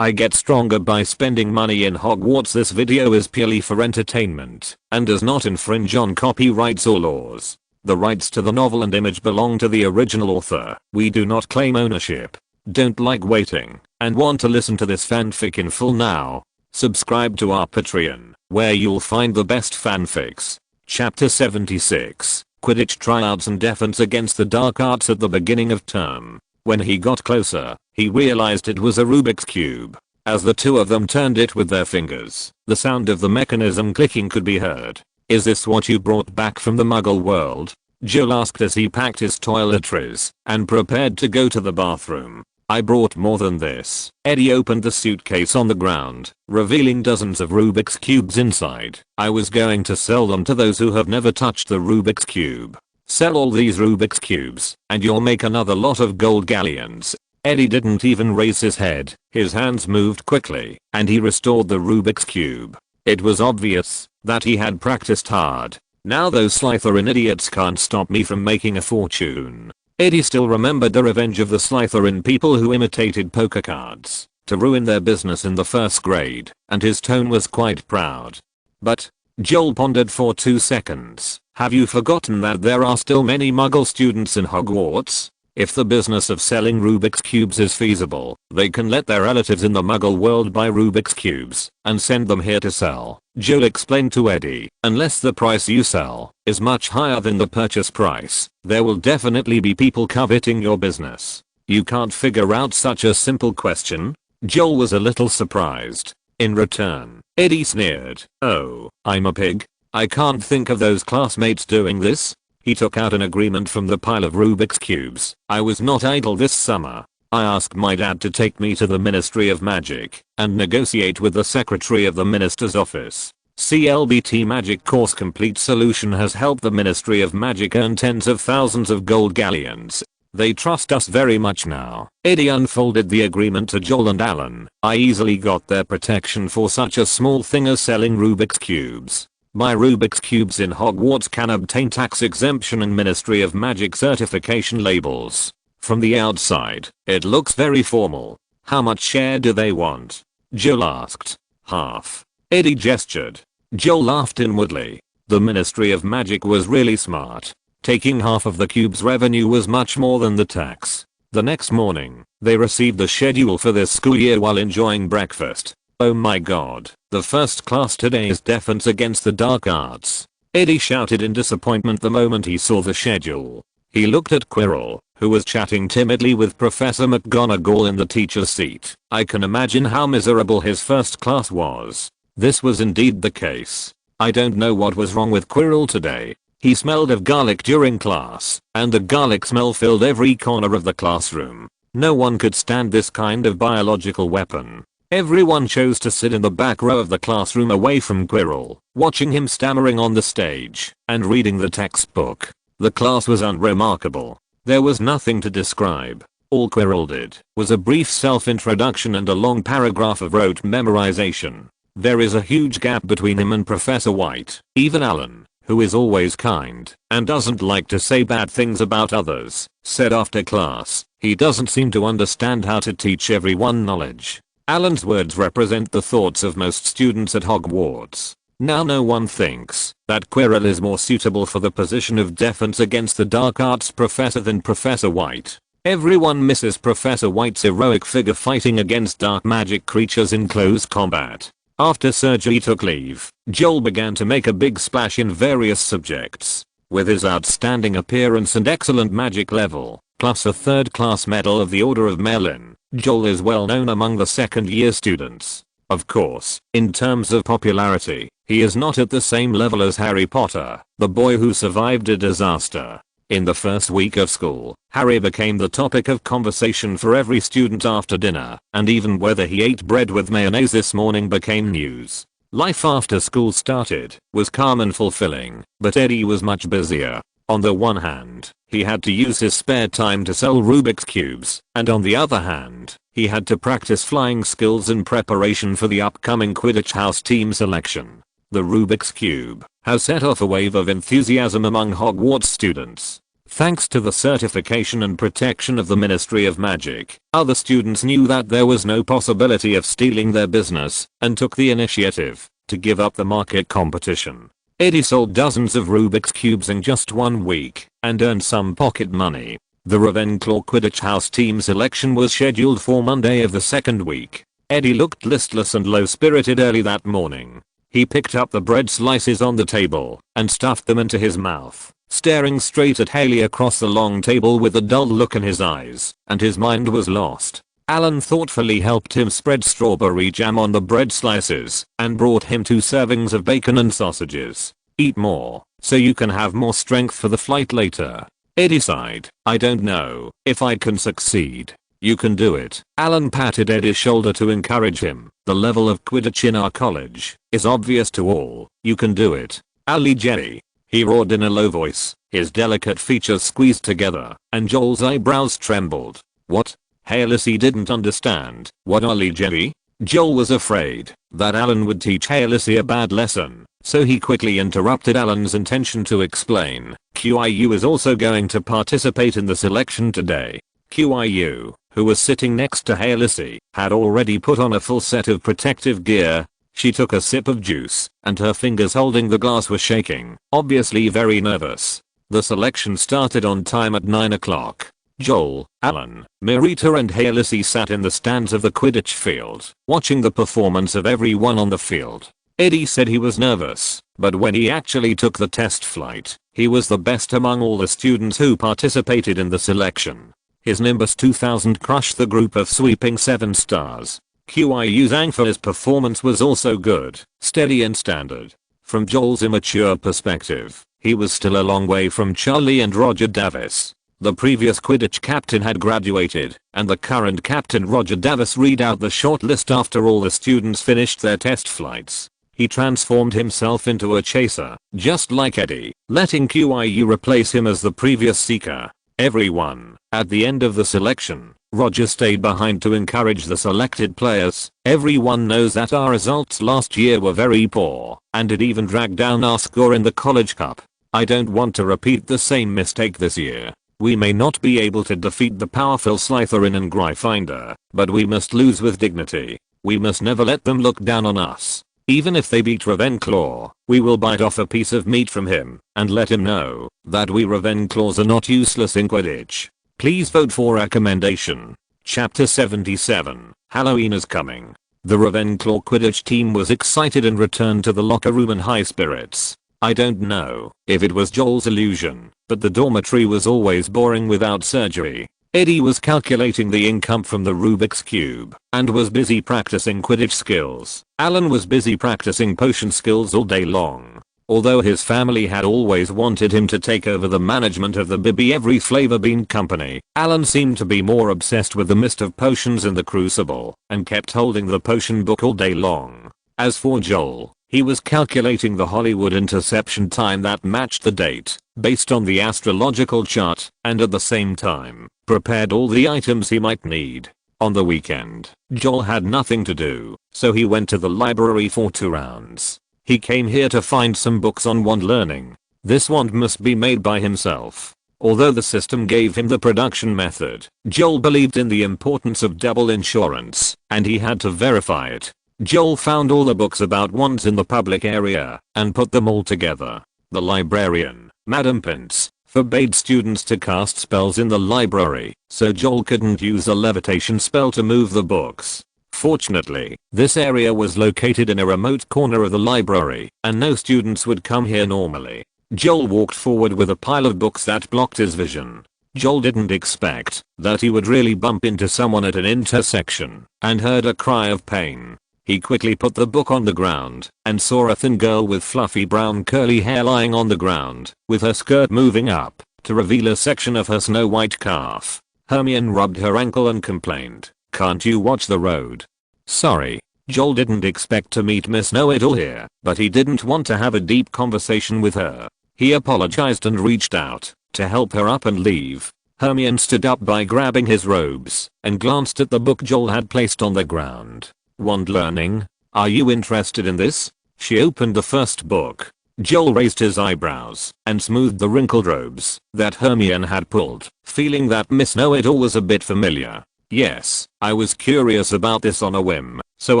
I get stronger by spending money in Hogwarts. This video is purely for entertainment and does not infringe on copyrights or laws. The rights to the novel and image belong to the original author. We do not claim ownership. Don't like waiting and want to listen to this fanfic in full now? Subscribe to our Patreon, where you'll find the best fanfics. Chapter 76, Quidditch tryouts and defense against the dark arts. At the beginning of term, when he got closer, he realized it was a Rubik's Cube. As the two of them turned it with their fingers, the sound of the mechanism clicking could be heard. "Is this what you brought back from the Muggle world?" Joel asked as he packed his toiletries and prepared to go to the bathroom. "I brought more than this." Eddie opened the suitcase on the ground, revealing dozens of Rubik's Cubes inside. "I was going to sell them to those who have never touched the Rubik's Cube. Sell all these Rubik's Cubes, and you'll make another lot of gold galleons." Eddie didn't even raise his head. His hands moved quickly, and he restored the Rubik's Cube. It was obvious that he had practiced hard. "Now those Slytherin idiots can't stop me from making a fortune." Eddie still remembered the revenge of the Slytherin people who imitated poker cards to ruin their business in the first grade, and his tone was quite proud. "But," Joel pondered for 2 seconds, "have you forgotten that there are still many Muggle students in Hogwarts? If the business of selling Rubik's Cubes is feasible, they can let their relatives in the Muggle world buy Rubik's Cubes and send them here to sell." Joel explained to Eddie, "Unless the price you sell is much higher than the purchase price, there will definitely be people coveting your business. You can't figure out such a simple question?" Joel was a little surprised. In return, Eddie sneered, "Oh, I'm a pig? I can't think of those classmates doing this." He took out an agreement from the pile of Rubik's Cubes. "I was not idle this summer. I asked my dad to take me to the Ministry of Magic and negotiate with the Secretary of the Minister's office. CLBT Magic Course Complete Solution has helped the Ministry of Magic earn tens of thousands of gold galleons. They trust us very much now." Eddie unfolded the agreement to Joel and Alan. "I easily got their protection for such a small thing as selling Rubik's Cubes. My Rubik's Cubes in Hogwarts can obtain tax exemption and Ministry of Magic certification labels. From the outside, it looks very formal." "How much share do they want?" Joel asked. "Half." Eddie gestured. Joel laughed inwardly. The Ministry of Magic was really smart. Taking half of the cube's revenue was much more than the tax. The next morning, they received the schedule for this school year while enjoying breakfast. "Oh my god, the first class today is defense against the dark arts," Eddie shouted in disappointment the moment he saw the schedule. He looked at Quirrell, who was chatting timidly with Professor McGonagall in the teacher's seat. I can imagine how miserable his first class was. This was indeed the case. I don't know what was wrong with Quirrell today. He smelled of garlic during class, and the garlic smell filled every corner of the classroom. No one could stand this kind of biological weapon. Everyone chose to sit in the back row of the classroom away from Quirrell, watching him stammering on the stage and reading the textbook. The class was unremarkable. There was nothing to describe. All Quirrell did was a brief self-introduction and a long paragraph of rote memorization. There is a huge gap between him and Professor White. Even Alan, who is always kind and doesn't like to say bad things about others, said after class, "He doesn't seem to understand how to teach everyone knowledge." Alan's words represent the thoughts of most students at Hogwarts. Now no one thinks that Quirrell is more suitable for the position of defense against the dark arts professor than Professor White. Everyone misses Professor White's heroic figure fighting against dark magic creatures in close combat. After Sergei took leave, Joel began to make a big splash in various subjects. With his outstanding appearance and excellent magic level, plus a third-class medal of the Order of Merlin, Joel is well known among the second-year students. Of course, in terms of popularity, he is not at the same level as Harry Potter, the boy who survived a disaster. In the first week of school, Harry became the topic of conversation for every student after dinner, and even whether he ate bread with mayonnaise this morning became news. Life after school started was calm and fulfilling, but Eddie was much busier. On the one hand, he had to use his spare time to sell Rubik's Cubes, and on the other hand, he had to practice flying skills in preparation for the upcoming Quidditch House team selection. The Rubik's Cube has set off a wave of enthusiasm among Hogwarts students. Thanks to the certification and protection of the Ministry of Magic, other students knew that there was no possibility of stealing their business and took the initiative to give up the market competition. Eddie sold dozens of Rubik's Cubes in just 1 week and earned some pocket money. The Ravenclaw Quidditch House team selection was scheduled for Monday of the second week. Eddie looked listless and low-spirited early that morning. He picked up the bread slices on the table and stuffed them into his mouth, staring straight at Haley across the long table with a dull look in his eyes, and his mind was lost. Alan thoughtfully helped him spread strawberry jam on the bread slices and brought him 2 servings of bacon and sausages. Eat more, so you can have more strength for the flight later. Eddie sighed. I don't know if I can succeed. You can do it. Alan patted Eddie's shoulder to encourage him. The level of Quidditch in our college is obvious to all. You can do it. Ali Jerry. He roared in a low voice, his delicate features squeezed together, and Joel's eyebrows trembled. What? Haley didn't understand. What Ali Jerry? Joel was afraid that Alan would teach Haley a bad lesson, so he quickly interrupted Alan's intention to explain. QIU is also going to participate in the selection today. QIU, who was sitting next to Haley, had already put on a full set of protective gear. She took a sip of juice, and her fingers holding the glass were shaking, obviously very nervous. The selection started on time at 9 o'clock. Joel, Alan, Marita and Haley sat in the stands of the Quidditch field, watching the performance of everyone on the field. Eddie said he was nervous, but when he actually took the test flight, he was the best among all the students who participated in the selection. His Nimbus 2000 crushed the group of sweeping 7 stars. QIU's Angela's performance was also good, steady and standard. From Joel's immature perspective, he was still a long way from Charlie and Roger Davis. The previous Quidditch captain had graduated, and the current captain Roger Davis read out the short list after all the students finished their test flights. He transformed himself into a chaser, just like Eddie, letting QIU replace him as the previous seeker. Everyone, at the end of the selection, Roger stayed behind to encourage the selected players. Everyone knows that our results last year were very poor, and it even dragged down our score in the College Cup. I don't want to repeat the same mistake this year. We may not be able to defeat the powerful Slytherin and Gryffindor, but we must lose with dignity. We must never let them look down on us. Even if they beat Ravenclaw, we will bite off a piece of meat from him and let him know that we Ravenclaws are not useless in Quidditch. Please vote for recommendation. Chapter 77. Halloween is coming. The Ravenclaw Quidditch team was excited and returned to the locker room in high spirits. I don't know if it was Joel's illusion, but the dormitory was always boring without surgery. Eddie was calculating the income from the Rubik's Cube and was busy practicing Quidditch skills. Alan was busy practicing potion skills all day long. Although his family had always wanted him to take over the management of the Bibby Every Flavor Bean Company, Alan seemed to be more obsessed with the mist of potions in the crucible and kept holding the potion book all day long. As for Joel, he was calculating the Hollywood interception time that matched the date, based on the astrological chart, and at the same time, prepared all the items he might need. On the weekend, Joel had nothing to do, so he went to the library for 2 rounds. He came here to find some books on wand learning. This wand must be made by himself. Although the system gave him the production method, Joel believed in the importance of double insurance, and he had to verify it. Joel found all the books about wands in the public area and put them all together. The librarian, Madam Pince, forbade students to cast spells in the library, so Joel couldn't use a levitation spell to move the books. Fortunately, this area was located in a remote corner of the library, and no students would come here normally. Joel walked forward with a pile of books that blocked his vision. Joel didn't expect that he would really bump into someone at an intersection, and heard a cry of pain. He quickly put the book on the ground and saw a thin girl with fluffy brown curly hair lying on the ground, with her skirt moving up to reveal a section of her snow white calf. Hermione rubbed her ankle and complained, "Can't you watch the road?" Sorry. Joel didn't expect to meet Miss Know-It-All here, but he didn't want to have a deep conversation with her. He apologized and reached out to help her up and leave. Hermione stood up by grabbing his robes and glanced at the book Joel had placed on the ground. Wand learning? Are you interested in this? She opened the first book. Joel raised his eyebrows and smoothed the wrinkled robes that Hermione had pulled, feeling that Miss Know-It-all was a bit familiar. Yes, I was curious about this on a whim, so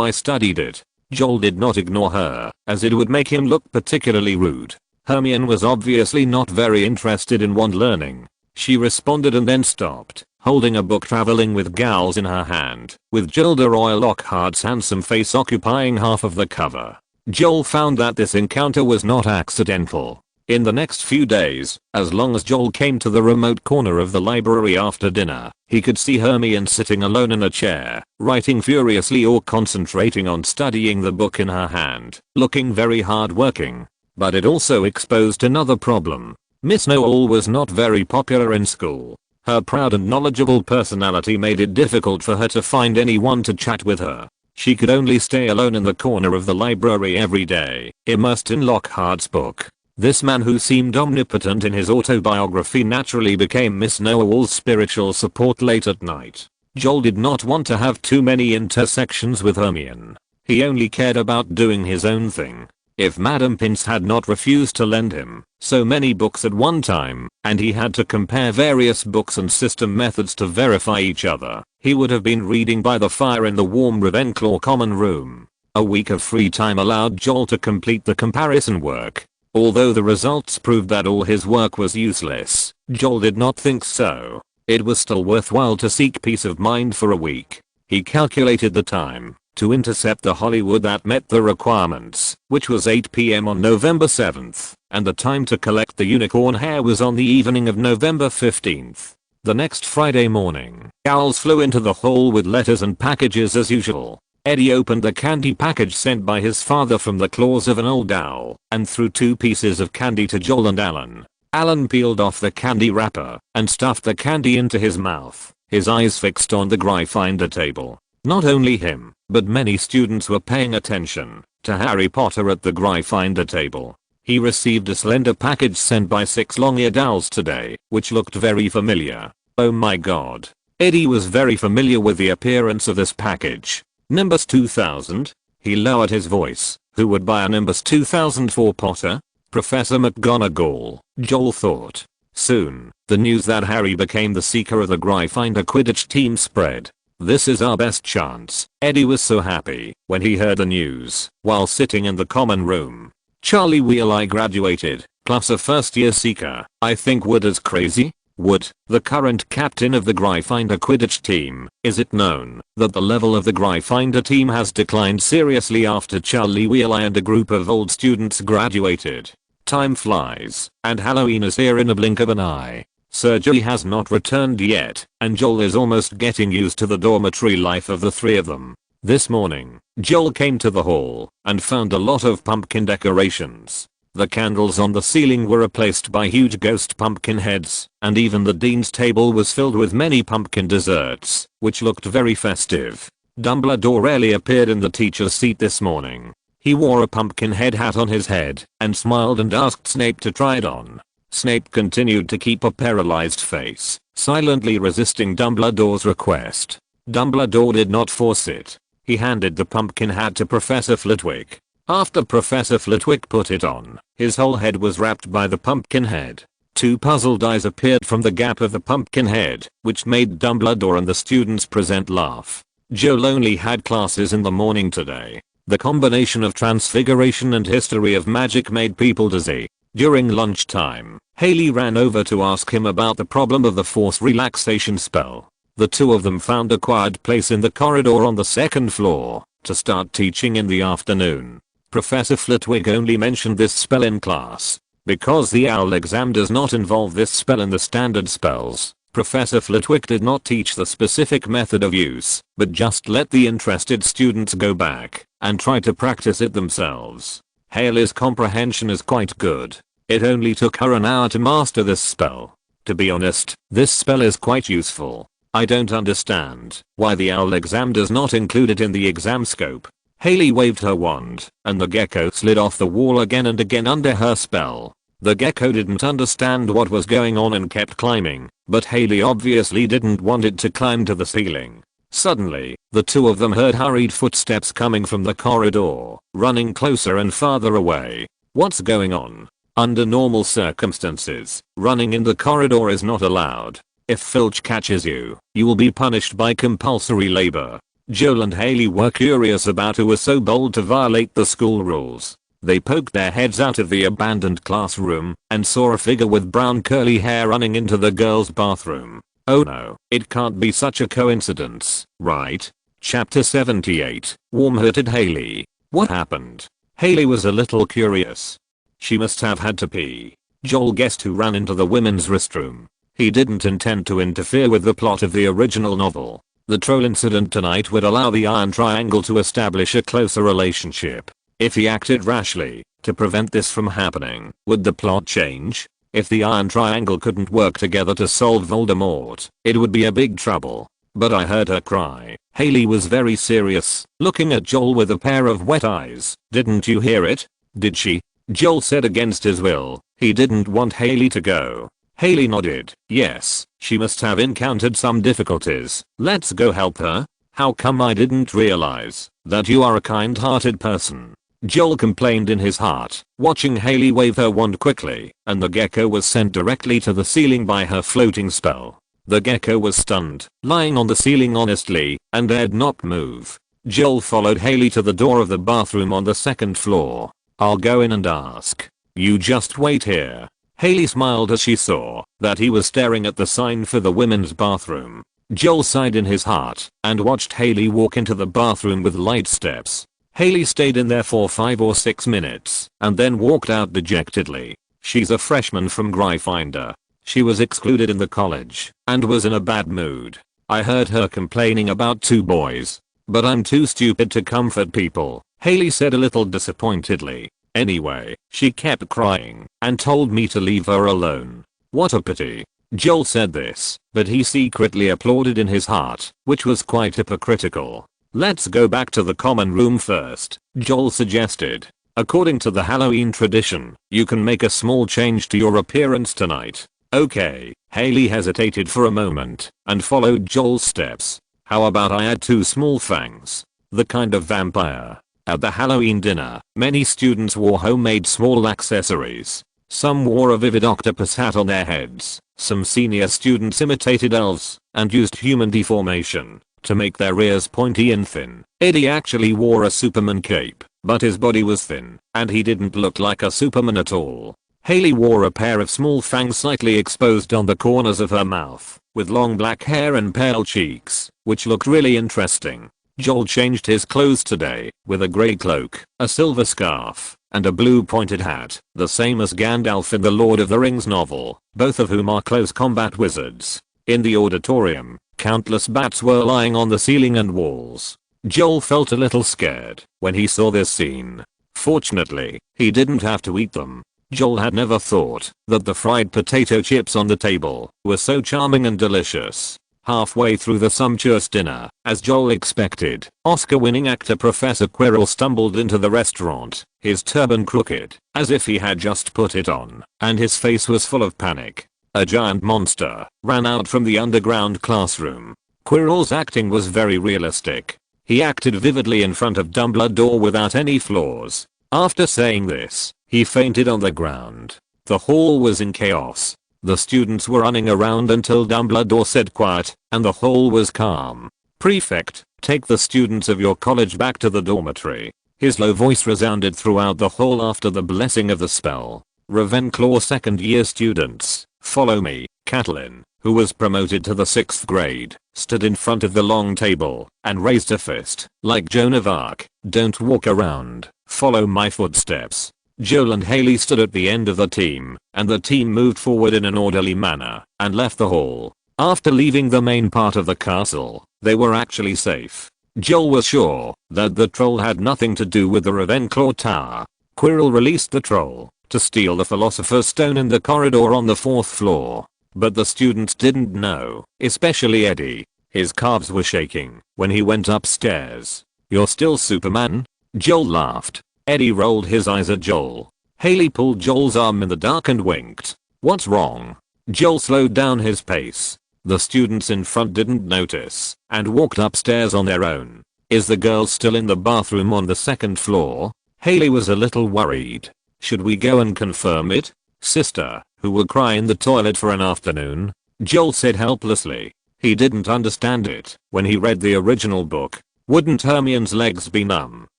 I studied it. Joel did not ignore her, as it would make him look particularly rude. Hermione was obviously not very interested in wand learning. She responded and then stopped, holding a book Traveling with Gals in her hand, with Gilderoy Lockhart's handsome face occupying half of the cover. Joel found that this encounter was not accidental. In the next few days, as long as Joel came to the remote corner of the library after dinner, he could see Hermione sitting alone in a chair, writing furiously or concentrating on studying the book in her hand, looking very hard-working. But it also exposed another problem. Miss Know-All was not very popular in school. Her proud and knowledgeable personality made it difficult for her to find anyone to chat with her. She could only stay alone in the corner of the library every day, immersed in Lockhart's book. This man who seemed omnipotent in his autobiography naturally became Miss Know-All's spiritual support late at night. Joel did not want to have too many intersections with Hermione. He only cared about doing his own thing. If Madame Pince had not refused to lend him so many books at one time, and he had to compare various books and system methods to verify each other, he would have been reading by the fire in the warm Ravenclaw common room. A week of free time allowed Joel to complete the comparison work. Although the results proved that all his work was useless, Joel did not think so. It was still worthwhile to seek peace of mind for a week. He calculated the time to intercept the Hollywood that met the requirements, which was 8 PM on November 7th, and the time to collect the unicorn hair was on the evening of November 15th. The next Friday morning, owls flew into the hall with letters and packages as usual. Eddie opened the candy package sent by his father from the claws of an old owl and threw 2 pieces of candy to Joel and Alan. Alan peeled off the candy wrapper and stuffed the candy into his mouth, his eyes fixed on the Gryffindor table. Not only him, but many students were paying attention to Harry Potter at the Gryffindor table. He received a slender package sent by 6 long-eared owls today, which looked very familiar. Oh my god. Eddie was very familiar with the appearance of this package. Nimbus 2000? He lowered his voice. Who would buy a Nimbus 2000 for Potter? Professor McGonagall, Joel thought. Soon, the news that Harry became the seeker of the Gryffindor Quidditch team spread. This is our best chance. Eddie was so happy when he heard the news while sitting in the common room. Charlie Wheeleye graduated, plus a first-year seeker. I think Wood is crazy. Wood, the current captain of the Gryffindor Quidditch team. Is it known that the level of the Gryffindor team has declined seriously after Charlie Wheeleye and a group of old students graduated? Time flies, and Halloween is here in a blink of an eye. Sergey has not returned yet, and Joel is almost getting used to the dormitory life of the 3 of them. This morning, Joel came to the hall and found a lot of pumpkin decorations. The candles on the ceiling were replaced by huge ghost pumpkin heads, and even the dean's table was filled with many pumpkin desserts, which looked very festive. Dumbledore rarely appeared in the teacher's seat this morning. He wore a pumpkin head hat on his head and smiled and asked Snape to try it on. Snape continued to keep a paralyzed face, silently resisting Dumbledore's request. Dumbledore did not force it. He handed the pumpkin hat to Professor Flitwick. After Professor Flitwick put it on, his whole head was wrapped by the pumpkin head. 2 puzzled eyes appeared from the gap of the pumpkin head, which made Dumbledore and the students present laugh. Joel only had classes in the morning today. The combination of transfiguration and history of magic made people dizzy. During lunchtime, Haley ran over to ask him about the problem of the force relaxation spell. The 2 of them found a quiet place in the corridor on the 2nd floor to start teaching in the afternoon. Professor Flitwick only mentioned this spell in class. Because the owl exam does not involve this spell in the standard spells, Professor Flitwick did not teach the specific method of use, but just let the interested students go back and try to practice it themselves. Haley's comprehension is quite good. It only took her an hour to master this spell. To be honest, this spell is quite useful. I don't understand why the owl exam does not include it in the exam scope. Haley waved her wand, and the gecko slid off the wall again and again under her spell. The gecko didn't understand what was going on and kept climbing, but Haley obviously didn't want it to climb to the ceiling. Suddenly, the 2 of them heard hurried footsteps coming from the corridor, running closer and farther away. What's going on? Under normal circumstances, running in the corridor is not allowed. If Filch catches you, you will be punished by compulsory labor. Joel and Haley were curious about who was so bold to violate the school rules. They poked their heads out of the abandoned classroom and saw a figure with brown curly hair running into the girls' bathroom. Oh no, it can't be such a coincidence, right? Chapter 78, Warm-Hearted Haley. What happened? Haley was a little curious. She must have had to pee. Joel guessed who ran into the women's restroom. He didn't intend to interfere with the plot of the original novel. The troll incident tonight would allow the Iron Triangle to establish a closer relationship. If he acted rashly to prevent this from happening, would the plot change? If the Iron Triangle couldn't work together to solve Voldemort, it would be a big trouble. But I heard her cry. Haley was very serious, looking at Joel with a pair of wet eyes. Didn't you hear it? Did she? Joel said against his will. He didn't want Haley to go. Haley nodded. Yes, she must have encountered some difficulties. Let's go help her. How come I didn't realize that you are a kind-hearted person? Joel complained in his heart, watching Haley wave her wand quickly, and the gecko was sent directly to the ceiling by her floating spell. The gecko was stunned, lying on the ceiling honestly, and dared not move. Joel followed Haley to the door of the bathroom on the second floor. I'll go in and ask. You just wait here. Haley smiled as she saw that he was staring at the sign for the women's bathroom. Joel sighed in his heart and watched Haley walk into the bathroom with light steps. Haley stayed in there for 5 or 6 minutes and then walked out dejectedly. She's a freshman from Gryffindor. She was excluded in the college and was in a bad mood. I heard her complaining about 2 boys. But I'm too stupid to comfort people, Haley said a little disappointedly. Anyway, she kept crying and told me to leave her alone. What a pity. Joel said this, but he secretly applauded in his heart, which was quite hypocritical. Let's go back to the common room first, Joel suggested. According to the Halloween tradition, you can make a small change to your appearance tonight. Okay, Haley hesitated for a moment and followed Joel's steps. How about I add 2 small fangs? The kind of vampire. At the Halloween dinner, many students wore homemade small accessories. Some wore a vivid octopus hat on their heads. Some senior students imitated elves and used human deformation to make their ears pointy and thin. Eddie actually wore a Superman cape, but his body was thin and he didn't look like a Superman at all. Haley wore a pair of small fangs slightly exposed on the corners of her mouth, with long black hair and pale cheeks, which looked really interesting. Joel changed his clothes today with a grey cloak, a silver scarf, and a blue pointed hat, the same as Gandalf in the Lord of the Rings novel, both of whom are close combat wizards. In the auditorium, countless bats were lying on the ceiling and walls. Joel felt a little scared when he saw this scene. Fortunately, he didn't have to eat them. Joel had never thought that the fried potato chips on the table were so charming and delicious. Halfway through the sumptuous dinner, as Joel expected, Oscar-winning actor Professor Quirrell stumbled into the restaurant, his turban crooked, as if he had just put it on, and his face was full of panic. A giant monster ran out from the underground classroom. Quirrell's acting was very realistic. He acted vividly in front of Dumbledore without any flaws. After saying this, he fainted on the ground. The hall was in chaos. The students were running around until Dumbledore said quiet, and the hall was calm. Prefect, take the students of your college back to the dormitory. His low voice resounded throughout the hall after the blessing of the spell. Ravenclaw second-year students, follow me. Catelyn, who was promoted to the 6th grade, stood in front of the long table and raised a fist, like Joan of Arc. Don't walk around, follow my footsteps. Joel and Haley stood at the end of the team, and the team moved forward in an orderly manner and left the hall. After leaving the main part of the castle, they were actually safe. Joel was sure that the troll had nothing to do with the Ravenclaw Tower. Quirrell released the troll to steal the Philosopher's Stone in the corridor on the 4th floor. But the students didn't know, especially Eddie. His calves were shaking when he went upstairs. You're still Superman? Joel laughed. Eddie rolled his eyes at Joel. Haley pulled Joel's arm in the dark and winked. What's wrong? Joel slowed down his pace. The students in front didn't notice and walked upstairs on their own. Is the girl still in the bathroom on the 2nd floor? Haley was a little worried. Should we go and confirm it, sister, who will cry in the toilet for an afternoon? Joel said helplessly. He didn't understand it when he read the original book. Wouldn't Hermione's legs be numb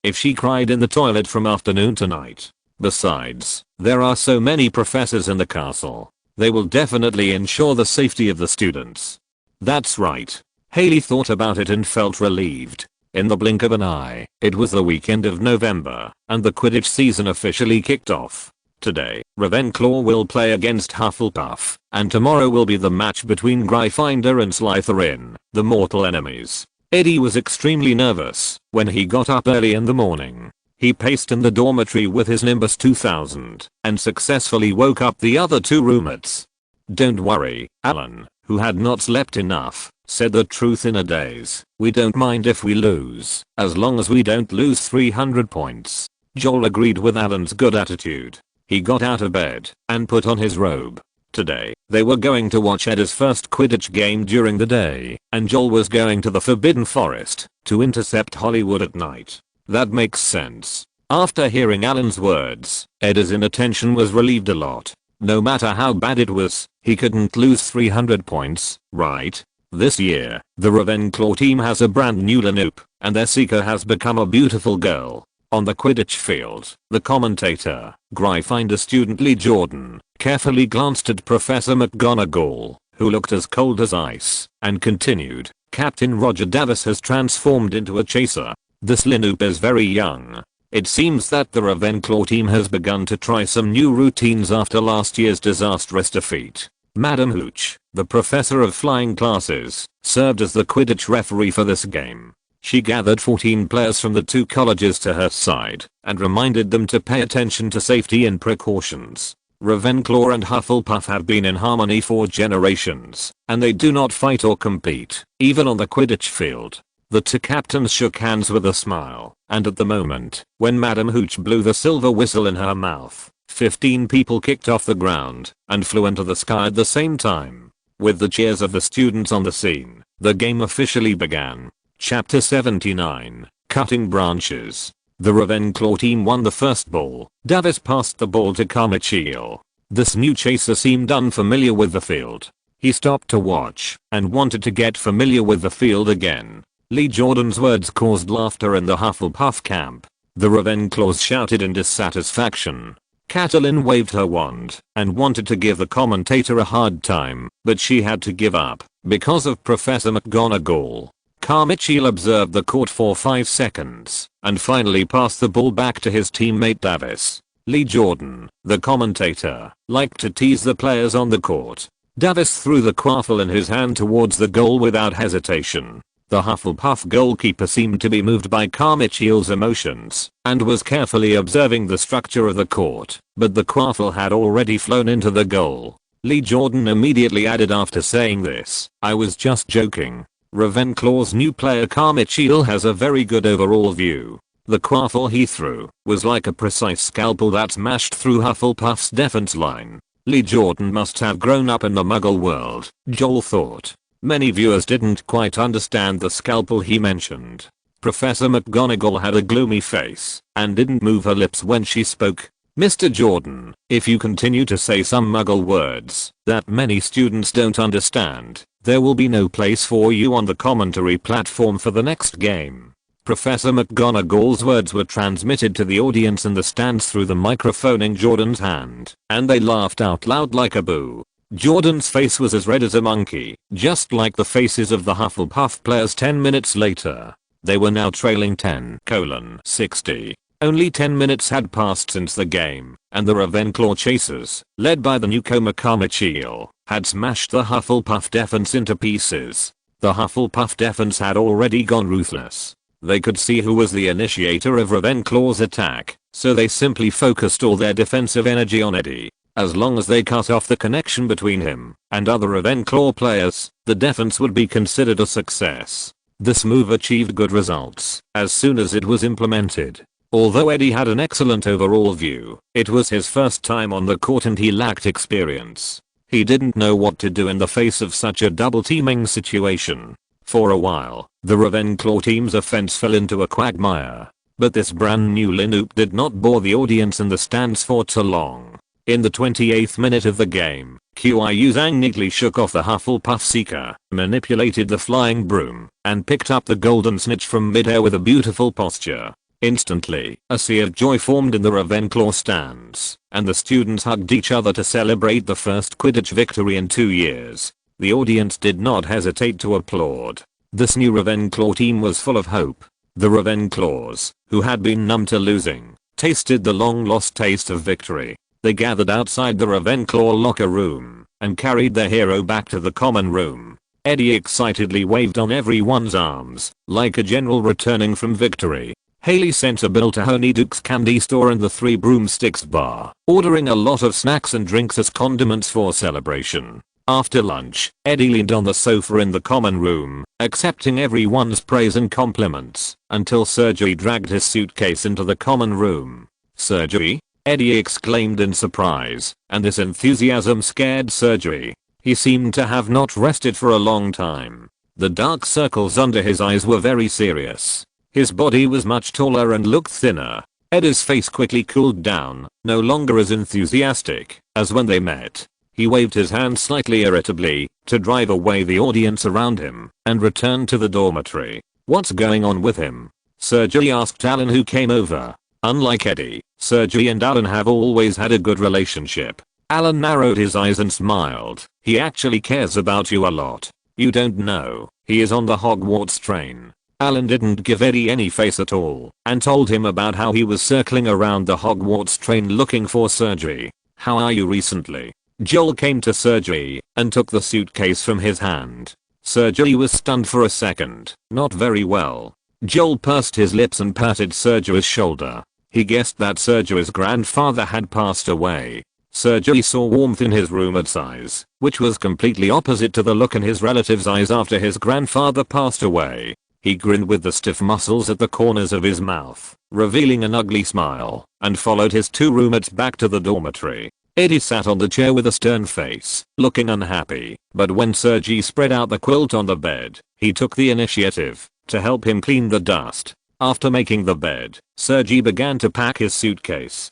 if she cried in the toilet from afternoon to night? Besides, there are so many professors in the castle. They will definitely ensure the safety of the students. That's right. Haley thought about it and felt relieved. In the blink of an eye, it was the weekend of November, and the Quidditch season officially kicked off. Today, Ravenclaw will play against Hufflepuff, and tomorrow will be the match between Gryffindor and Slytherin, the mortal enemies. Eddie was extremely nervous when he got up early in the morning. He paced in the dormitory with his Nimbus 2000 and successfully woke up the other two roommates. Don't worry, Alan, who had not slept enough, said the truth in a daze. We don't mind if we lose, as long as we don't lose 300 points. Joel agreed with Alan's good attitude. He got out of bed and put on his robe. Today, they were going to watch Eddie's first Quidditch game during the day, and Joel was going to the Forbidden Forest to intercept Hollywood at night. That makes sense. After hearing Alan's words, Eddie's inattention was relieved a lot. No matter how bad it was, he couldn't lose 300 points, right? This year, the Ravenclaw team has a brand new lineup, and their seeker has become a beautiful girl. On the Quidditch field, the commentator, Gryffindor student Lee Jordan, carefully glanced at Professor McGonagall, who looked as cold as ice, and continued, Captain Roger Davis has transformed into a chaser. This lineup is very young. It seems that the Ravenclaw team has begun to try some new routines after last year's disastrous defeat. Madam Hooch, the professor of flying classes, served as the Quidditch referee for this game. She gathered 14 players from the two colleges to her side and reminded them to pay attention to safety and precautions. Ravenclaw and Hufflepuff have been in harmony for generations, and they do not fight or compete, even on the Quidditch field. The two captains shook hands with a smile, and at the moment, when Madam Hooch blew the silver whistle in her mouth, 15 people kicked off the ground and flew into the sky at the same time. With the cheers of the students on the scene, the game officially began. Chapter 79, Cutting Branches. The Ravenclaw team won the first ball. Davis passed the ball to Carmichael. This new chaser seemed unfamiliar with the field. He stopped to watch and wanted to get familiar with the field again. Lee Jordan's words caused laughter in the Hufflepuff camp. The Ravenclaws shouted in dissatisfaction. Catelyn waved her wand and wanted to give the commentator a hard time, but she had to give up because of Professor McGonagall. Carmichael observed the court for 5 seconds and finally passed the ball back to his teammate Davis. Lee Jordan, the commentator, liked to tease the players on the court. Davis threw the quaffle in his hand towards the goal without hesitation. The Hufflepuff goalkeeper seemed to be moved by Carmichael's emotions and was carefully observing the structure of the court, but the quaffle had already flown into the goal. Lee Jordan immediately added after saying this, "I was just joking." Ravenclaw's new player Carmichael has a very good overall view. The quaffle he threw was like a precise scalpel that smashed through Hufflepuff's defense line. Lee Jordan must have grown up in the Muggle world, Joel thought. Many viewers didn't quite understand the scalpel he mentioned. Professor McGonagall had a gloomy face and didn't move her lips when she spoke. Mr. Jordan, if you continue to say some Muggle words that many students don't understand, there will be no place for you on the commentary platform for the next game. Professor McGonagall's words were transmitted to the audience in the stands through the microphone in Jordan's hand, and they laughed out loud like a boo. Jordan's face was as red as a monkey, just like the faces of the Hufflepuff players 10 minutes later. They were now trailing 10:60. Only 10 minutes had passed since the game, and the Ravenclaw chasers, led by the newcomer Carmichael, had smashed the Hufflepuff defense into pieces. The Hufflepuff defense had already gone ruthless. They could see who was the initiator of Ravenclaw's attack, so they simply focused all their defensive energy on Eddie. As long as they cut off the connection between him and other Ravenclaw players, the defense would be considered a success. This move achieved good results as soon as it was implemented. Although Eddie had an excellent overall view, it was his first time on the court and he lacked experience. He didn't know what to do in the face of such a double teaming situation. For a while, the Ravenclaw team's offense fell into a quagmire. But this brand new Linoop did not bore the audience in the stands for too long. In the 28th minute of the game, Qiu Zhang neatly shook off the Hufflepuff Seeker, manipulated the flying broom, and picked up the golden snitch from midair with a beautiful posture. Instantly, a sea of joy formed in the Ravenclaw stands, and the students hugged each other to celebrate the first Quidditch victory in 2 years. The audience did not hesitate to applaud. This new Ravenclaw team was full of hope. The Ravenclaws, who had been numb to losing, tasted the long-lost taste of victory. They gathered outside the Ravenclaw locker room and carried their hero back to the common room. Eddie excitedly waved on everyone's arms, like a general returning from victory. Haley sent a bill to Honeyduke's candy store and the Three Broomsticks bar, ordering a lot of snacks and drinks as condiments for celebration. After lunch, Eddie leaned on the sofa in the common room, accepting everyone's praise and compliments, until Sergei dragged his suitcase into the common room. "Sergei?" Eddie exclaimed in surprise, and this enthusiasm scared Sergei. He seemed to have not rested for a long time. The dark circles under his eyes were very serious. His body was much taller and looked thinner. Eddie's face quickly cooled down, no longer as enthusiastic as when they met. He waved his hand slightly irritably to drive away the audience around him and returned to the dormitory. "What's going on with him?" Sergei asked Alan, who came over. Unlike Eddie, Sergei and Alan have always had a good relationship. Alan narrowed his eyes and smiled. "He actually cares about you a lot. You don't know, he is on the Hogwarts train." Alan didn't give Eddie any face at all and told him about how he was circling around the Hogwarts train looking for Sergei. "How are you recently?" Joel came to Sergei and took the suitcase from his hand. Sergei was stunned for a second. "Not very well." Joel pursed his lips and patted Sergei's shoulder. He guessed that Sergei's grandfather had passed away. Sergei saw warmth in his roommate's eyes, which was completely opposite to the look in his relative's eyes after his grandfather passed away. He grinned with the stiff muscles at the corners of his mouth, revealing an ugly smile, and followed his two roommates back to the dormitory. Eddie sat on the chair with a stern face, looking unhappy, but when Sergei spread out the quilt on the bed, he took the initiative to help him clean the dust. After making the bed, Sergei began to pack his suitcase.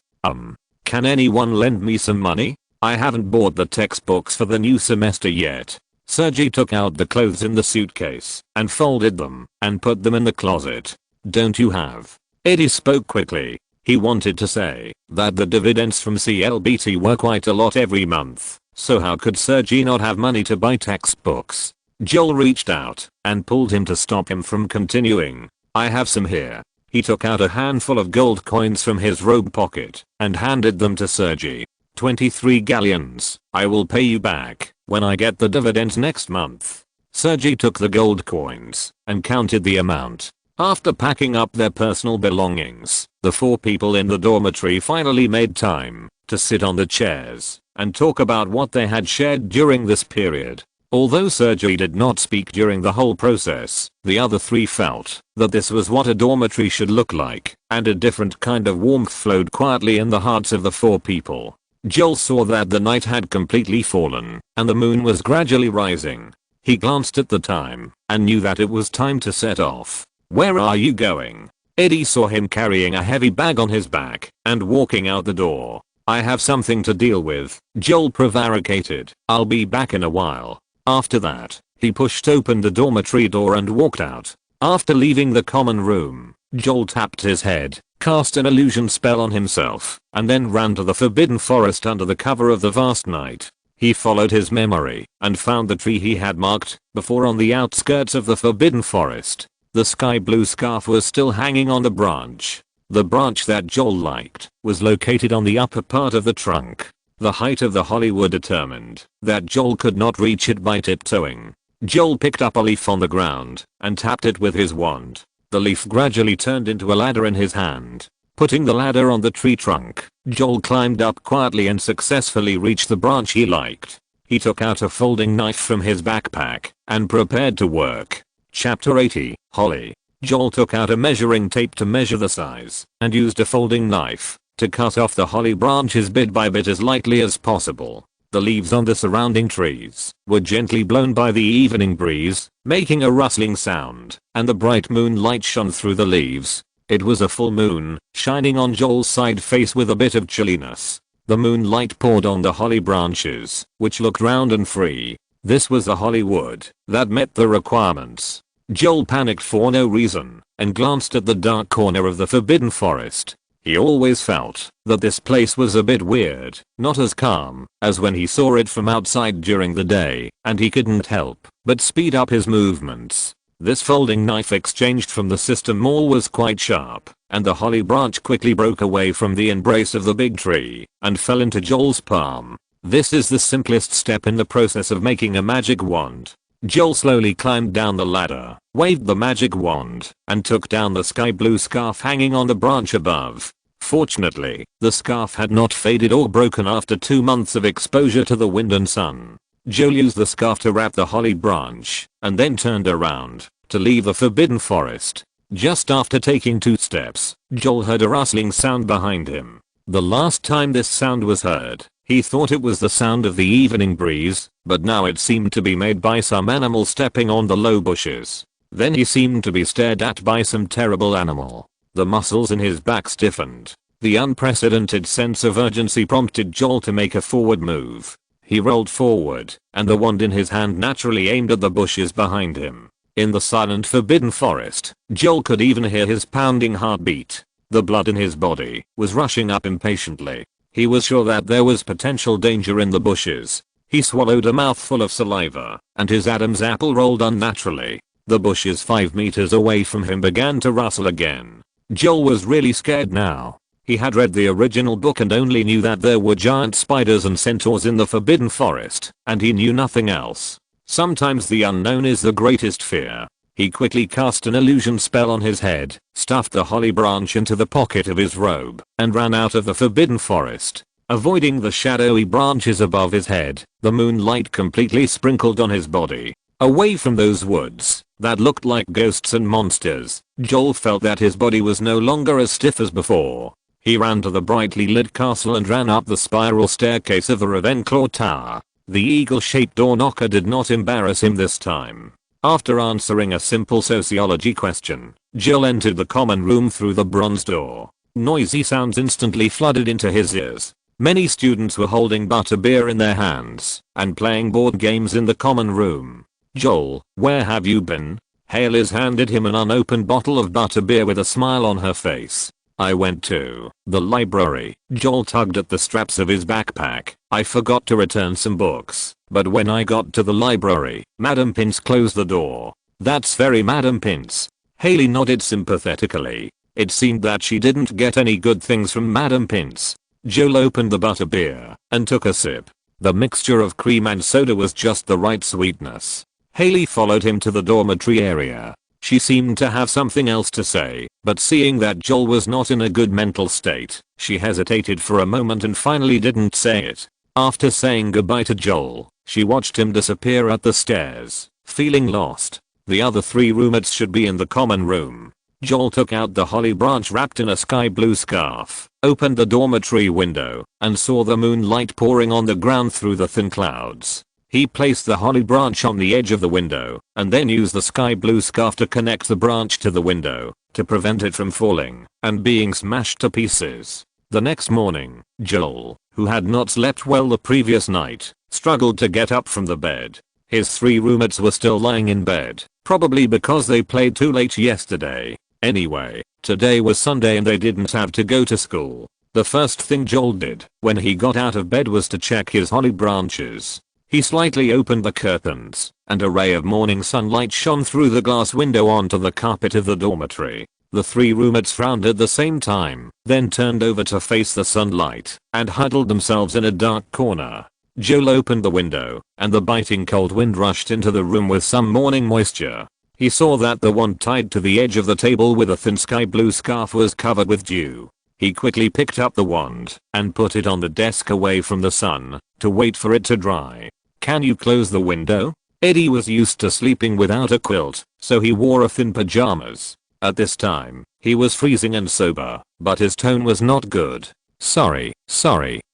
Can anyone lend me some money? I haven't bought the textbooks for the new semester yet." Sergei took out the clothes in the suitcase and folded them and put them in the closet. "Don't you have?" Eddie spoke quickly. He wanted to say that the dividends from CLBT were quite a lot every month, so how could Sergei not have money to buy textbooks? Joel reached out and pulled him to stop him from continuing. "I have some here." He took out a handful of gold coins from his robe pocket and handed them to Sergei. 23 galleons. I will pay you back when I get the dividends next month." Sergei took the gold coins and counted the amount. After packing up their personal belongings, the four people in the dormitory finally made time to sit on the chairs and talk about what they had shared during this period. Although Sergei did not speak during the whole process, the other three felt that this was what a dormitory should look like, and a different kind of warmth flowed quietly in the hearts of the four people. Joel saw that the night had completely fallen, and the moon was gradually rising. He glanced at the time and knew that it was time to set off. "Where are you going?" Eddie saw him carrying a heavy bag on his back and walking out the door. "I have something to deal with," Joel prevaricated. "I'll be back in a while." After that, he pushed open the dormitory door and walked out. After leaving the common room, Joel tapped his head, cast an illusion spell on himself, and then ran to the forbidden forest under the cover of the vast night. He followed his memory and found the tree he had marked before on the outskirts of the forbidden forest. The sky blue scarf was still hanging on the branch. The branch that Joel liked was located on the upper part of the trunk. The height of the holly were determined that Joel could not reach it by tiptoeing. Joel picked up a leaf on the ground and tapped it with his wand. The leaf gradually turned into a ladder in his hand. Putting the ladder on the tree trunk, Joel climbed up quietly and successfully reached the branch he liked. He took out a folding knife from his backpack and prepared to work. Chapter 80, Holly. Joel took out a measuring tape to measure the size and used a folding knife to cut off the holly branches bit by bit as lightly as possible. The leaves on the surrounding trees were gently blown by the evening breeze, making a rustling sound, and the bright moonlight shone through the leaves. It was a full moon, shining on Joel's side face with a bit of chilliness. The moonlight poured on the holly branches, which looked round and free. This was the holly wood that met the requirements. Joel panicked for no reason and glanced at the dark corner of the forbidden forest. He always felt that this place was a bit weird, not as calm as when he saw it from outside during the day, and he couldn't help but speed up his movements. This folding knife exchanged from the system mall was quite sharp, and the holly branch quickly broke away from the embrace of the big tree and fell into Joel's palm. This is the simplest step in the process of making a magic wand. Joel slowly climbed down the ladder, waved the magic wand, and took down the sky blue scarf hanging on the branch above. Fortunately, the scarf had not faded or broken after 2 months of exposure to the wind and sun. Joel used the scarf to wrap the holly branch, and then turned around to leave the forbidden forest. Just after taking 2 steps, Joel heard a rustling sound behind him. The last time this sound was heard, he thought it was the sound of the evening breeze, but now it seemed to be made by some animal stepping on the low bushes. Then he seemed to be stared at by some terrible animal. The muscles in his back stiffened. The unprecedented sense of urgency prompted Joel to make a forward move. He rolled forward, and the wand in his hand naturally aimed at the bushes behind him. In the silent forbidden forest, Joel could even hear his pounding heartbeat. The blood in his body was rushing up impatiently. He was sure that there was potential danger in the bushes. He swallowed a mouthful of saliva, and his Adam's apple rolled unnaturally. The bushes 5 meters away from him began to rustle again. Joel was really scared now. He had read the original book and only knew that there were giant spiders and centaurs in the forbidden forest, and he knew nothing else. Sometimes the unknown is the greatest fear. He quickly cast an illusion spell on his head, stuffed the holly branch into the pocket of his robe, and ran out of the forbidden forest. Avoiding the shadowy branches above his head, the moonlight completely sprinkled on his body. Away from those woods that looked like ghosts and monsters, Joel felt that his body was no longer as stiff as before. He ran to the brightly lit castle and ran up the spiral staircase of the Ravenclaw Tower. The eagle-shaped door knocker did not embarrass him this time. After answering a simple sociology question, Joel entered the common room through the bronze door. Noisy sounds instantly flooded into his ears. Many students were holding butterbeer in their hands and playing board games in the common room. "Joel, where have you been?" Haley's handed him an unopened bottle of butterbeer with a smile on her face. "I went to the library." Joel tugged at the straps of his backpack. "I forgot to return some books, but when I got to the library, Madam Pince closed the door." "That's very Madam Pince." Haley nodded sympathetically. It seemed that she didn't get any good things from Madam Pince. Joel opened the butterbeer and took a sip. The mixture of cream and soda was just the right sweetness. Haley followed him to the dormitory area. She seemed to have something else to say, but seeing that Joel was not in a good mental state, she hesitated for a moment and finally didn't say it. After saying goodbye to Joel, she watched him disappear up the stairs, feeling lost. The other 3 roommates should be in the common room. Joel took out the holly branch wrapped in a sky blue scarf, opened the dormitory window, and saw the moonlight pouring on the ground through the thin clouds. He placed the holly branch on the edge of the window, and then used the sky blue scarf to connect the branch to the window, to prevent it from falling and being smashed to pieces. The next morning, Joel, who had not slept well the previous night, struggled to get up from the bed. His 3 roommates were still lying in bed, probably because they played too late yesterday. Anyway, today was Sunday and they didn't have to go to school. The first thing Joel did when he got out of bed was to check his holly branches. He slightly opened the curtains, and a ray of morning sunlight shone through the glass window onto the carpet of the dormitory. The 3 roommates frowned at the same time, then turned over to face the sunlight, and huddled themselves in a dark corner. Joel opened the window, and the biting cold wind rushed into the room with some morning moisture. He saw that the wand tied to the edge of the table with a thin sky blue scarf was covered with dew. He quickly picked up the wand, and put it on the desk away from the sun, to wait for it to dry. "Can you close the window?" Eddie was used to sleeping without a quilt, so he wore a thin pajamas. At this time, he was freezing and sober, but his tone was not good. Sorry.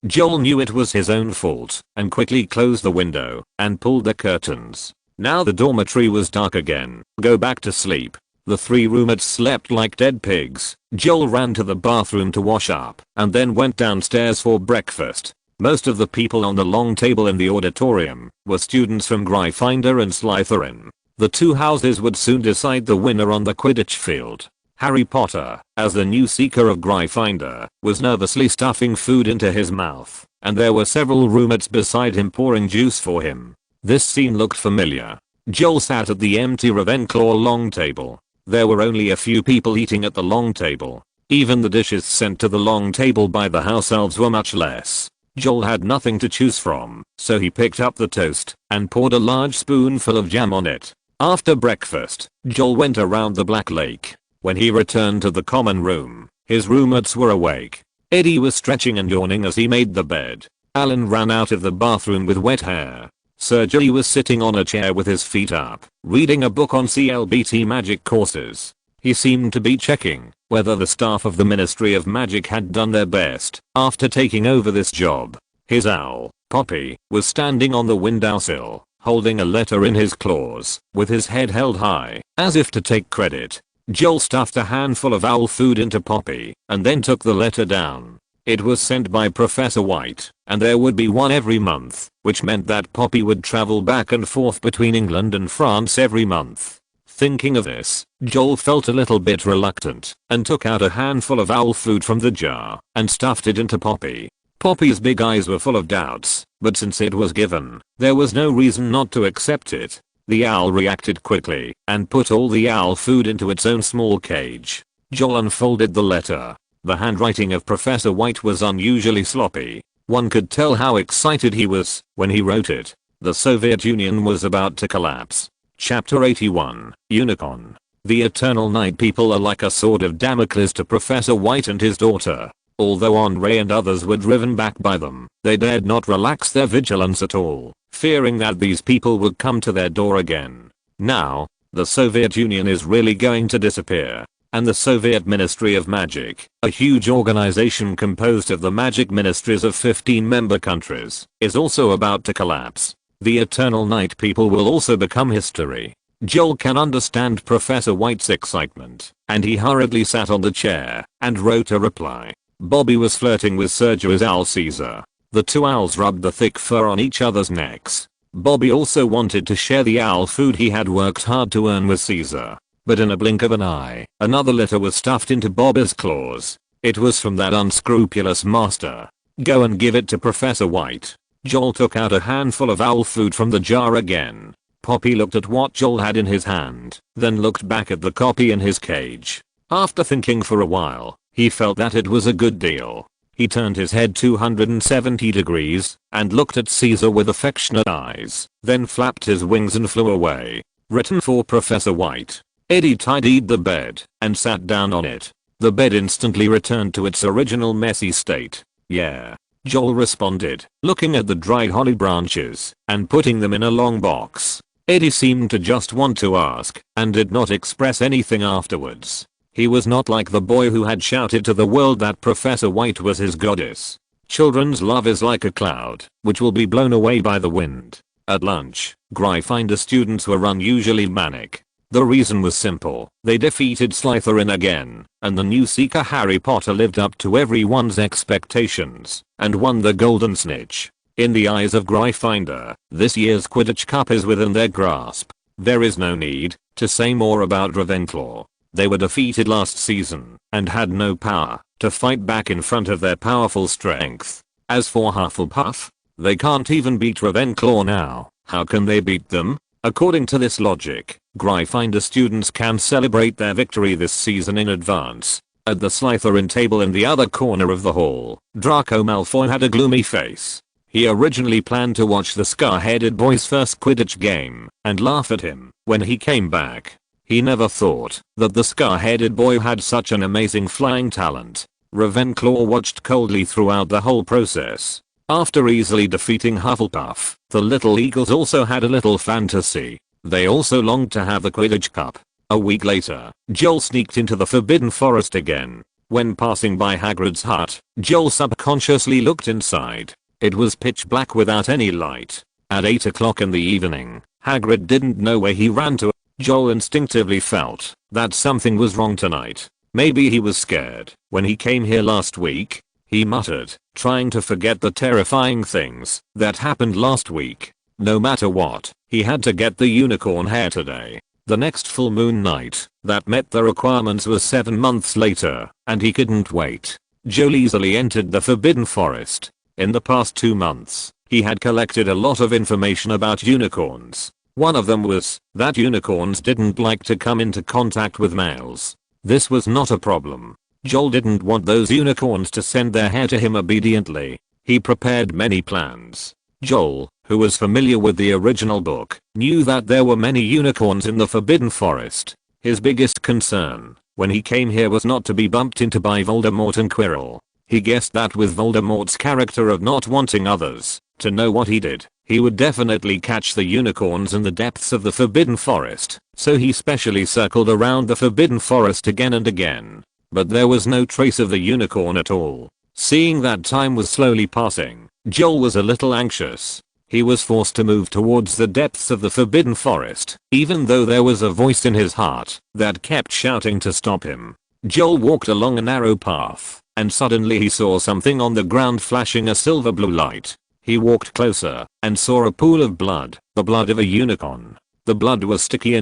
Joel knew it was his own fault, and quickly closed the window, and pulled the curtains. Now the dormitory was dark again. "Go back to sleep." The three roommates slept like dead pigs. Joel ran to the bathroom to wash up and then went downstairs for breakfast. Most of the people on the long table in the auditorium were students from Gryffindor and Slytherin. The two houses would soon decide the winner on the Quidditch field. Harry Potter, as the new Seeker of Gryffindor, was nervously stuffing food into his mouth, and there were several roommates beside him pouring juice for him. This scene looked familiar. Joel sat at the empty Ravenclaw long table. There were only a few people eating at the long table. Even the dishes sent to the long table by the house elves were much less. Joel had nothing to choose from, so he picked up the toast and poured a large spoonful of jam on it. After breakfast, Joel went around the Black Lake. When he returned to the common room, his roommates were awake. Eddie was stretching and yawning as he made the bed. Alan ran out of the bathroom with wet hair. Sergei was sitting on a chair with his feet up, reading a book on CLBT magic courses. He seemed to be checking whether the staff of the Ministry of Magic had done their best after taking over this job. His owl, Poppy, was standing on the windowsill, holding a letter in his claws, with his head held high, as if to take credit. Joel stuffed a handful of owl food into Poppy, and then took the letter down. It was sent by Professor White, and there would be one every month, which meant that Poppy would travel back and forth between England and France every month. Thinking of this, Joel felt a little bit reluctant, and took out a handful of owl food from the jar, and stuffed it into Poppy. Poppy's big eyes were full of doubts, but since it was given, there was no reason not to accept it. The owl reacted quickly, and put all the owl food into its own small cage. Joel unfolded the letter. The handwriting of Professor White was unusually sloppy. One could tell how excited he was when he wrote it. The Soviet Union was about to collapse. Chapter 81, Unicorn. The Eternal Night People are like a sword of Damocles to Professor White and his daughter. Although Andre and others were driven back by them, they dared not relax their vigilance at all, fearing that these people would come to their door again. Now, the Soviet Union is really going to disappear. And the Soviet Ministry of Magic, a huge organization composed of the magic ministries of 15 member countries, is also about to collapse. The Eternal Night People will also become history. Joel can understand Professor White's excitement, and he hurriedly sat on the chair and wrote a reply. Bobby was flirting with Sergio's owl Caesar. The two owls rubbed the thick fur on each other's necks. Bobby also wanted to share the owl food he had worked hard to earn with Caesar. But in a blink of an eye, another letter was stuffed into Bobby's claws. It was from that unscrupulous master. Go and give it to Professor White. Joel took out a handful of owl food from the jar again. Poppy looked at what Joel had in his hand, then looked back at the copy in his cage. After thinking for a while, he felt that it was a good deal. He turned his head 270 degrees and looked at Caesar with affectionate eyes, then flapped his wings and flew away. Written for Professor White. Eddie tidied the bed and sat down on it. The bed instantly returned to its original messy state. Yeah. Joel responded, looking at the dried holly branches and putting them in a long box. Eddie seemed to just want to ask and did not express anything afterwards. He was not like the boy who had shouted to the world that Professor White was his goddess. Children's love is like a cloud, which will be blown away by the wind. At lunch, Gryffindor students were unusually manic. The reason was simple. They defeated Slytherin again, and the new Seeker Harry Potter lived up to everyone's expectations, and won the Golden Snitch. In the eyes of Gryffindor, this year's Quidditch Cup is within their grasp. There is no need to say more about Ravenclaw. They were defeated last season, and had no power to fight back in front of their powerful strength. As for Hufflepuff, they can't even beat Ravenclaw now. How can they beat them? According to this logic, Gryffindor students can celebrate their victory this season in advance. At the Slytherin table in the other corner of the hall, Draco Malfoy had a gloomy face. He originally planned to watch the scar-headed boy's first Quidditch game and laugh at him when he came back. He never thought that the scar-headed boy had such an amazing flying talent. Ravenclaw watched coldly throughout the whole process. After easily defeating Hufflepuff, the Little Eagles also had a little fantasy. They also longed to have the Quidditch Cup. A week later, Joel sneaked into the Forbidden Forest again. When passing by Hagrid's hut, Joel subconsciously looked inside. It was pitch black without any light. At 8 o'clock in the evening, Hagrid didn't know where he ran to. Joel instinctively felt that something was wrong tonight. Maybe he was scared when he came here last week, he muttered, trying to forget the terrifying things that happened last week. No matter what, he had to get the unicorn hair today. The next full moon night that met the requirements was 7 months later, and he couldn't wait. Joel easily entered the Forbidden Forest. In the past 2 months, he had collected a lot of information about unicorns. One of them was that unicorns didn't like to come into contact with males. This was not a problem. Joel didn't want those unicorns to send their hair to him obediently. He prepared many plans. Joel, who was familiar with the original book, knew that there were many unicorns in the Forbidden Forest. His biggest concern when he came here was not to be bumped into by Voldemort and Quirrell. He guessed that with Voldemort's character of not wanting others to know what he did, he would definitely catch the unicorns in the depths of the Forbidden Forest, so he specially circled around the Forbidden Forest again and again. But there was no trace of the unicorn at all. Seeing that time was slowly passing, Joel was a little anxious. He was forced to move towards the depths of the Forbidden Forest, even though there was a voice in his heart that kept shouting to stop him. Joel walked along a narrow path, and suddenly he saw something on the ground flashing a silver blue light. He walked closer and saw a pool of blood, the blood of a unicorn. The blood was sticky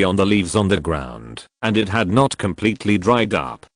on the leaves on the ground, and it had not completely dried up.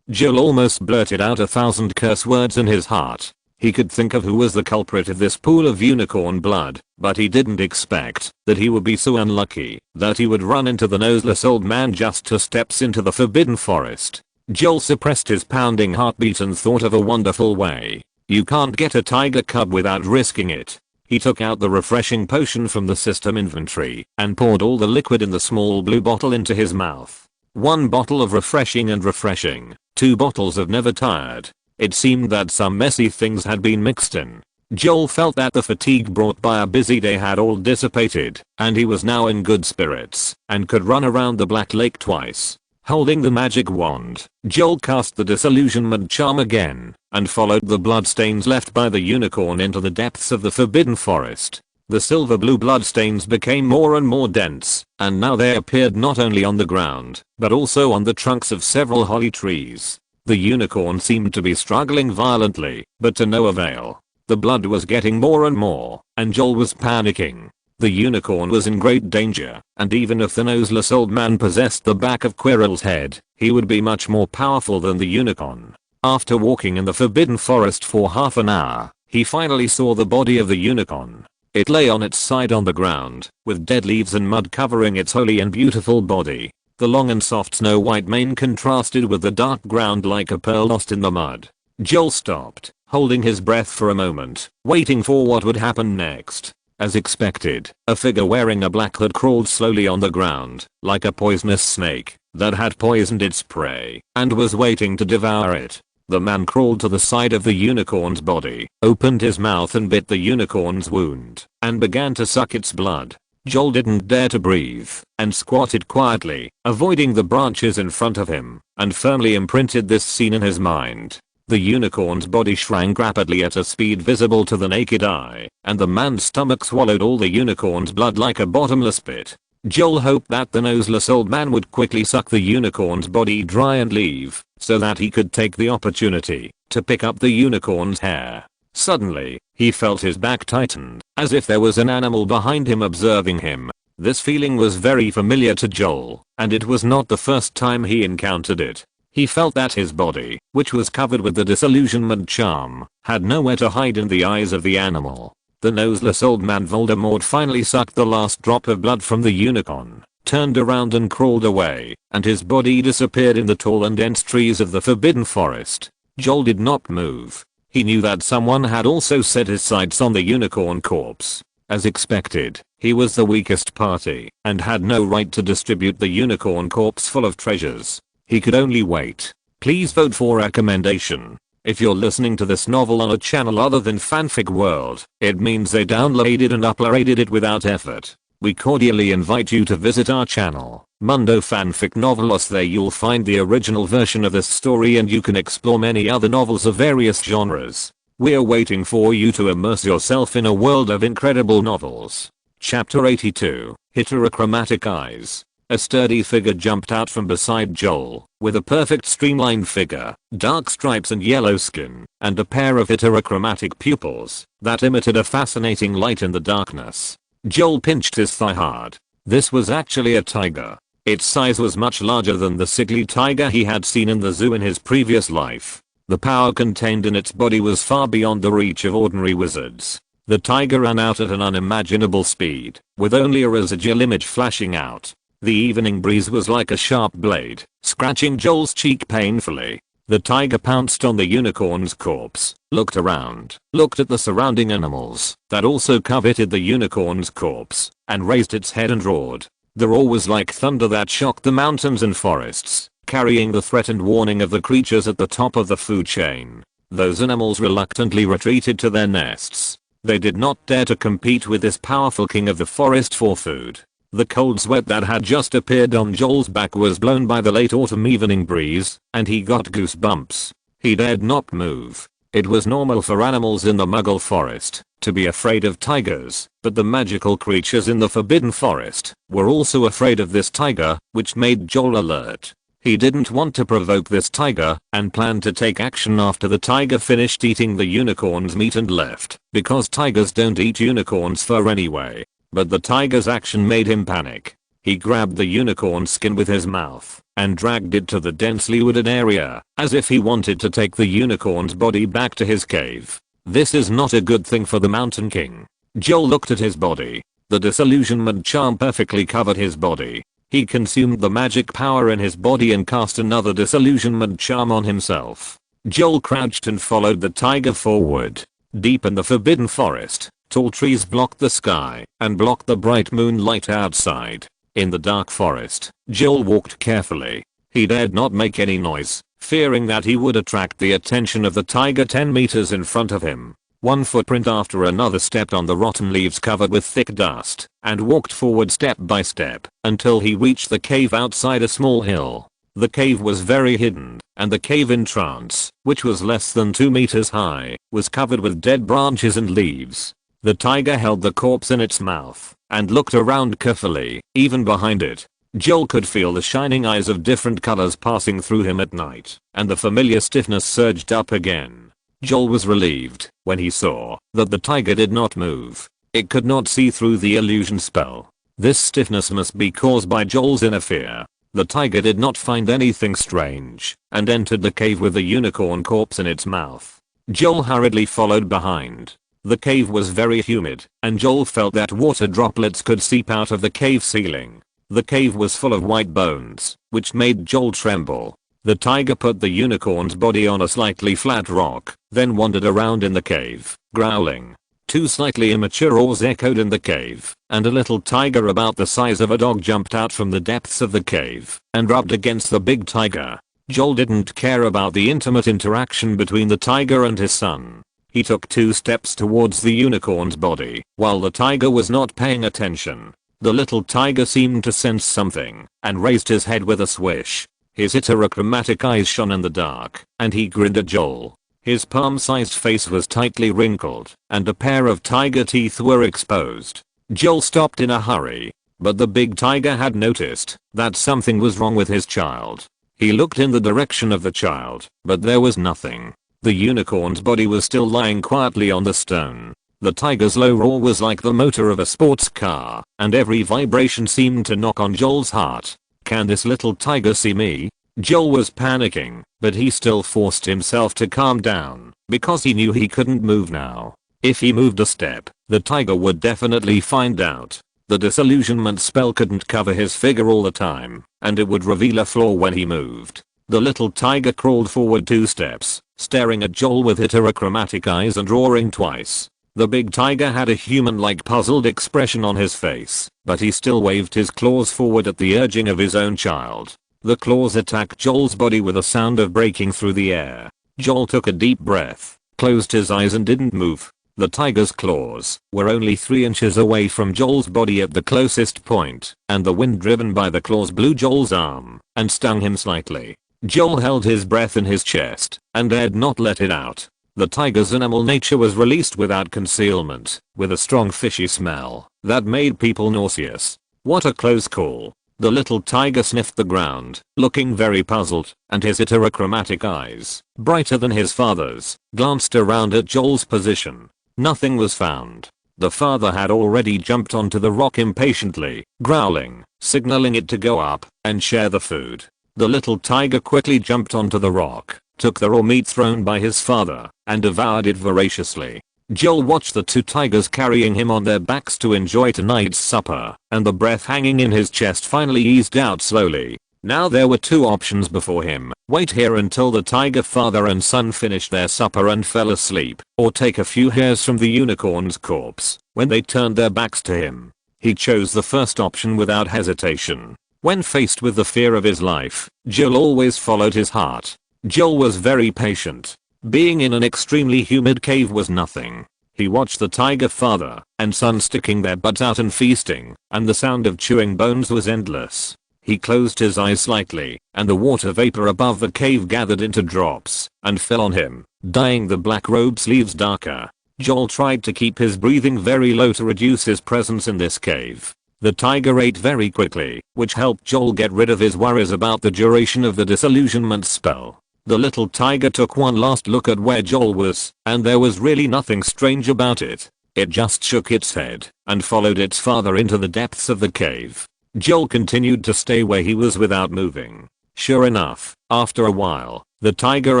Joel almost blurted out 1,000 curse words in his heart. He could think of who was the culprit of this pool of unicorn blood, but he didn't expect that he would be so unlucky that he would run into the noseless old man just 2 steps into the Forbidden Forest. Joel suppressed his pounding heartbeat and thought of a wonderful way. You can't get a tiger cub without risking it. He took out the refreshing potion from the system inventory and poured all the liquid in the small blue bottle into his mouth. 1 bottle of refreshing and refreshing, 2 bottles of never tired. It seemed that some messy things had been mixed in. Joel felt that the fatigue brought by a busy day had all dissipated, and he was now in good spirits and could run around the Black Lake twice. Holding the magic wand, Joel cast the disillusionment charm again and followed the bloodstains left by the unicorn into the depths of the Forbidden Forest. The silver blue bloodstains became more and more dense, and now they appeared not only on the ground, but also on the trunks of several holly trees. The unicorn seemed to be struggling violently, but to no avail. The blood was getting more and more, and Joel was panicking. The unicorn was in great danger, and even if the noseless old man possessed the back of Quirrell's head, he would be much more powerful than the unicorn. After walking in the Forbidden Forest for half an hour, he finally saw the body of the unicorn. It lay on its side on the ground, with dead leaves and mud covering its holy and beautiful body. The long and soft snow-white mane contrasted with the dark ground like a pearl lost in the mud. Joel stopped, holding his breath for a moment, waiting for what would happen next. As expected, a figure wearing a black hood crawled slowly on the ground, like a poisonous snake that had poisoned its prey and was waiting to devour it. The man crawled to the side of the unicorn's body, opened his mouth and bit the unicorn's wound, and began to suck its blood. Joel didn't dare to breathe and squatted quietly, avoiding the branches in front of him, and firmly imprinted this scene in his mind. The unicorn's body shrank rapidly at a speed visible to the naked eye, and the man's stomach swallowed all the unicorn's blood like a bottomless pit. Joel hoped that the noseless old man would quickly suck the unicorn's body dry and leave, so that he could take the opportunity to pick up the unicorn's hair. Suddenly, he felt his back tighten, as if there was an animal behind him observing him. This feeling was very familiar to Joel, and it was not the first time he encountered it. He felt that his body, which was covered with the disillusionment charm, had nowhere to hide in the eyes of the animal. The noseless old man Voldemort finally sucked the last drop of blood from the unicorn, turned around and crawled away, and his body disappeared in the tall and dense trees of the Forbidden Forest. Joel did not move. He knew that someone had also set his sights on the unicorn corpse. As expected, he was the weakest party and had no right to distribute the unicorn corpse full of treasures. He could only wait. Please vote for recommendation. If you're listening to this novel on a channel other than Fanfic World, it means they downloaded and uploaded it without effort. We cordially invite you to visit our channel, Mundo Fanfic Novelos. There you'll find the original version of this story and you can explore many other novels of various genres. We're waiting for you to immerse yourself in a world of incredible novels. Chapter 82, Heterochromatic Eyes. A sturdy figure jumped out from beside Joel, with a perfect streamlined figure, dark stripes and yellow skin, and a pair of heterochromatic pupils that emitted a fascinating light in the darkness. Joel pinched his thigh hard. This was actually a tiger. Its size was much larger than the sickly tiger he had seen in the zoo in his previous life. The power contained in its body was far beyond the reach of ordinary wizards. The tiger ran out at an unimaginable speed, with only a residual image flashing out. The evening breeze was like a sharp blade, scratching Joel's cheek painfully. The tiger pounced on the unicorn's corpse, looked around, looked at the surrounding animals that also coveted the unicorn's corpse, and raised its head and roared. The roar was like thunder that shocked the mountains and forests, carrying the threat and warning of the creatures at the top of the food chain. Those animals reluctantly retreated to their nests. They did not dare to compete with this powerful king of the forest for food. The cold sweat that had just appeared on Joel's back was blown by the late autumn evening breeze, and he got goosebumps. He dared not move. It was normal for animals in the Muggle forest to be afraid of tigers, but the magical creatures in the Forbidden Forest were also afraid of this tiger, which made Joel alert. He didn't want to provoke this tiger, and planned to take action after the tiger finished eating the unicorn's meat and left, because tigers don't eat unicorn's fur anyway. But the tiger's action made him panic. He grabbed the unicorn's skin with his mouth, and dragged it to the densely wooded area, as if he wanted to take the unicorn's body back to his cave. This is not a good thing for the Mountain King. Joel looked at his body. The disillusionment charm perfectly covered his body. He consumed the magic power in his body and cast another disillusionment charm on himself. Joel crouched and followed the tiger forward. Deep in the Forbidden Forest, tall trees blocked the sky and blocked the bright moonlight outside. In the dark forest, Joel walked carefully. He dared not make any noise, fearing that he would attract the attention of the tiger 10 meters in front of him. One footprint after another stepped on the rotten leaves covered with thick dust, and walked forward step by step, until he reached the cave outside a small hill. The cave was very hidden, and the cave entrance, which was less than 2 meters high, was covered with dead branches and leaves. The tiger held the corpse in its mouth, and looked around carefully. Even behind it, Joel could feel the shining eyes of different colors passing through him at night, and the familiar stiffness surged up again. Joel was relieved when he saw that the tiger did not move. It could not see through the illusion spell. This stiffness must be caused by Joel's inner fear. The tiger did not find anything strange, and entered the cave with the unicorn corpse in its mouth. Joel hurriedly followed behind. The cave was very humid, and Joel felt that water droplets could seep out of the cave ceiling. The cave was full of white bones, which made Joel tremble. The tiger put the unicorn's body on a slightly flat rock, then wandered around in the cave, growling. 2 slightly immature roars echoed in the cave, and a little tiger about the size of a dog jumped out from the depths of the cave and rubbed against the big tiger. Joel didn't care about the intimate interaction between the tiger and his son. He took 2 steps towards the unicorn's body, while the tiger was not paying attention. The little tiger seemed to sense something, and raised his head with a swish. His heterochromatic eyes shone in the dark, and he grinned at Joel. His palm-sized face was tightly wrinkled, and a pair of tiger teeth were exposed. Joel stopped in a hurry, but the big tiger had noticed that something was wrong with his child. He looked in the direction of the child, but there was nothing. The unicorn's body was still lying quietly on the stone. The tiger's low roar was like the motor of a sports car, and every vibration seemed to knock on Joel's heart. Can this little tiger see me? Joel was panicking, but he still forced himself to calm down, because he knew he couldn't move now. If he moved a step, the tiger would definitely find out. The disillusionment spell couldn't cover his figure all the time, and it would reveal a flaw when he moved. The little tiger crawled forward 2 steps, staring at Joel with heterochromatic eyes and roaring twice. The big tiger had a human-like puzzled expression on his face, but he still waved his claws forward at the urging of his own child. The claws attacked Joel's body with a sound of breaking through the air. Joel took a deep breath, closed his eyes and didn't move. The tiger's claws were only 3 inches away from Joel's body at the closest point, and the wind driven by the claws blew Joel's arm and stung him slightly. Joel held his breath in his chest and dared not let it out. The tiger's animal nature was released without concealment, with a strong fishy smell. That made people nauseous. What a close call. The little tiger sniffed the ground, looking very puzzled, and his heterochromatic eyes, brighter than his father's, glanced around at Joel's position. Nothing was found. The father had already jumped onto the rock impatiently, growling, signaling it to go up and share the food. The little tiger quickly jumped onto the rock, took the raw meat thrown by his father, and devoured it voraciously. Joel watched the two tigers carrying him on their backs to enjoy tonight's supper, and the breath hanging in his chest finally eased out slowly. Now there were two options before him: wait here until the tiger father and son finished their supper and fell asleep, or take a few hairs from the unicorn's corpse when they turned their backs to him. He chose the first option without hesitation. When faced with the fear of his life, Joel always followed his heart. Joel was very patient. Being in an extremely humid cave was nothing. He watched the tiger father and son sticking their butts out and feasting, and the sound of chewing bones was endless. He closed his eyes slightly, and the water vapor above the cave gathered into drops and fell on him, dyeing the black robe sleeves darker. Joel tried to keep his breathing very low to reduce his presence in this cave. The tiger ate very quickly, which helped Joel get rid of his worries about the duration of the disillusionment spell. The little tiger took one last look at where Joel was, and there was really nothing strange about it. It just shook its head and followed its father into the depths of the cave. Joel continued to stay where he was without moving. Sure enough, after a while, the tiger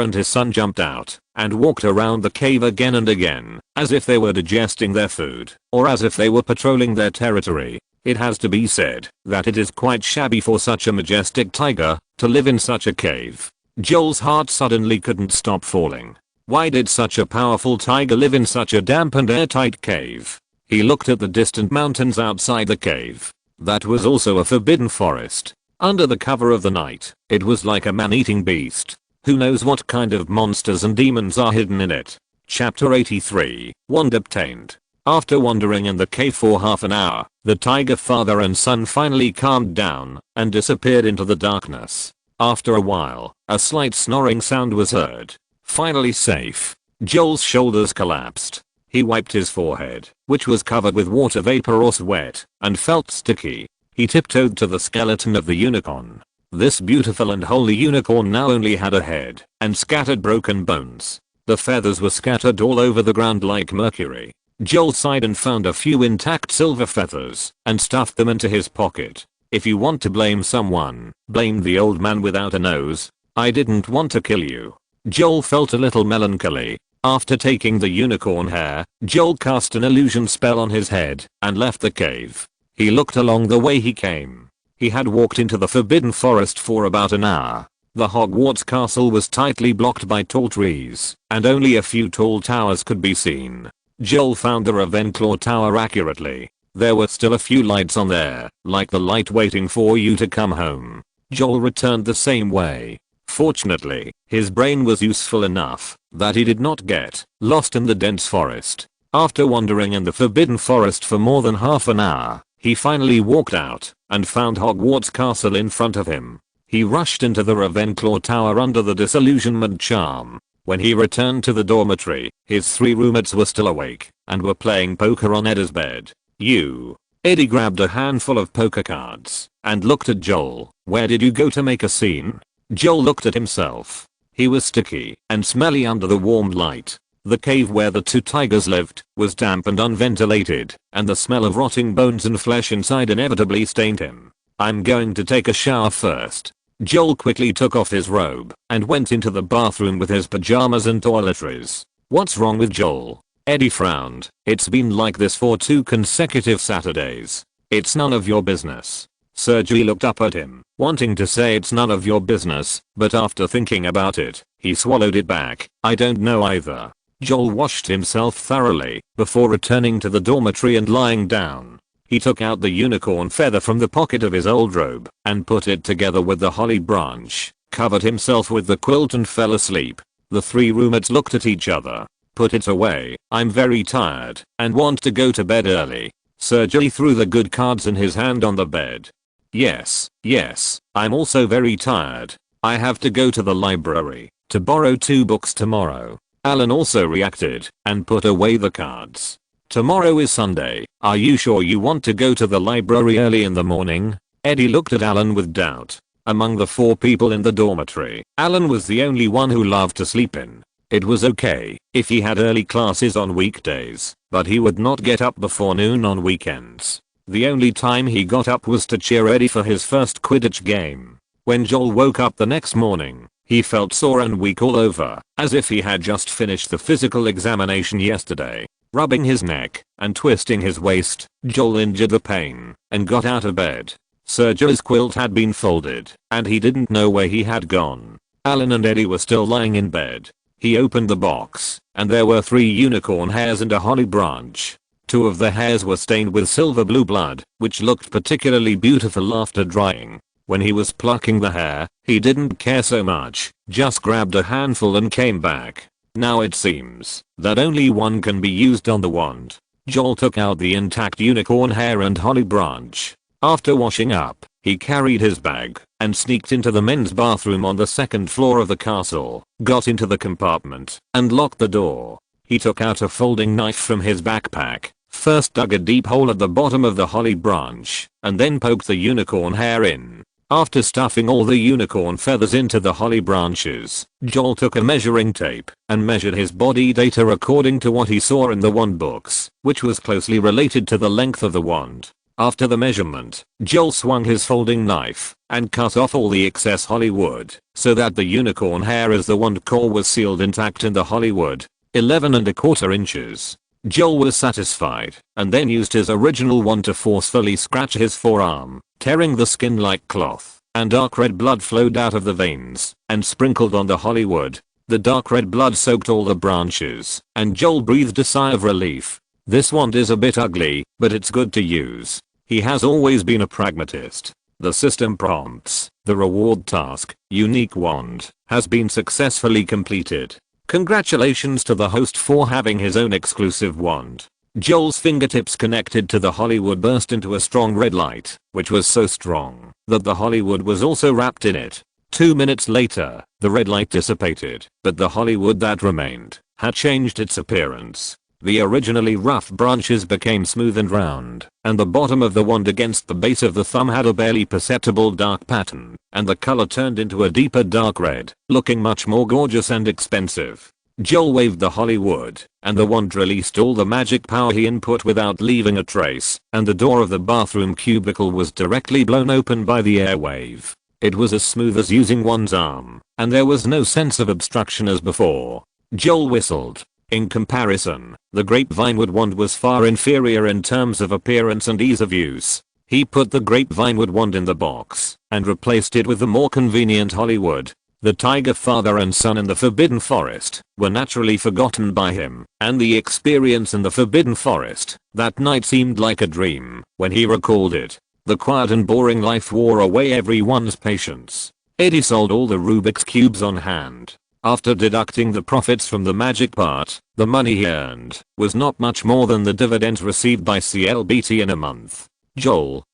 and his son jumped out and walked around the cave again and again, as if they were digesting their food, or as if they were patrolling their territory. It has to be said that it is quite shabby for such a majestic tiger to live in such a cave. Joel's heart suddenly couldn't stop falling. Why did such a powerful tiger live in such a damp and airtight cave? He looked at the distant mountains outside the cave. That was also a forbidden forest. Under the cover of the night, it was like a man-eating beast. Who knows what kind of monsters and demons are hidden in it? Chapter 83, Wand obtained. After wandering in the cave for half an hour, the tiger father and son finally calmed down and disappeared into the darkness. After a while, a slight snoring sound was heard. Finally safe. Joel's shoulders collapsed. He wiped his forehead, which was covered with water vapor or sweat, and felt sticky. He tiptoed to the skeleton of the unicorn. This beautiful and holy unicorn now only had a head and scattered broken bones. The feathers were scattered all over the ground like mercury. Joel sighed and found a few intact silver feathers and stuffed them into his pocket. If you want to blame someone, blame the old man without a nose. I didn't want to kill you. Joel felt a little melancholy. After taking the unicorn hair, Joel cast an illusion spell on his head and left the cave. He looked along the way he came. He had walked into the forbidden forest for about an hour. The Hogwarts castle was tightly blocked by tall trees, and only a few tall towers could be seen. Joel found the Ravenclaw tower accurately. There were still a few lights on there, like the light waiting for you to come home. Joel returned the same way. Fortunately, his brain was useful enough that he did not get lost in the dense forest. After wandering in the forbidden forest for more than half an hour, he finally walked out and found Hogwarts castle in front of him. He rushed into the Ravenclaw tower under the disillusionment charm. When he returned to the dormitory, his 3 roommates were still awake and were playing poker on Eddie's bed. Eddie grabbed a handful of poker cards and looked at Joel. Where did you go to make a scene? Joel looked at himself. He was sticky and smelly under the warm light. The cave where the 2 tigers lived was damp and unventilated, and the smell of rotting bones and flesh inside inevitably stained him. I'm going to take a shower first. Joel quickly took off his robe and went into the bathroom with his pajamas and toiletries. What's wrong with Joel? Eddie frowned. It's been like this for 2 consecutive Saturdays. It's none of your business. Sergey looked up at him, wanting to say it's none of your business, but after thinking about it, he swallowed it back. I don't know either. Joel washed himself thoroughly before returning to the dormitory and lying down. He took out the unicorn feather from the pocket of his old robe and put it together with the holly branch, covered himself with the quilt and fell asleep. The 3 roommates looked at each other. Put it away. I'm very tired and want to go to bed early. Sergey threw the good cards in his hand on the bed. Yes, I'm also very tired. I have to go to the library to borrow 2 books tomorrow. Alan also reacted and put away the cards. Tomorrow is Sunday. Are you sure you want to go to the library early in the morning? Eddie looked at Alan with doubt. Among the 4 people in the dormitory, Alan was the only one who loved to sleep in. It was okay if he had early classes on weekdays, but he would not get up before noon on weekends. The only time he got up was to cheer Eddie for his first Quidditch game. When Joel woke up the next morning, he felt sore and weak all over, as if he had just finished the physical examination yesterday. Rubbing his neck and twisting his waist, Joel endured the pain and got out of bed. Sergio's quilt had been folded, and he didn't know where he had gone. Alan and Eddie were still lying in bed. He opened the box, and there were 3 unicorn hairs and a holly branch. 2 of the hairs were stained with silver blue blood, which looked particularly beautiful after drying. When he was plucking the hair, he didn't care so much, just grabbed a handful and came back. Now it seems that only one can be used on the wand. Joel took out the intact unicorn hair and holly branch. After washing up, he carried his bag and sneaked into the men's bathroom on the 2nd floor of the castle, got into the compartment, and locked the door. He took out a folding knife from his backpack, first dug a deep hole at the bottom of the holly branch, and then poked the unicorn hair in. After stuffing all the unicorn feathers into the holly branches, Joel took a measuring tape and measured his body data according to what he saw in the wand books, which was closely related to the length of the wand. After the measurement, Joel swung his folding knife and cut off all the excess holly wood, so that the unicorn hair as the wand core was sealed intact in the holly wood. 11¼ inches. Joel was satisfied, and then used his original wand to forcefully scratch his forearm, tearing the skin like cloth, and dark red blood flowed out of the veins and sprinkled on the holly wood. The dark red blood soaked all the branches, and Joel breathed a sigh of relief. This wand is a bit ugly, but it's good to use. He has always been a pragmatist. The system prompts, the reward task, unique wand, has been successfully completed. Congratulations to the host for having his own exclusive wand. Joel's fingertips connected to the Hollywood burst into a strong red light, which was so strong that the Hollywood was also wrapped in it. 2 minutes later, the red light dissipated, but the Hollywood that remained had changed its appearance. The originally rough branches became smooth and round, and the bottom of the wand against the base of the thumb had a barely perceptible dark pattern, and the color turned into a deeper dark red, looking much more gorgeous and expensive. Joel waved the Hollywood, and the wand released all the magic power he input without leaving a trace, and the door of the bathroom cubicle was directly blown open by the airwave. It was as smooth as using one's arm, and there was no sense of obstruction as before. Joel whistled. In comparison, the grapevinewood wand was far inferior in terms of appearance and ease of use. He put the grapevinewood wand in the box and replaced it with the more convenient Hollywood. The tiger father and son in the Forbidden Forest were naturally forgotten by him, and the experience in the Forbidden Forest that night seemed like a dream when he recalled it. The quiet and boring life wore away everyone's patience. Eddie sold all the Rubik's cubes on hand. After deducting the profits from the magic part, the money he earned was not much more than the dividends received by CLBT in a month. Joel,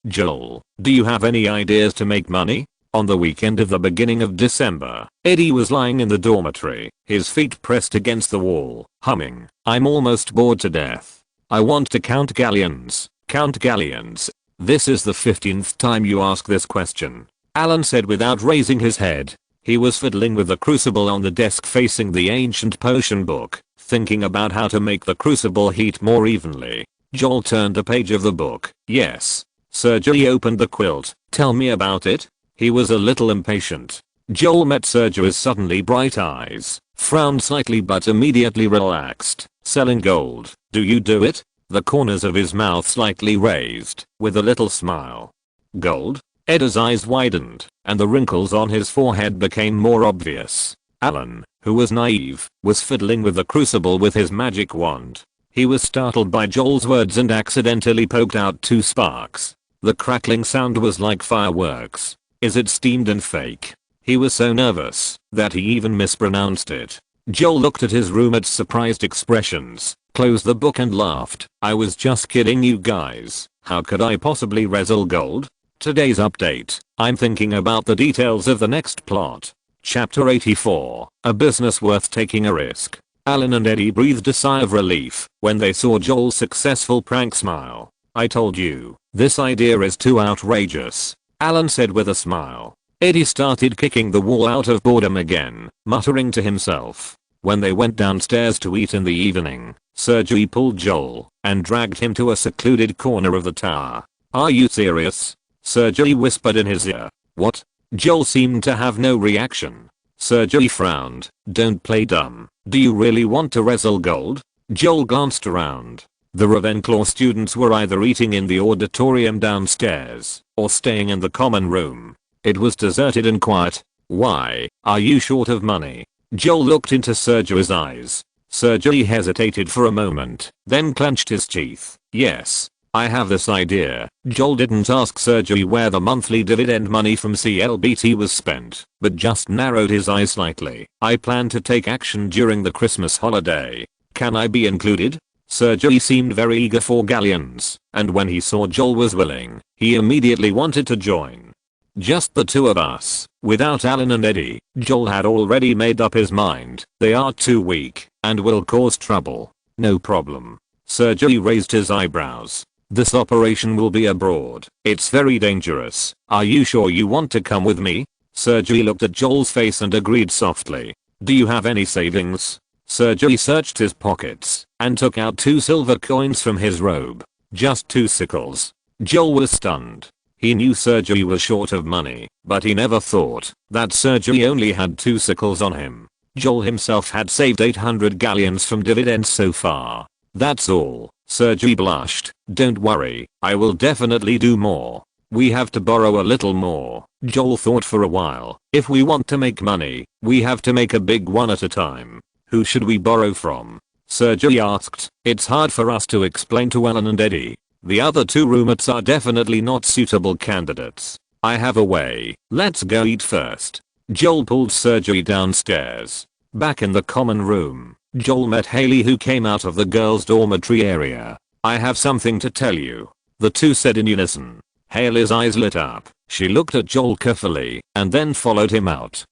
do you have any ideas to make money? On the weekend of the beginning of December, Eddie was lying in the dormitory, his feet pressed against the wall, humming, "I'm almost bored to death. I want to count galleons. Count galleons." "This is the 15th time you ask this question," Alan said without raising his head. He was fiddling with the crucible on the desk facing the ancient potion book, thinking about how to make the crucible heat more evenly. Joel turned a page of the book. "Yes. Sergio opened the quilt. Tell me about it." He was a little impatient. Joel met Sergio's suddenly bright eyes, frowned slightly but immediately relaxed. "Selling gold. Do you do it?" The corners of his mouth slightly raised, with a little smile. "Gold?" Eddie's eyes widened, and the wrinkles on his forehead became more obvious. Alan, who was naive, was fiddling with the crucible with his magic wand. He was startled by Joel's words and accidentally poked out 2 sparks. The crackling sound was like fireworks. "Is it steamed and fake?" He was so nervous that he even mispronounced it. Joel looked at his roommate's surprised expressions, closed the book and laughed. "I was just kidding you guys. How could I possibly wrestle gold?" Today's update. I'm thinking about the details of the next plot. Chapter 84. A business worth taking a risk. Alan and Eddie breathed a sigh of relief when they saw Joel's successful prank smile. "I told you, this idea is too outrageous," Alan said with a smile. Eddie started kicking the wall out of boredom again, muttering to himself. When they went downstairs to eat in the evening, Sergei pulled Joel and dragged him to a secluded corner of the tower. "Are you serious?" Sergei whispered in his ear. "What?" Joel seemed to have no reaction. Sergei frowned. "Don't play dumb. Do you really want to wrestle gold?" Joel glanced around. The Ravenclaw students were either eating in the auditorium downstairs or staying in the common room. It was deserted and quiet. "Why, are you short of money?" Joel looked into Sergei's eyes. Sergei hesitated for a moment, then clenched his teeth. "Yes, I have this idea." Joel didn't ask Sergei where the monthly dividend money from CLBT was spent, but just narrowed his eyes slightly. "I plan to take action during the Christmas holiday. Can I be included?" Sergei seemed very eager for galleons, and when he saw Joel was willing, he immediately wanted to join. "Just the two of us, without Alan and Eddie." Joel had already made up his mind. "They are too weak and will cause trouble." "No problem." Sergei raised his eyebrows. "This operation will be abroad. It's very dangerous. Are you sure you want to come with me?" Sergei looked at Joel's face and agreed softly. "Do you have any savings?" Sergei searched his pockets and took out 2 silver coins from his robe. "Just 2 sickles." Joel was stunned. He knew Sergei was short of money, but he never thought that Sergei only had 2 sickles on him. Joel himself had saved 800 galleons from dividends so far. "That's all." Sergei blushed. "Don't worry, I will definitely do more. We have to borrow a little more." Joel thought for a while. "If we want to make money, we have to make a big one at a time. Who should we borrow from?" Sergei asked. "It's hard for us to explain to Alan and Eddie. The other 2 roommates are definitely not suitable candidates. I have a way. Let's go eat first." Joel pulled Sergei downstairs. Back in the common room, Joel met Haley, who came out of the girls' dormitory area. "I have something to tell you," the two said in unison. Haley's eyes lit up. She looked at Joel carefully and then followed him out.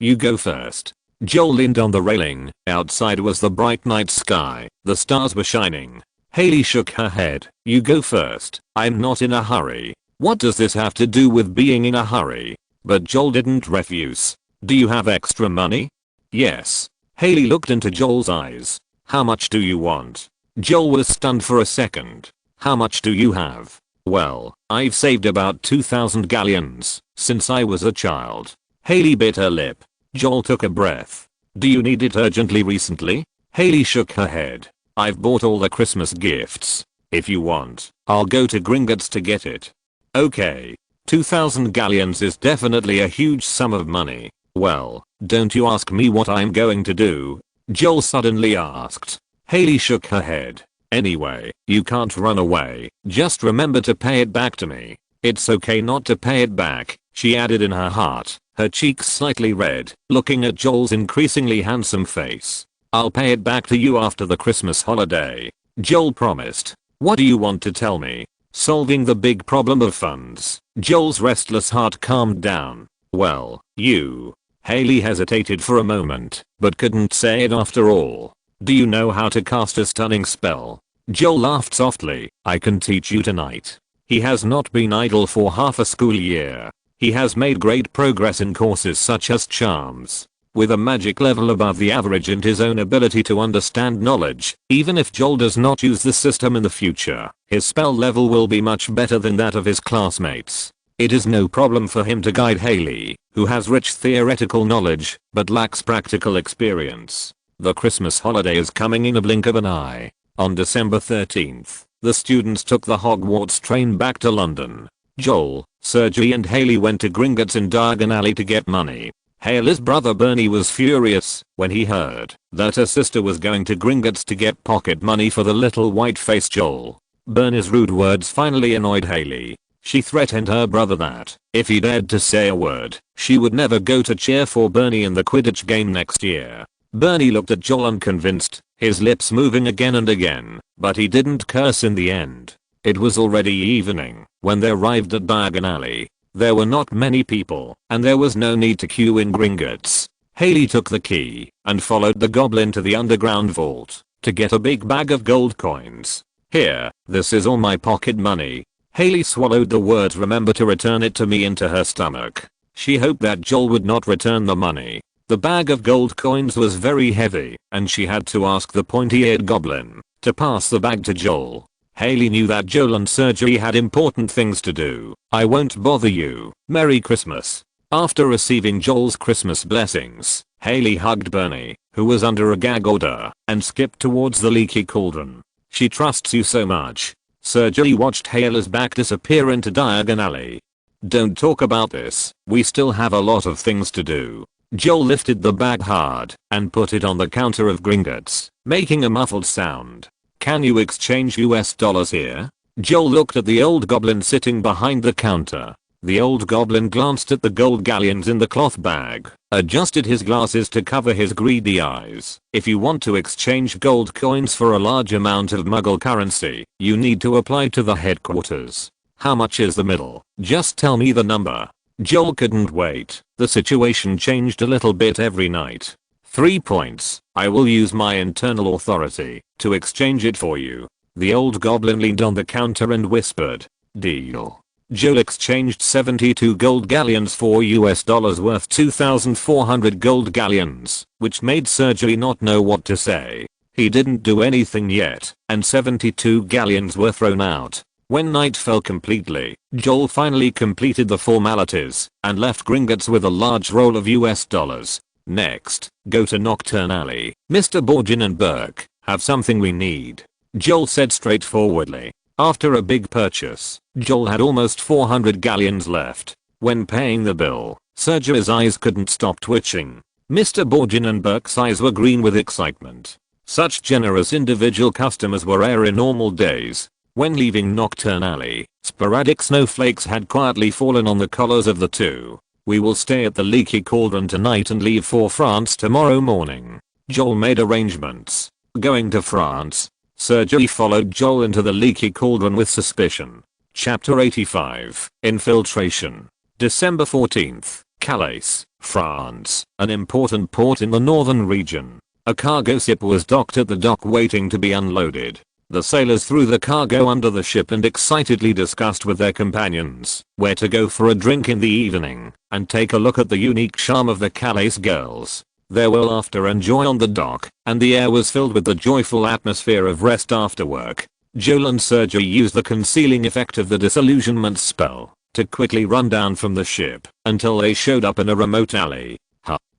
You go first." Joel leaned on the railing. Outside was the bright night sky. The stars were shining. Haley shook her head. "You go first. I'm not in a hurry." "What does this have to do with being in a hurry?" But Joel didn't refuse. "Do you have extra money?" "Yes." Haley looked into Joel's eyes. "How much do you want?" Joel was stunned for a second. "How much do you have?" "Well, I've saved about 2,000 galleons since I was a child." Haley bit her lip. Joel took a breath. "Do you need it urgently recently?" Haley shook her head. "I've bought all the Christmas gifts. If you want, I'll go to Gringotts to get it." "Okay. 2,000 galleons is definitely a huge sum of money." "Well, don't you ask me what I'm going to do," Joel suddenly asked. Haley shook her head. "Anyway, you can't run away. Just remember to pay it back to me." "It's okay not to pay it back," she added in her heart, her cheeks slightly red, looking at Joel's increasingly handsome face. "I'll pay it back to you after the Christmas holiday," Joel promised. "What do you want to tell me?" "Solving the big problem of funds." Joel's restless heart calmed down. "Well, you..." Haley hesitated for a moment, but couldn't say it after all. "Do you know how to cast a stunning spell?" Joel laughed softly. "I can teach you tonight." He has not been idle for half a school year. He has made great progress in courses such as charms. With a magic level above the average and his own ability to understand knowledge, even if Joel does not use the system in the future, his spell level will be much better than that of his classmates. It is no problem for him to guide Haley, who has rich theoretical knowledge but lacks practical experience. The Christmas holiday is coming in a blink of an eye. On December 13th, the students took the Hogwarts train back to London. Joel, Sergei and Haley went to Gringotts in Diagon Alley to get money. Haley's brother Bernie was furious when he heard that her sister was going to Gringotts to get pocket money for the little white-faced Joel. Bernie's rude words finally annoyed Haley. She threatened her brother that, if he dared to say a word, she would never go to cheer for Bernie in the Quidditch game next year. Bernie looked at Joel unconvinced, his lips moving again and again, but he didn't curse in the end. It was already evening when they arrived at Diagon Alley. There were not many people, and there was no need to queue in Gringotts. Haley took the key and followed the goblin to the underground vault to get a big bag of gold coins. "Here, this is all my pocket money." Haley swallowed the words "remember to return it to me" into her stomach. She hoped that Joel would not return the money. The bag of gold coins was very heavy and she had to ask the pointy-eared goblin to pass the bag to Joel. Haley knew that Joel and Sergei had important things to do. "I won't bother you. Merry Christmas." After receiving Joel's Christmas blessings, Haley hugged Bernie, who was under a gag order, and skipped towards the leaky cauldron. "She trusts you so much." Sergei watched Haley's back disappear into Diagon Alley. "Don't talk about this. We still have a lot of things to do." Joel lifted the bag hard and put it on the counter of Gringotts, making a muffled sound. "Can you exchange US dollars here?" Joel looked at the old goblin sitting behind the counter. The old goblin glanced at the gold galleons in the cloth bag, adjusted his glasses to cover his greedy eyes. "If you want to exchange gold coins for a large amount of Muggle currency, you need to apply to the headquarters. How much is the middle? Just tell me the number." Joel couldn't wait. The situation changed a little bit every night. 3 points. "I will use my internal authority to exchange it for you." The old goblin leaned on the counter and whispered, "Deal." Joel exchanged 72 gold galleons for US dollars worth 2,400 gold galleons, which made Sergei not know what to say. He didn't do anything yet, and 72 galleons were thrown out. When night fell completely, Joel finally completed the formalities and left Gringotts with a large roll of US dollars. "Next, go to Nocturne Alley. Mr. Borgin and Burke have something we need," Joel said straightforwardly. After a big purchase, Joel had almost 400 galleons left. When paying the bill, Sergei's eyes couldn't stop twitching. Mr. Borgin and Burke's eyes were green with excitement. Such generous individual customers were rare in normal days. When leaving Nocturne Alley, sporadic snowflakes had quietly fallen on the collars of the two. "We will stay at the Leaky Cauldron tonight and leave for France tomorrow morning." Joel made arrangements. Going to France. Sergei followed Joel into the Leaky Cauldron with suspicion. Chapter 85. Infiltration. December 14th. Calais, France, an important port in the northern region. A cargo ship was docked at the dock waiting to be unloaded. The sailors threw the cargo under the ship and excitedly discussed with their companions where to go for a drink in the evening and take a look at the unique charm of the Calais girls. There were laughter and joy on the dock, and the air was filled with the joyful atmosphere of rest after work. Joel and Sergei used the concealing effect of the disillusionment spell to quickly run down from the ship until they showed up in a remote alley.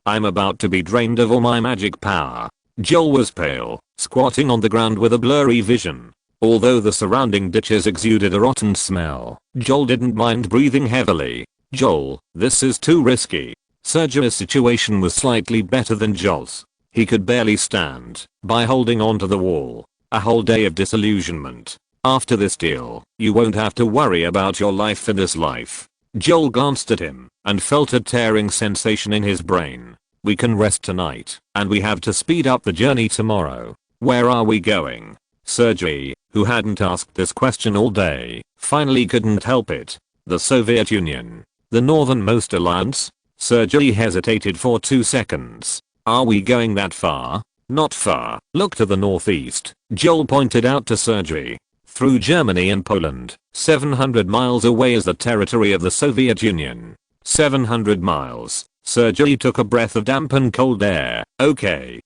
"I'm about to be drained of all my magic power." Joel was pale, squatting on the ground with a blurry vision. Although the surrounding ditches exuded a rotten smell, Joel didn't mind breathing heavily. "Joel, this is too risky." Sergei's situation was slightly better than Joel's. He could barely stand by holding onto the wall. A whole day of disillusionment. "After this deal, you won't have to worry about your life for this life." Joel glanced at him and felt a tearing sensation in his brain. "We can rest tonight, and we have to speed up the journey tomorrow. Where are we going?" Sergei, who hadn't asked this question all day, finally couldn't help it. "The Soviet Union. The northernmost alliance?" Sergei hesitated for 2 seconds. "Are we going that far?" "Not far. Look to the northeast," Joel pointed out to Sergei. "Through Germany and Poland, 700 miles away is the territory of the Soviet Union." 700 miles. Sergei took a breath of damp and cold air. Okay.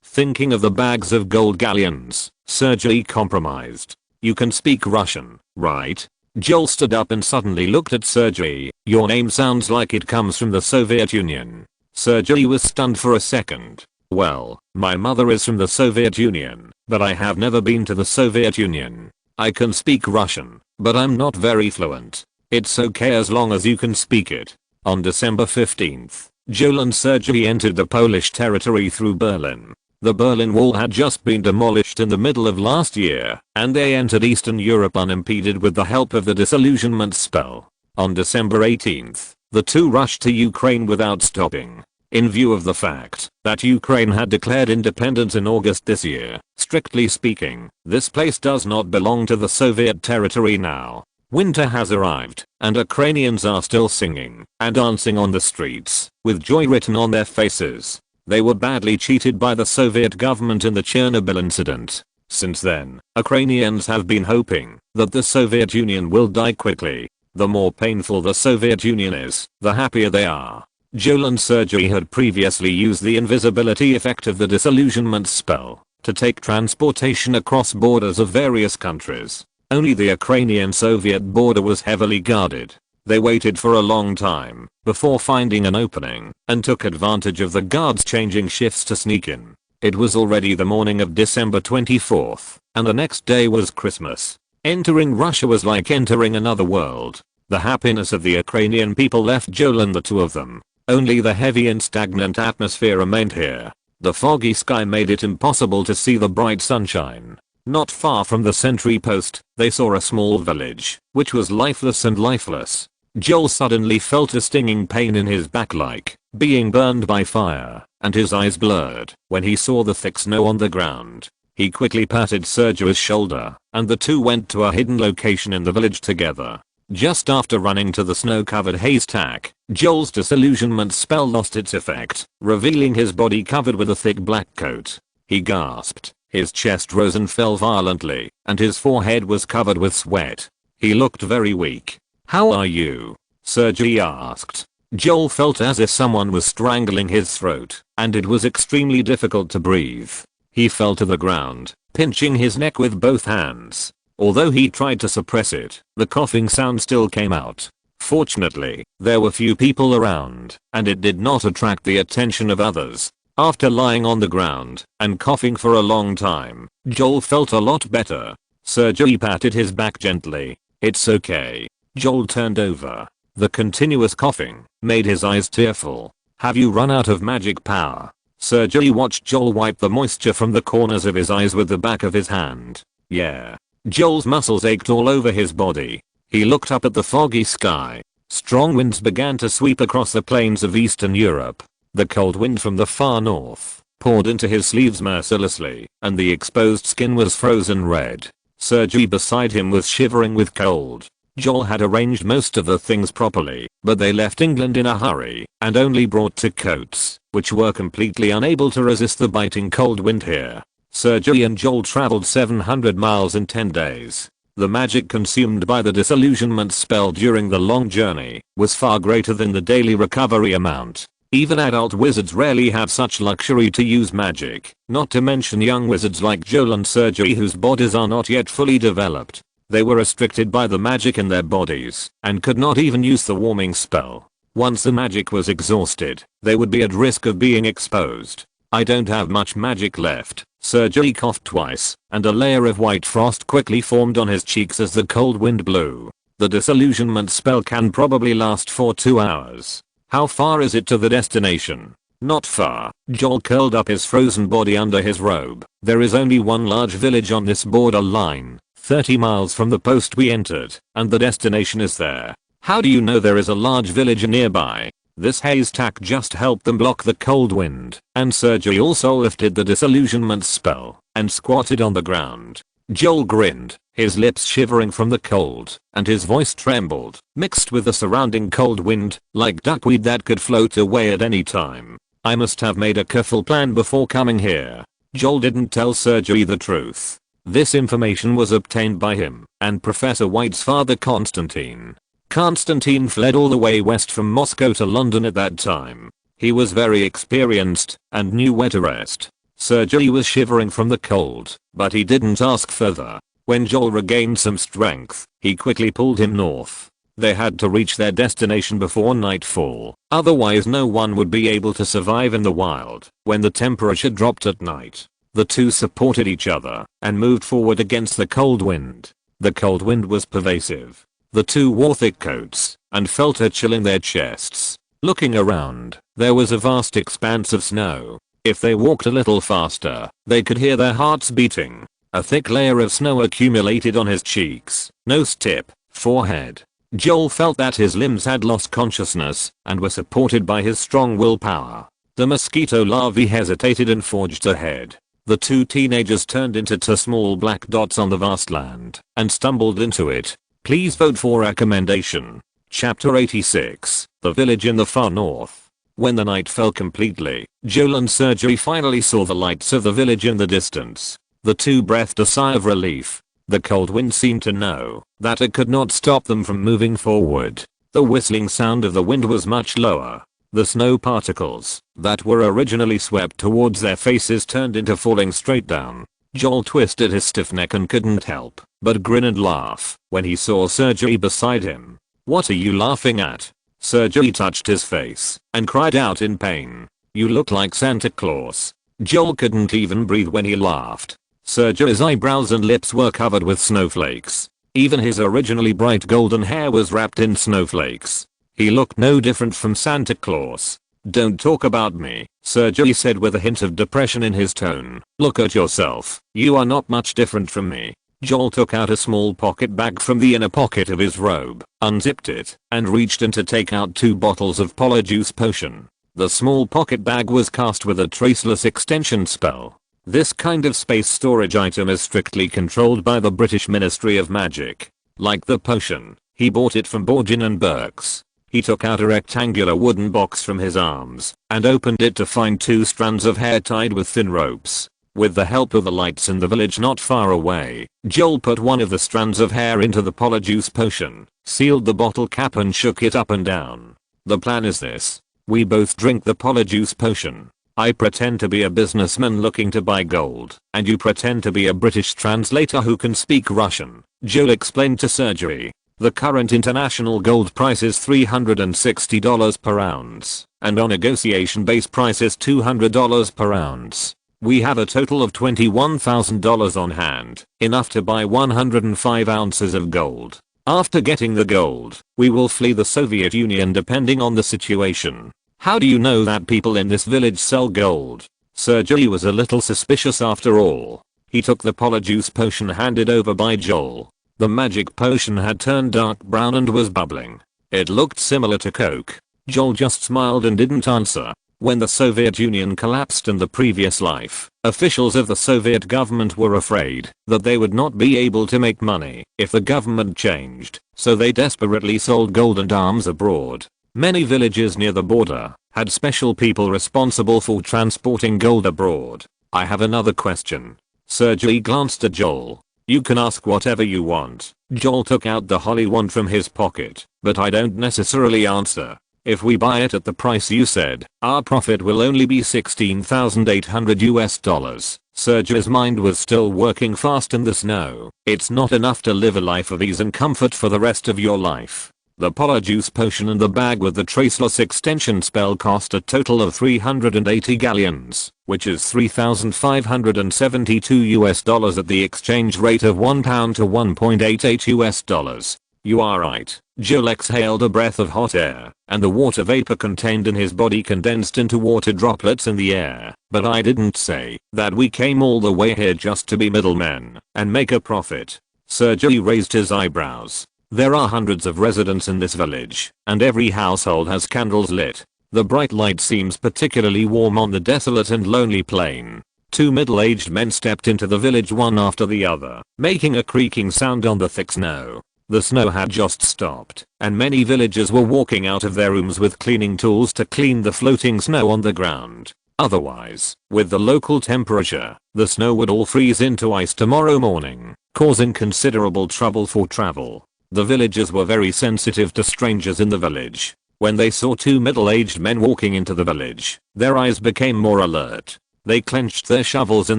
Thinking of the bags of gold galleons, Sergei compromised. "You can speak Russian, right?" Joel stood up and suddenly looked at Sergei. "Your name sounds like it comes from the Soviet Union." Sergei was stunned for a second. "Well, my mother is from the Soviet Union, but I have never been to the Soviet Union. I can speak Russian, but I'm not very fluent." "It's okay as long as you can speak it." On December 15th, Joel and Sergei entered the Polish territory through Berlin. The Berlin Wall had just been demolished in the middle of last year, and they entered Eastern Europe unimpeded with the help of the disillusionment spell. On December 18th, the two rushed to Ukraine without stopping. In view of the fact that Ukraine had declared independence in August this year, strictly speaking, this place does not belong to the Soviet territory now. Winter has arrived, and Ukrainians are still singing and dancing on the streets, with joy written on their faces. They were badly cheated by the Soviet government in the Chernobyl incident. Since then, Ukrainians have been hoping that the Soviet Union will die quickly. The more painful the Soviet Union is, the happier they are. Joel and Sergei had previously used the invisibility effect of the disillusionment spell to take transportation across borders of various countries. Only the Ukrainian-Soviet border was heavily guarded. They waited for a long time before finding an opening and took advantage of the guards changing shifts to sneak in. It was already the morning of December 24th, and the next day was Christmas. Entering Russia was like entering another world. The happiness of the Ukrainian people left Joel and the two of them. Only the heavy and stagnant atmosphere remained here. The foggy sky made it impossible to see the bright sunshine. Not far from the sentry post, they saw a small village, which was lifeless and lifeless. Joel suddenly felt a stinging pain in his back like being burned by fire, and his eyes blurred when he saw the thick snow on the ground. He quickly patted Sergei's shoulder, and the two went to a hidden location in the village together. Just after running to the snow-covered haystack, Joel's disillusionment spell lost its effect, revealing his body covered with a thick black coat. He gasped. His chest rose and fell violently, and his forehead was covered with sweat. He looked very weak. "How are you?" Sergei asked. Joel felt as if someone was strangling his throat, and it was extremely difficult to breathe. He fell to the ground, pinching his neck with both hands. Although he tried to suppress it, the coughing sound still came out. Fortunately, there were few people around, and it did not attract the attention of others. After lying on the ground and coughing for a long time, Joel felt a lot better. Sergei patted his back gently. "It's okay." Joel turned over. The continuous coughing made his eyes tearful. "Have you run out of magic power?" Sergei watched Joel wipe the moisture from the corners of his eyes with the back of his hand. "Yeah." Joel's muscles ached all over his body. He looked up at the foggy sky. Strong winds began to sweep across the plains of Eastern Europe. The cold wind from the far north poured into his sleeves mercilessly, and the exposed skin was frozen red. Sergei beside him was shivering with cold. Joel had arranged most of the things properly, but they left England in a hurry and only brought 2 coats, which were completely unable to resist the biting cold wind here. Sergei and Joel traveled 700 miles in 10 days. The magic consumed by the disillusionment spell during the long journey was far greater than the daily recovery amount. Even adult wizards rarely have such luxury to use magic, not to mention young wizards like Joel and Sergei whose bodies are not yet fully developed. They were restricted by the magic in their bodies and could not even use the warming spell. Once the magic was exhausted, they would be at risk of being exposed. "I don't have much magic left." Sergei coughed twice, and a layer of white frost quickly formed on his cheeks as the cold wind blew. The disillusionment spell can probably last for 2 hours. "How far is it to the destination?" "Not far." Joel curled up his frozen body under his robe. "There is only one large village on this border line, 30 miles from the post we entered, and the destination is there." "How do you know there is a large village nearby?" This haystack just helped them block the cold wind, and Sergei also lifted the disillusionment spell and squatted on the ground. Joel grinned, his lips shivering from the cold, and his voice trembled, mixed with the surrounding cold wind, like duckweed that could float away at any time. "I must have made a careful plan before coming here." Joel didn't tell Sergei the truth. This information was obtained by him and Professor White's father Constantine. Constantine fled all the way west from Moscow to London at that time. He was very experienced and knew where to rest. Sergei was shivering from the cold, but he didn't ask further. When Joel regained some strength, he quickly pulled him north. They had to reach their destination before nightfall, otherwise no one would be able to survive in the wild when the temperature dropped at night. The two supported each other and moved forward against the cold wind. The cold wind was pervasive. The two wore thick coats and felt a chill in their chests. Looking around, there was a vast expanse of snow. If they walked a little faster, they could hear their hearts beating. A thick layer of snow accumulated on his cheeks, nose tip, forehead. Joel felt that his limbs had lost consciousness and were supported by his strong willpower. The mosquito larvae hesitated and forged ahead. The two teenagers turned into 2 small black dots on the vast land and stumbled into it. Please vote for recommendation. Chapter 86, The Village in the Far North. When the night fell completely, Joel and Sergey finally saw the lights of the village in the distance. The two breathed a sigh of relief. The cold wind seemed to know that it could not stop them from moving forward. The whistling sound of the wind was much lower. The snow particles that were originally swept towards their faces turned into falling straight down. Joel twisted his stiff neck and couldn't help but grin and laugh when he saw Sergey beside him. "What are you laughing at?" Sergey touched his face and cried out in pain. "You look like Santa Claus." Joel couldn't even breathe when he laughed. Sergey's eyebrows and lips were covered with snowflakes. Even his originally bright golden hair was wrapped in snowflakes. He looked no different from Santa Claus. "Don't talk about me," Sergey said with a hint of depression in his tone. "Look at yourself. You are not much different from me." Joel took out a small pocket bag from the inner pocket of his robe, unzipped it, and reached in to take out 2 bottles of Polyjuice potion. The small pocket bag was cast with a traceless extension spell. This kind of space storage item is strictly controlled by the British Ministry of Magic. Like the potion, he bought it from Borgin and Burke's. He took out a rectangular wooden box from his arms and opened it to find 2 strands of hair tied with thin ropes. With the help of the lights in the village not far away, Joel put one of the strands of hair into the Polyjuice potion, sealed the bottle cap and shook it up and down. "The plan is this. We both drink the Polyjuice potion. I pretend to be a businessman looking to buy gold, and you pretend to be a British translator who can speak Russian," Joel explained to Sergey. "The current international gold price is $360 per ounce, and our negotiation base price is $200 per ounce. We have a total of $21,000 on hand, enough to buy 105 ounces of gold. After getting the gold, we will flee the Soviet Union depending on the situation." "How do you know that people in this village sell gold?" Sergey was a little suspicious after all. He took the Polyjuice potion handed over by Joel. The magic potion had turned dark brown and was bubbling. It looked similar to Coke. Joel just smiled and didn't answer. When the Soviet Union collapsed in the previous life, officials of the Soviet government were afraid that they would not be able to make money if the government changed, so they desperately sold gold and arms abroad. Many villages near the border had special people responsible for transporting gold abroad. "I have another question." Sergey glanced at Joel. "You can ask whatever you want." Joel took out the holly wand from his pocket, "but I don't necessarily answer. If we buy it at the price you said, our profit will only be $16,800 Sergey's mind was still working fast in the snow. "It's not enough to live a life of ease and comfort for the rest of your life." The Polyjuice potion and the bag with the traceless extension spell cost a total of 380 galleons, which is $3,572 at the exchange rate of £1 to $1.88. "You are right." Joel exhaled a breath of hot air, and the water vapor contained in his body condensed into water droplets in the air. "But I didn't say that we came all the way here just to be middlemen and make a profit." Sergey raised his eyebrows. "There are hundreds of residents in this village, and every household has candles lit. The bright light seems particularly warm on the desolate and lonely plain." 2 middle-aged men stepped into the village one after the other, making a creaking sound on the thick snow. The snow had just stopped, and many villagers were walking out of their rooms with cleaning tools to clean the floating snow on the ground. Otherwise, with the local temperature, the snow would all freeze into ice tomorrow morning, causing considerable trouble for travel. The villagers were very sensitive to strangers in the village. When they saw 2 middle-aged men walking into the village, their eyes became more alert. They clenched their shovels in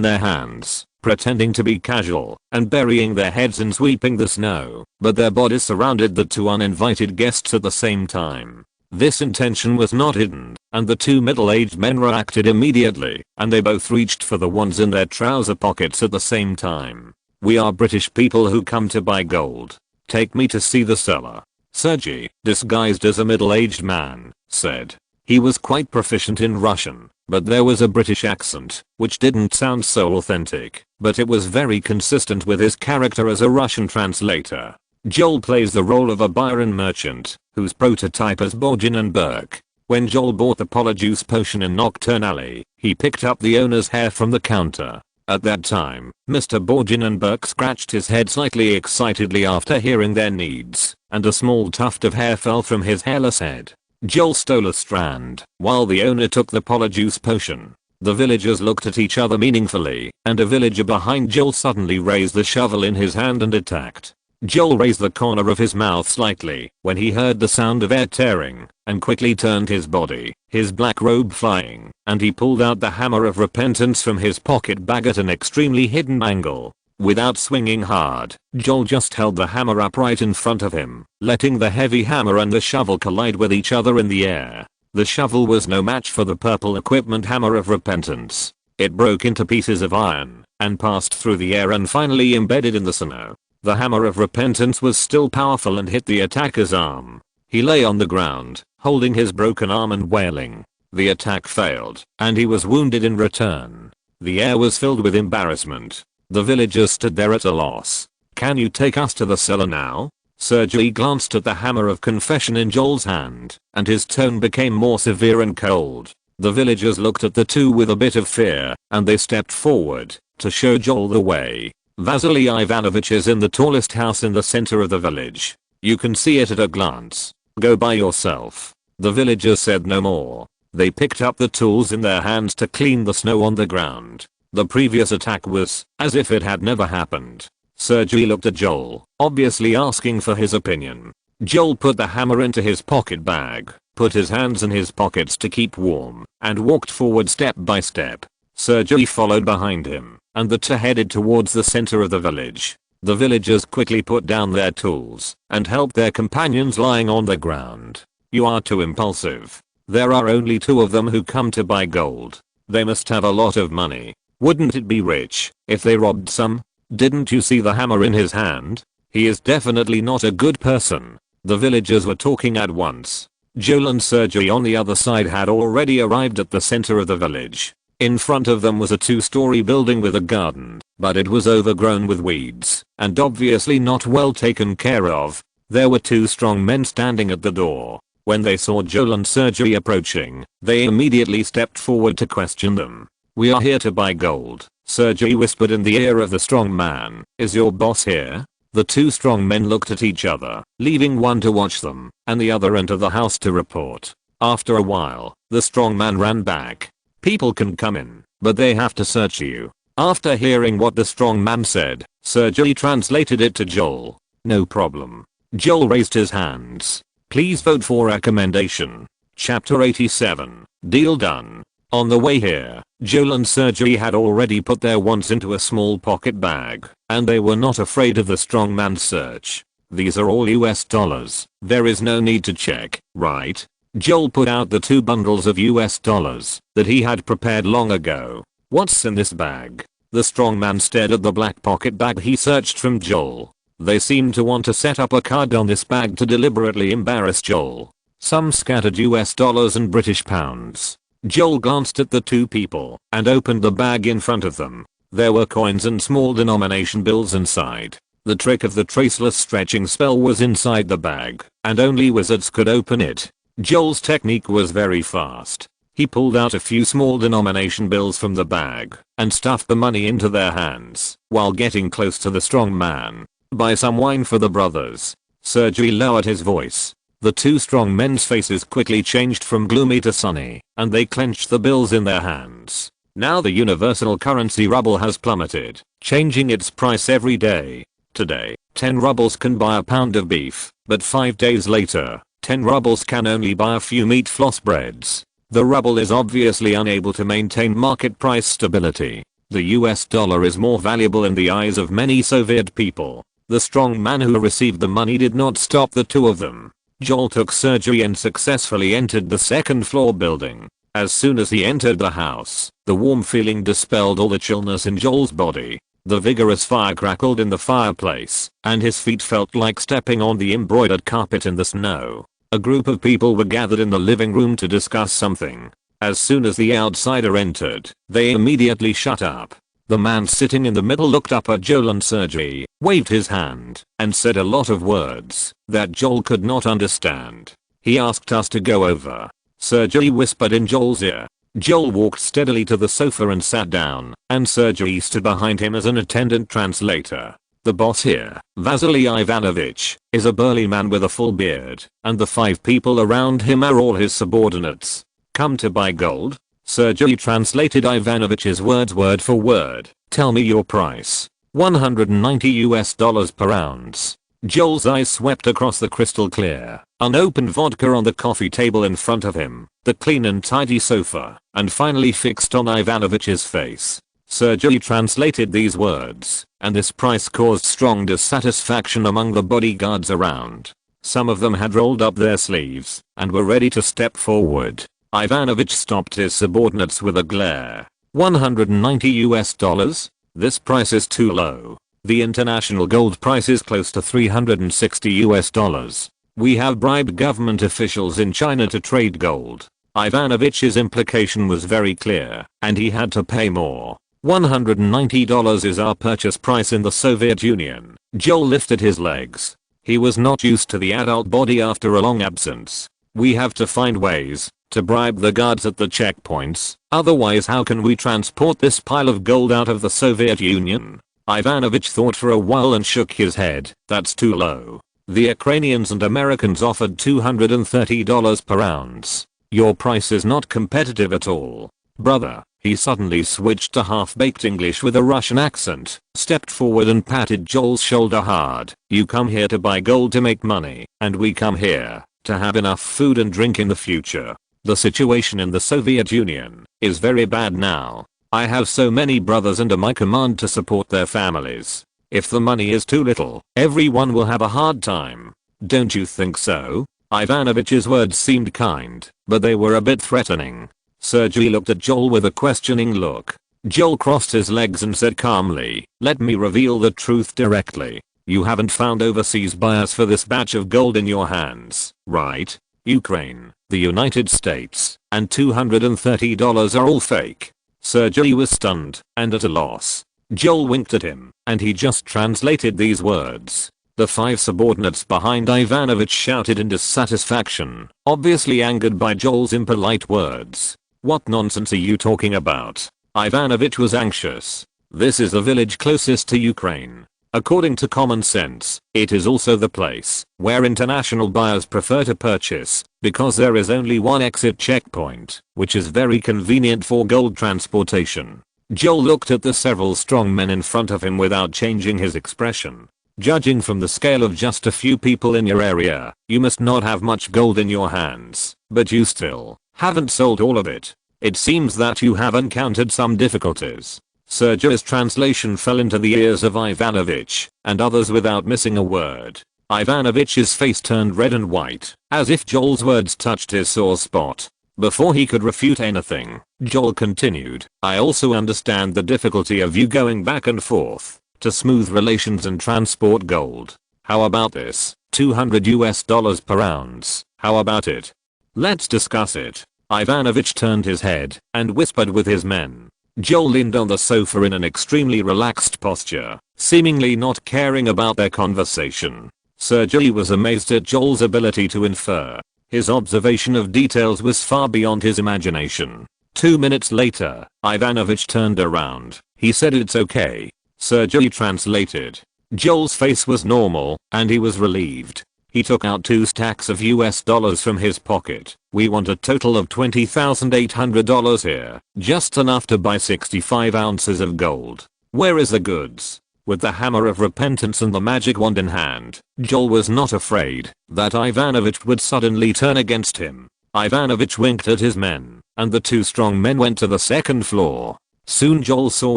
their hands, pretending to be casual, and burying their heads in sweeping the snow, but their bodies surrounded the 2 uninvited guests at the same time. This intention was not hidden, and the 2 middle-aged men reacted immediately, and they both reached for the wands in their trouser pockets at the same time. "We are British people who come to buy gold. Take me to see the seller," Sergey, disguised as a middle-aged man, said. He was quite proficient in Russian, but there was a British accent, which didn't sound so authentic, but it was very consistent with his character as a Russian translator. Joel plays the role of a Byron merchant, whose prototype is Borgin and Burke. When Joel bought the Polyjuice potion in Nocturne Alley, he picked up the owner's hair from the counter. At that time, Mr. Borginenberg scratched his head slightly excitedly after hearing their needs, and a small tuft of hair fell from his hairless head. Joel stole a strand, while the owner took the polyjuice potion. The villagers looked at each other meaningfully, and a villager behind Joel suddenly raised the shovel in his hand and attacked. Joel raised the corner of his mouth slightly when he heard the sound of air tearing, and quickly turned his body, his black robe flying, and he pulled out the hammer of repentance from his pocket bag at an extremely hidden angle. Without swinging hard, Joel just held the hammer upright in front of him, letting the heavy hammer and the shovel collide with each other in the air. The shovel was no match for the purple equipment hammer of repentance. It broke into pieces of iron, and passed through the air and finally embedded in the snow. The hammer of repentance was still powerful and hit the attacker's arm. He lay on the ground, holding his broken arm and wailing. The attack failed, and he was wounded in return. The air was filled with embarrassment. The villagers stood there at a loss. "Can you take us to the cellar now?" Sergei glanced at the hammer of confession in Joel's hand, and his tone became more severe and cold. The villagers looked at the two with a bit of fear, and they stepped forward to show Joel the way. Vasily Ivanovich is in the tallest house in the center of the village. You can see it at a glance. Go by yourself. The villagers said no more. They picked up the tools in their hands to clean the snow on the ground. The previous attack was as if it had never happened. Sergei looked at Joel, obviously asking for his opinion. Joel put the hammer into his pocket bag, put his hands in his pockets to keep warm, and walked forward step by step. Sergei followed behind him, and the two headed towards the center of the village. The villagers quickly put down their tools and helped their companions lying on the ground. "You are too impulsive. There are only two of them who come to buy gold. They must have a lot of money. Wouldn't it be rich if they robbed some? Didn't you see the hammer in his hand? He is definitely not a good person." The villagers were talking at once. Joel and Sergei on the other side had already arrived at the center of the village. In front of them was a two-story building with a garden, but it was overgrown with weeds and obviously not well taken care of. There were two strong men standing at the door. When they saw Joel and Sergei approaching, they immediately stepped forward to question them. "We are here to buy gold," Sergei whispered in the ear of the strong man. "Is your boss here?" The two strong men looked at each other, leaving one to watch them, and the other enter the house to report. After a while, the strong man ran back. "People can come in, but they have to search you." After hearing what the strong man said, Sergei translated it to Joel. "No problem." Joel raised his hands. "Please vote for recommendation." Chapter 87. Deal done. On the way here, Joel and Sergei had already put their wants into a small pocket bag, and they were not afraid of the strong man's search. "These are all US dollars. There is no need to check, right?" Joel put out the 2 bundles of US dollars that he had prepared long ago. "What's in this bag?" The strong man stared at the black pocket bag he searched from Joel. They seemed to want to set up a card on this bag to deliberately embarrass Joel. Some scattered US dollars and British pounds. Joel glanced at the two people and opened the bag in front of them. There were coins and small denomination bills inside. The trick of the traceless stretching spell was inside the bag, and only wizards could open it. Joel's technique was very fast. He pulled out a few small denomination bills from the bag and stuffed the money into their hands while getting close to the strong man. "Buy some wine for the brothers." Sergei lowered his voice. The two strong men's faces quickly changed from gloomy to sunny, and they clenched the bills in their hands. Now the universal currency ruble has plummeted, changing its price every day. Today, 10 rubles can buy a pound of beef, but 5 days later, 10 rubles can only buy a few meat floss breads. The ruble is obviously unable to maintain market price stability. The US dollar is more valuable in the eyes of many Soviet people. The strong man who received the money did not stop the two of them. Joel took Sergei and successfully entered the second floor building. As soon as he entered the house, the warm feeling dispelled all the chillness in Joel's body. The vigorous fire crackled in the fireplace, and his feet felt like stepping on the embroidered carpet in the snow. A group of people were gathered in the living room to discuss something. As soon as the outsider entered, they immediately shut up. The man sitting in the middle looked up at Joel and Sergei, waved his hand, and said a lot of words that Joel could not understand. He asked us to go over. Sergei whispered in Joel's ear. Joel walked steadily to the sofa and sat down, and Sergei stood behind him as an attendant translator. The boss here, Vasily Ivanovich, is a burly man with a full beard, and the 5 people around him are all his subordinates. Come to buy gold? Sergei translated Ivanovich's words word for word. Tell me your price. $190 per ounce. Joel's eyes swept across the crystal clear, unopened vodka on the coffee table in front of him, the clean and tidy sofa, and finally fixed on Ivanovich's face. Sergei translated these words, and this price caused strong dissatisfaction among the bodyguards around. Some of them had rolled up their sleeves and were ready to step forward. Ivanovich stopped his subordinates with a glare. $190? This price is too low. The international gold price is close to $360. We have bribed government officials in China to trade gold. Ivanovich's implication was very clear, and he had to pay more. $190 is our purchase price in the Soviet Union. Joel lifted his legs. He was not used to the adult body after a long absence. We have to find ways to bribe the guards at the checkpoints, otherwise how can we transport this pile of gold out of the Soviet Union? Ivanovich thought for a while and shook his head. That's too low. The Ukrainians and Americans offered $230 per ounce. Your price is not competitive at all. Brother, he suddenly switched to half-baked English with a Russian accent, stepped forward and patted Joel's shoulder hard. You come here to buy gold to make money, and we come here to have enough food and drink in the future. The situation in the Soviet Union is very bad now. I have so many brothers under my command to support their families. If the money is too little, everyone will have a hard time. Don't you think so? Ivanovich's words seemed kind, but they were a bit threatening. Sergei looked at Joel with a questioning look. Joel crossed his legs and said calmly, let me reveal the truth directly. You haven't found overseas buyers for this batch of gold in your hands, right? Ukraine, the United States, and $230 are all fake. Sergei was stunned and at a loss. Joel winked at him, and he just translated these words. The 5 subordinates behind Ivanovich shouted in dissatisfaction, obviously angered by Joel's impolite words. What nonsense are you talking about? Ivanovich was anxious. This is the village closest to Ukraine. According to common sense, it is also the place where international buyers prefer to purchase, because there is only one exit checkpoint, which is very convenient for gold transportation. Joel looked at the several strong men in front of him without changing his expression. Judging from the scale of just a few people in your area, you must not have much gold in your hands, but you still haven't sold all of it. It seems that you have encountered some difficulties. Sergei's translation fell into the ears of Ivanovich and others without missing a word. Ivanovich's face turned red and white, as if Joel's words touched his sore spot. Before he could refute anything, Joel continued, I also understand the difficulty of you going back and forth to smooth relations and transport gold. How about this? $200 per ounce. How about it? Let's discuss it. Ivanovich turned his head and whispered with his men. Joel leaned on the sofa in an extremely relaxed posture, seemingly not caring about their conversation. Sergei was amazed at Joel's ability to infer. His observation of details was far beyond his imagination. 2 minutes later, Ivanovich turned around. He said it's okay. Sergei translated. Joel's face was normal, and he was relieved. He took out 2 stacks of US dollars from his pocket. We want a total of $20,800 here, just enough to buy 65 ounces of gold. Where is the goods? With the hammer of repentance and the magic wand in hand, Joel was not afraid that Ivanovich would suddenly turn against him. Ivanovich winked at his men, and the 2 strong men went to the second floor. Soon Joel saw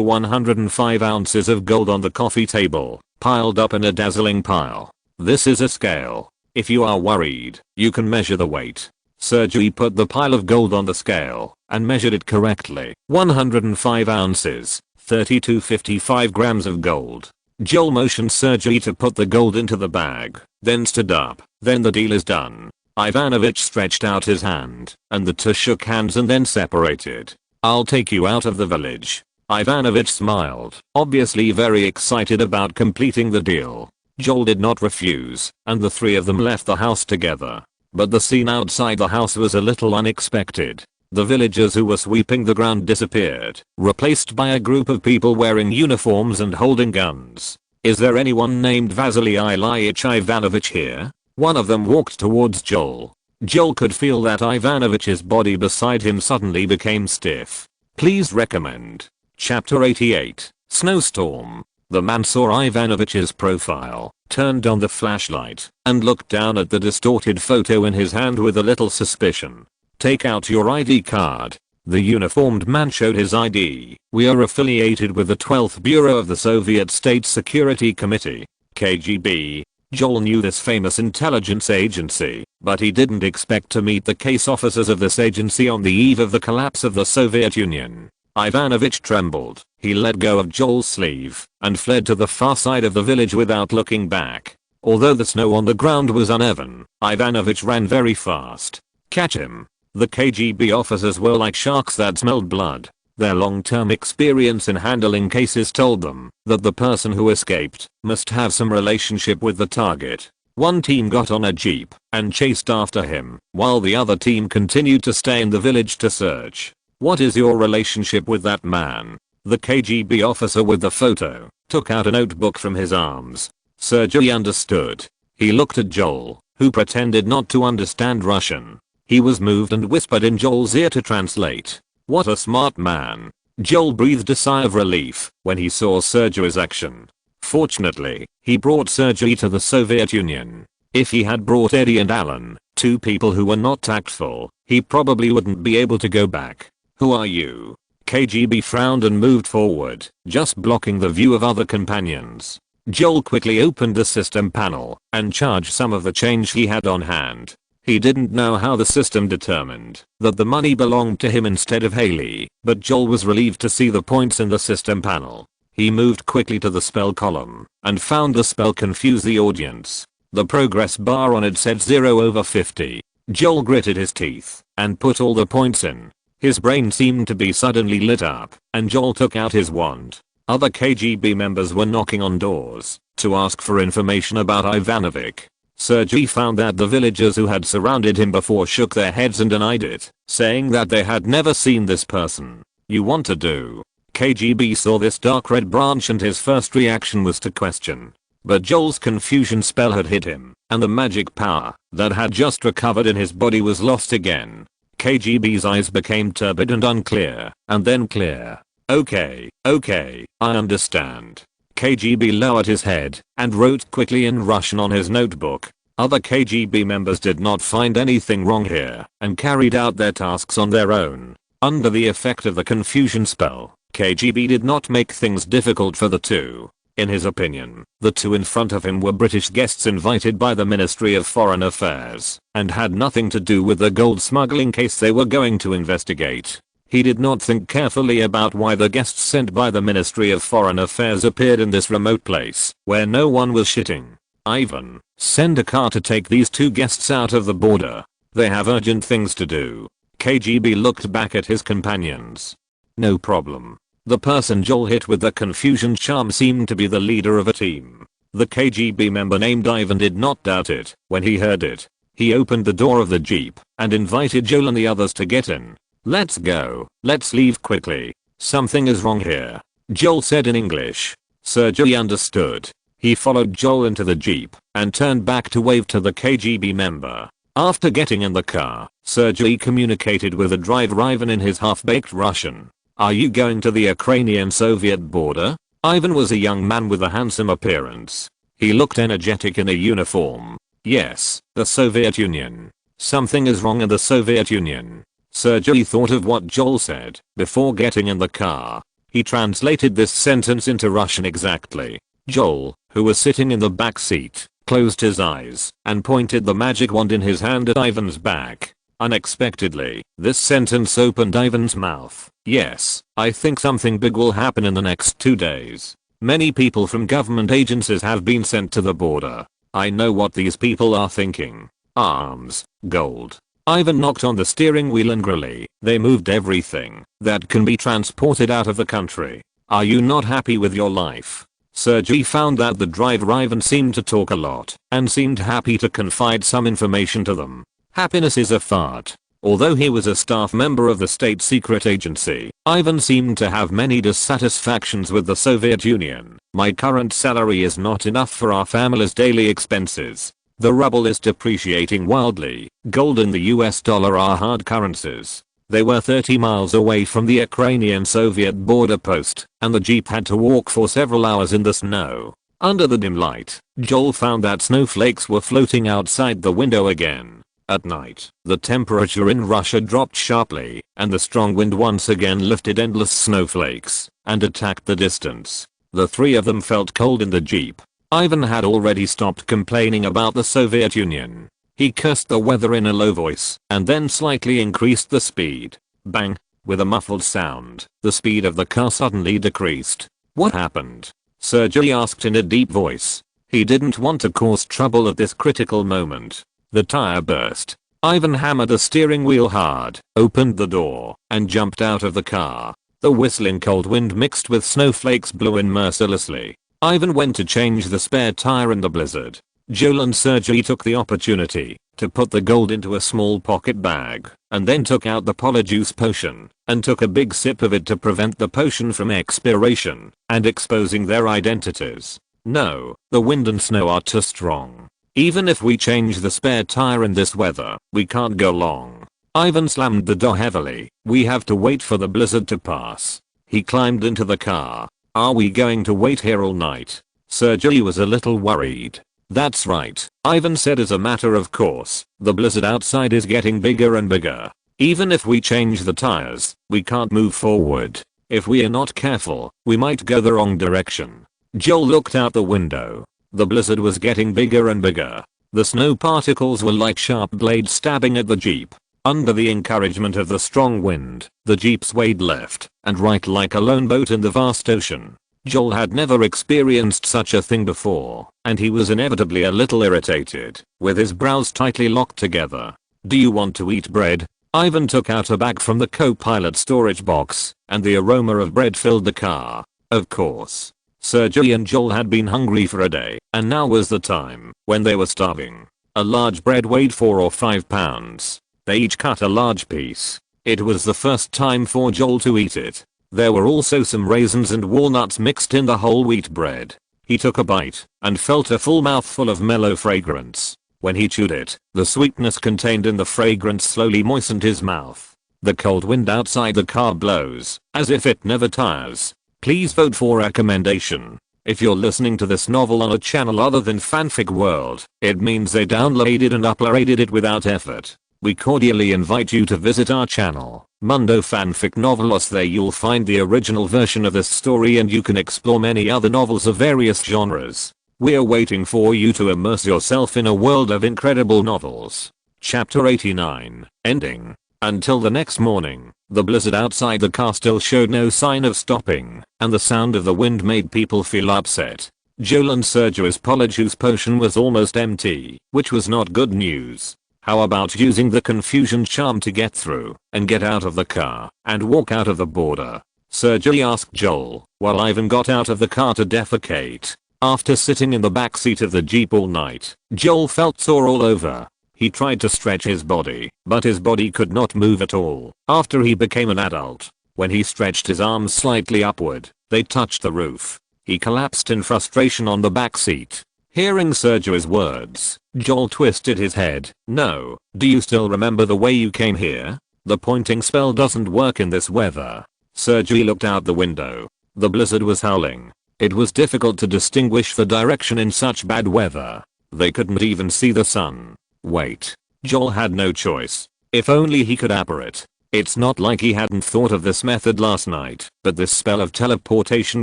105 ounces of gold on the coffee table, piled up in a dazzling pile. This is a scale. If you are worried, you can measure the weight. Sergei put the pile of gold on the scale and measured it correctly. 105 ounces, 32.55 grams of gold. Joel motioned Sergei to put the gold into the bag, then stood up. Then the deal is done. Ivanovich stretched out his hand, and the 2 shook hands and then separated. I'll take you out of the village. Ivanovich smiled, obviously very excited about completing the deal. Joel did not refuse, and the 3 of them left the house together. But the scene outside the house was a little unexpected. The villagers who were sweeping the ground disappeared, replaced by a group of people wearing uniforms and holding guns. Is there anyone named Vasily Ilyich Ivanovich here? One of them walked towards Joel. Joel could feel that Ivanovich's body beside him suddenly became stiff. Please recommend. Chapter 88, Snowstorm. The man saw Ivanovich's profile, turned on the flashlight, and looked down at the distorted photo in his hand with a little suspicion. Take out your ID card. The uniformed man showed his ID. We are affiliated with the 12th Bureau of the Soviet State Security Committee, KGB. Joel knew this famous intelligence agency, but he didn't expect to meet the case officers of this agency on the eve of the collapse of the Soviet Union. Ivanovich trembled. He let go of Joel's sleeve and fled to the far side of the village without looking back. Although the snow on the ground was uneven, Ivanovich ran very fast. Catch him. The KGB officers were like sharks that smelled blood. Their long-term experience in handling cases told them that the person who escaped must have some relationship with the target. One team got on a jeep and chased after him, while the other team continued to stay in the village to search. What is your relationship with that man? The KGB officer with the photo took out a notebook from his arms. Sergei understood. He looked at Joel, who pretended not to understand Russian. He was moved and whispered in Joel's ear to translate. What a smart man. Joel breathed a sigh of relief when he saw Sergei's action. Fortunately, he brought Sergei to the Soviet Union. If he had brought Eddie and Alan, two people who were not tactful, he probably wouldn't be able to go back. Who are you? KGB frowned and moved forward, just blocking the view of other companions. Joel quickly opened the system panel and charged some of the change he had on hand. He didn't know how the system determined that the money belonged to him instead of Haley, but Joel was relieved to see the points in the system panel. He moved quickly to the spell column and found the spell Confuse the Audience. The progress bar on it said 0/50. Joel gritted his teeth and put all the points in. His brain seemed to be suddenly lit up, and Joel took out his wand. Other KGB members were knocking on doors to ask for information about Ivanovich. Sergei found that the villagers who had surrounded him before shook their heads and denied it, saying that they had never seen this person. You want to do? KGB saw this dark red branch and his first reaction was to question. But Joel's confusion spell had hit him, and the magic power that had just recovered in his body was lost again. KGB's eyes became turbid and unclear, and then clear. Okay, I understand. KGB lowered his head and wrote quickly in Russian on his notebook. Other KGB members did not find anything wrong here and carried out their tasks on their own. Under the effect of the confusion spell, KGB did not make things difficult for the two. In his opinion, the two in front of him were British guests invited by the Ministry of Foreign Affairs and had nothing to do with the gold smuggling case they were going to investigate. He did not think carefully about why the guests sent by the Ministry of Foreign Affairs appeared in this remote place where no one was shitting. Ivan, send a car to take these two guests out of the border. They have urgent things to do. KGB looked back at his companions. No problem. The person Joel hit with the confusion charm seemed to be the leader of a team. The KGB member named Ivan did not doubt it when he heard it. He opened the door of the jeep and invited Joel and the others to get in. Let's go. Let's leave quickly. Something is wrong here, Joel said in English. Sergei understood. He followed Joel into the jeep and turned back to wave to the KGB member. After getting in the car, Sergei communicated with the driver Ivan in his half-baked Russian. Are you going to the Ukrainian-Soviet border? Ivan was a young man with a handsome appearance. He looked energetic in a uniform. Yes, the Soviet Union. Something is wrong in the Soviet Union. Sergei thought of what Joel said before getting in the car. He translated this sentence into Russian exactly. Joel, who was sitting in the back seat, closed his eyes and pointed the magic wand in his hand at Ivan's back. Unexpectedly, this sentence opened Ivan's mouth. Yes, I think something big will happen in the next 2 days. Many people from government agencies have been sent to the border. I know what these people are thinking. Arms, gold. Ivan knocked on the steering wheel angrily. They moved everything that can be transported out of the country. Are you not happy with your life? Sergei found that the driver Ivan seemed to talk a lot and seemed happy to confide some information to them. Happiness is a fart. Although he was a staff member of the state secret agency, Ivan seemed to have many dissatisfactions with the Soviet Union. My current salary is not enough for our family's daily expenses. The ruble is depreciating wildly. Gold and the US dollar are hard currencies. They were 30 miles away from the Ukrainian-Soviet border post, and the jeep had to walk for several hours in the snow. Under the dim light, Joel found that snowflakes were floating outside the window again. At night, the temperature in Russia dropped sharply, and the strong wind once again lifted endless snowflakes and attacked the distance. The three of them felt cold in the jeep. Ivan had already stopped complaining about the Soviet Union. He cursed the weather in a low voice and then slightly increased the speed. Bang! With a muffled sound, the speed of the car suddenly decreased. What happened? Sergei asked in a deep voice. He didn't want to cause trouble at this critical moment. The tire burst. Ivan hammered the steering wheel hard, opened the door, and jumped out of the car. The whistling cold wind mixed with snowflakes blew in mercilessly. Ivan went to change the spare tire in the blizzard. Joel and Sergei took the opportunity to put the gold into a small pocket bag, and then took out the polyjuice potion, and took a big sip of it to prevent the potion from expiration and exposing their identities. No, the wind and snow are too strong. Even if we change the spare tire in this weather, we can't go long. Ivan slammed the door heavily. We have to wait for the blizzard to pass. He climbed into the car. Are we going to wait here all night? Sergei was a little worried. That's right, Ivan said as a matter of course. The blizzard outside is getting bigger and bigger. Even if we change the tires, we can't move forward. If we are not careful, we might go the wrong direction. Joel looked out the window. The blizzard was getting bigger and bigger. The snow particles were like sharp blades stabbing at the jeep. Under the encouragement of the strong wind, the jeep swayed left and right like a lone boat in the vast ocean. Joel had never experienced such a thing before, and he was inevitably a little irritated, with his brows tightly locked together. Do you want to eat bread? Ivan took out a bag from the co-pilot storage box, and the aroma of bread filled the car. Of course. Sergei and Joel had been hungry for a day, and now was the time when they were starving. A large bread weighed 4 or 5 pounds. They each cut a large piece. It was the first time for Joel to eat it. There were also some raisins and walnuts mixed in the whole wheat bread. He took a bite and felt a full mouthful of mellow fragrance. When he chewed it, the sweetness contained in the fragrance slowly moistened his mouth. The cold wind outside the car blows as if it never tires. Please vote for recommendation. If you're listening to this novel on a channel other than Fanfic World, it means they downloaded and uploaded it without effort. We cordially invite you to visit our channel, Mundo Fanfic Novelos. There you'll find the original version of this story and you can explore many other novels of various genres. We're waiting for you to immerse yourself in a world of incredible novels. Chapter 89, Ending. Until the next morning, the blizzard outside the car still showed no sign of stopping, and the sound of the wind made people feel upset. Joel and Sergei's polyjuice potion was almost empty, which was not good news. How about using the confusion charm to get through and get out of the car and walk out of the border? Sergei asked Joel, while Ivan got out of the car to defecate. After sitting in the back seat of the jeep all night, Joel felt sore all over. He tried to stretch his body, but his body could not move at all. After he became an adult, when he stretched his arms slightly upward, they touched the roof. He collapsed in frustration on the back seat. Hearing Sergei's words, Joel twisted his head. No, do you still remember the way you came here? The pointing spell doesn't work in this weather. Sergei looked out the window. The blizzard was howling. It was difficult to distinguish the direction in such bad weather. They couldn't even see the sun. Wait. Joel had no choice. If only he could apparate. It's not like he hadn't thought of this method last night, but this spell of teleportation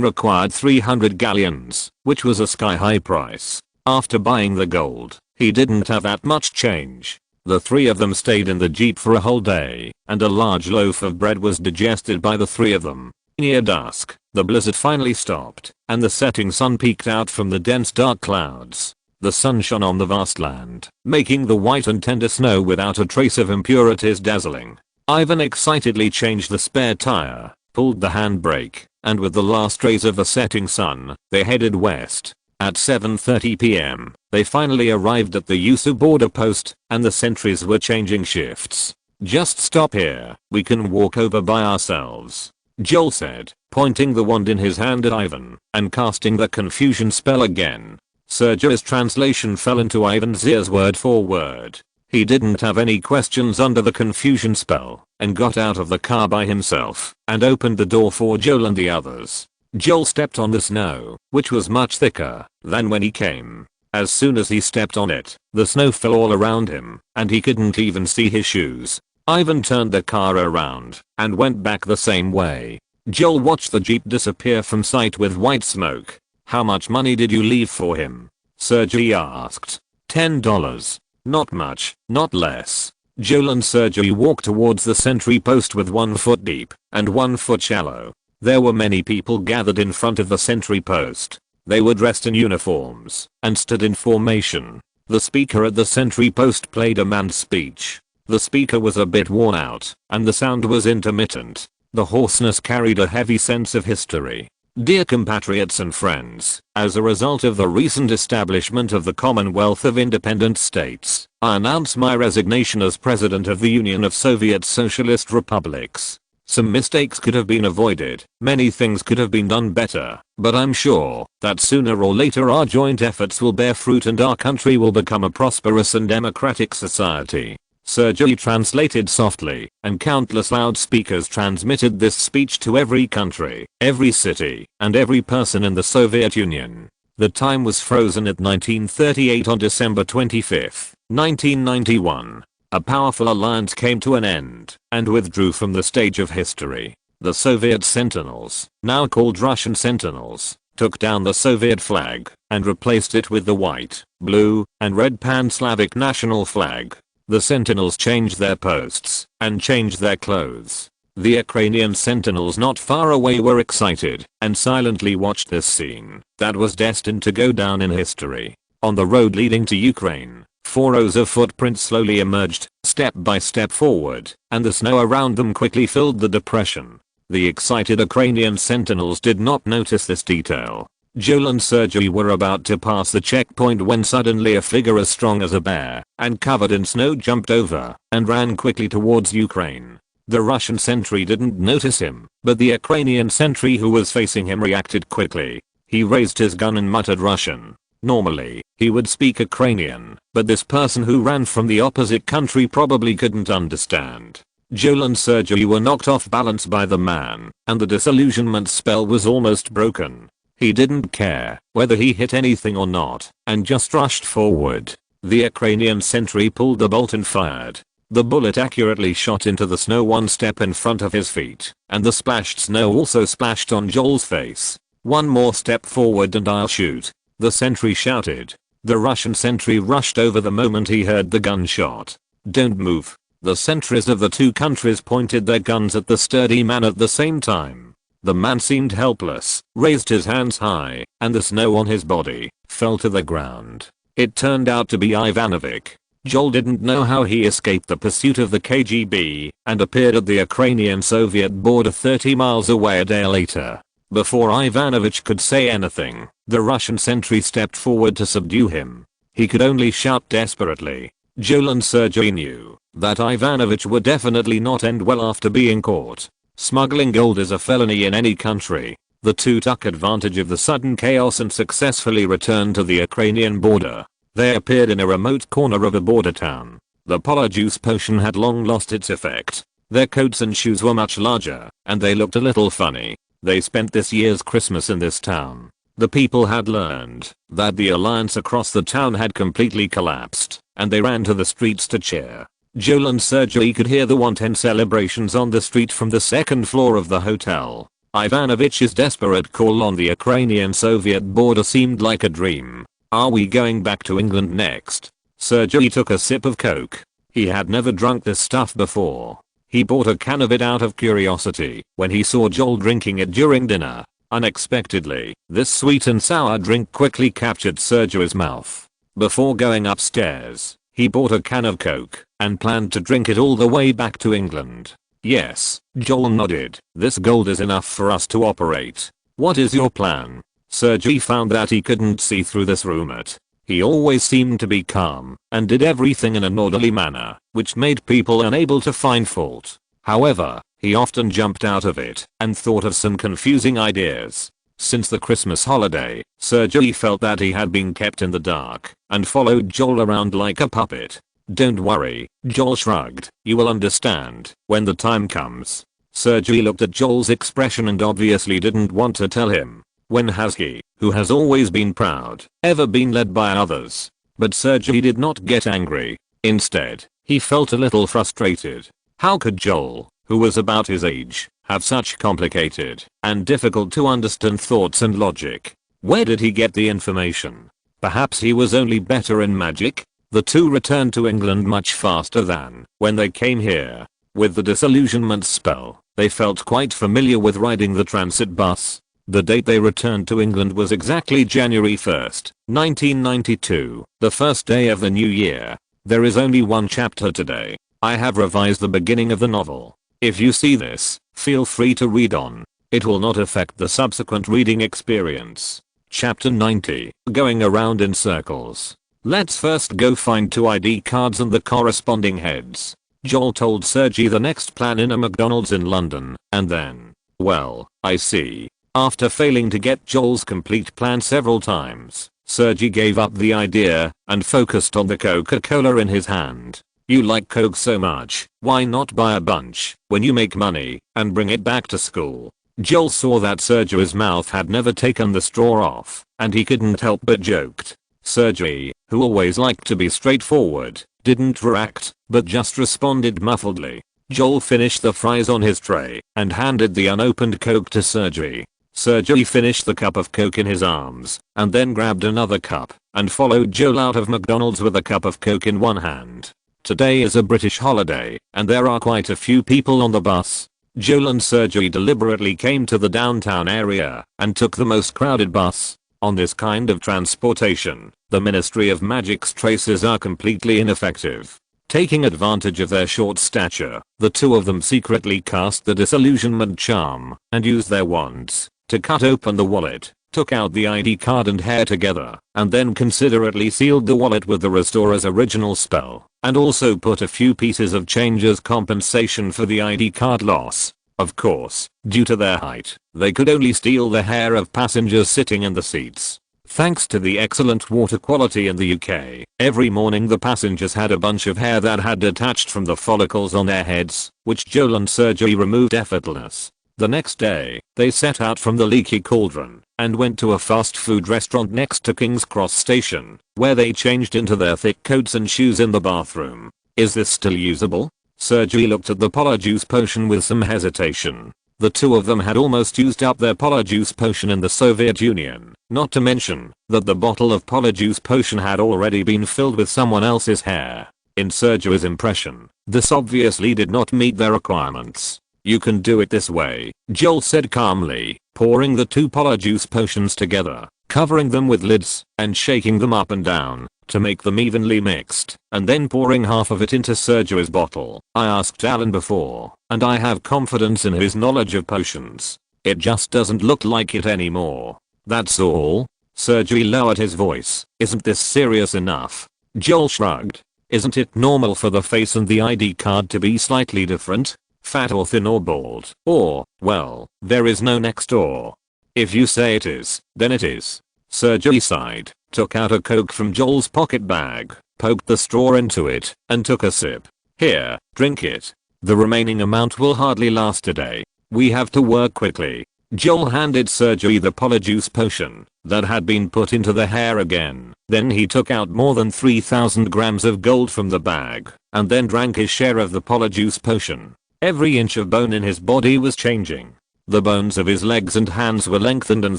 required 300 galleons, which was a sky-high price. After buying the gold, he didn't have that much change. The three of them stayed in the jeep for a whole day, and a large loaf of bread was digested by the three of them. Near dusk, the blizzard finally stopped, and the setting sun peeked out from the dense dark clouds. The sun shone on the vast land, making the white and tender snow without a trace of impurities dazzling. Ivan excitedly changed the spare tire, pulled the handbrake, and with the last rays of the setting sun, they headed west. At 7:30 p.m., they finally arrived at the Yusu border post, and the sentries were changing shifts. Just stop here, we can walk over by ourselves, Joel said, pointing the wand in his hand at Ivan and casting the confusion spell again. Sergio's translation fell into Ivan's ears word for word. He didn't have any questions under the confusion spell and got out of the car by himself and opened the door for Joel and the others. Joel stepped on the snow, which was much thicker than when he came. As soon as he stepped on it, the snow fell all around him and he couldn't even see his shoes. Ivan turned the car around and went back the same way. Joel watched the jeep disappear from sight with white smoke. How much money did you leave for him? Sergey asked. $10. Not much, not less. Joel and Sergey walked towards the sentry post with 1 foot deep and 1 foot shallow. There were many people gathered in front of the sentry post. They were dressed in uniforms and stood in formation. The speaker at the sentry post played a man's speech. The speaker was a bit worn out and the sound was intermittent. The hoarseness carried a heavy sense of history. Dear compatriots and friends, as a result of the recent establishment of the Commonwealth of Independent States, I announce my resignation as President of the Union of Soviet Socialist Republics. Some mistakes could have been avoided, many things could have been done better, but I'm sure that sooner or later our joint efforts will bear fruit and our country will become a prosperous and democratic society. Sergey translated softly, and countless loudspeakers transmitted this speech to every country, every city, and every person in the Soviet Union. The time was frozen at 1938 on December 25, 1991. A powerful alliance came to an end and withdrew from the stage of history. The Soviet Sentinels, now called Russian Sentinels, took down the Soviet flag and replaced it with the white, blue, and red Pan-Slavic national flag. The Sentinels changed their posts and changed their clothes. The Ukrainian Sentinels not far away were excited and silently watched this scene that was destined to go down in history. On the road leading to Ukraine, 4 rows of footprints slowly emerged, step by step forward, and the snow around them quickly filled the depression. The excited Ukrainian Sentinels did not notice this detail. Joel and Sergey were about to pass the checkpoint when suddenly a figure as strong as a bear and covered in snow jumped over and ran quickly towards Ukraine. The Russian sentry didn't notice him, but the Ukrainian sentry who was facing him reacted quickly. He raised his gun and muttered Russian. Normally, he would speak Ukrainian, but this person who ran from the opposite country probably couldn't understand. Joel and Sergey were knocked off balance by the man, and the disillusionment spell was almost broken. He didn't care whether he hit anything or not, and just rushed forward. The Ukrainian sentry pulled the bolt and fired. The bullet accurately shot into the snow 1 step in front of his feet, and the splashed snow also splashed on Joel's face. 1 more step forward and I'll shoot, the sentry shouted. The Russian sentry rushed over the moment he heard the gunshot. Don't move. The sentries of the 2 countries pointed their guns at the sturdy man at the same time. The man seemed helpless, raised his hands high, and the snow on his body fell to the ground. It turned out to be Ivanovich. Joel didn't know how he escaped the pursuit of the KGB and appeared at the Ukrainian-Soviet border 30 miles away a day later. Before Ivanovich could say anything, the Russian sentry stepped forward to subdue him. He could only shout desperately. Joel and Sergey knew that Ivanovich would definitely not end well after being caught. Smuggling gold is a felony in any country. The 2 took advantage of the sudden chaos and successfully returned to the Ukrainian border. They appeared in a remote corner of a border town. The polyjuice potion had long lost its effect. Their coats and shoes were much larger, and they looked a little funny. They spent this year's Christmas in this town. The people had learned that the alliance across the town had completely collapsed, and they ran to the streets to cheer. Joel and Sergey could hear the wanton celebrations on the street from the 2nd floor of the hotel. Ivanovich's desperate call on the Ukrainian-Soviet border seemed like a dream. Are we going back to England next? Sergey took a sip of Coke. He had never drunk this stuff before. He bought a can of it out of curiosity when he saw Joel drinking it during dinner. Unexpectedly, this sweet and sour drink quickly captured Sergey's mouth. Before going upstairs, he bought a can of Coke and planned to drink it all the way back to England. Yes, Joel nodded. This gold is enough for us to operate. What is your plan? Sergey found that he couldn't see through this rumor. He always seemed to be calm and did everything in an orderly manner, which made people unable to find fault. However, he often jumped out of it and thought of some confusing ideas. Since the Christmas holiday, Sergei felt that he had been kept in the dark and followed Joel around like a puppet. "Don't worry," Joel shrugged. "You will understand when the time comes." Sergei looked at Joel's expression and obviously didn't want to tell him. When has he, who has always been proud, ever been led by others? But Sergei did not get angry. Instead, he felt a little frustrated. How could Joel, who was about his age, have such complicated and difficult to understand thoughts and logic? Where did he get the information? Perhaps he was only better in magic? The two returned to England much faster than when they came here. With the disillusionment spell, they felt quite familiar with riding the transit bus. The date they returned to England was exactly January 1st, 1992, the first day of the new year. There is only one chapter today. I have revised the beginning of the novel. If you see this, feel free to read on. It will not affect the subsequent reading experience. Chapter 90, Going Around in Circles. Let's first go find 2 ID cards and the corresponding heads. Joel told Sergei the next plan in a McDonald's in London, and then, well, I see. After failing to get Joel's complete plan several times, Sergei gave up the idea and focused on the Coca-Cola in his hand. You like Coke so much, why not buy a bunch when you make money and bring it back to school? Joel saw that Sergei's mouth had never taken the straw off, and he couldn't help but joked. Sergei, who always liked to be straightforward, didn't react, but just responded muffledly. Joel finished the fries on his tray and handed the unopened Coke to Sergei. Sergei finished the cup of Coke in his arms and then grabbed another cup and followed Joel out of McDonald's with a cup of Coke in one hand. Today is a British holiday and there are quite a few people on the bus. Joel and Sergei deliberately came to the downtown area and took the most crowded bus. On this kind of transportation, the Ministry of Magic's traces are completely ineffective. Taking advantage of their short stature, the two of them secretly cast the disillusionment charm and used their wands to cut open the wallet, took out the ID card and hair together, and then considerately sealed the wallet with the Restorer's original spell, and also put a few pieces of change as compensation for the ID card loss. Of course, due to their height, they could only steal the hair of passengers sitting in the seats. Thanks to the excellent water quality in the UK, every morning the passengers had a bunch of hair that had detached from the follicles on their heads, which Joel and Sergei removed effortless. The next day, they set out from the leaky cauldron and went to a fast food restaurant next to King's Cross Station, where they changed into their thick coats and shoes in the bathroom. Is this still usable? Sergei looked at the Polyjuice potion with some hesitation. The two of them had almost used up their Polyjuice potion in the Soviet Union, not to mention that the bottle of Polyjuice potion had already been filled with someone else's hair. In Sergei's impression, this obviously did not meet their requirements. You can do it this way, Joel said calmly, pouring the 2 Polyjuice potions together, covering them with lids, and shaking them up and down to make them evenly mixed, and then pouring half of it into Sergei's bottle. I asked Alan before, and I have confidence in his knowledge of potions. It just doesn't look like it anymore. That's all? Sergei lowered his voice. Isn't this serious enough? Joel shrugged. Isn't it normal for the face and the ID card to be slightly different? Fat or thin or bald, or, well, there is no next or. If you say it is, then it is. Sergei sighed, took out a Coke from Joel's pocket bag, poked the straw into it, and took a sip. Here, drink it. The remaining amount will hardly last today. We have to work quickly. Joel handed Sergei the Polyjuice potion that had been put into the hair again. Then he took out more than 3,000 grams of gold from the bag, and then drank his share of the Polyjuice potion. Every inch of bone in his body was changing. The bones of his legs and hands were lengthened and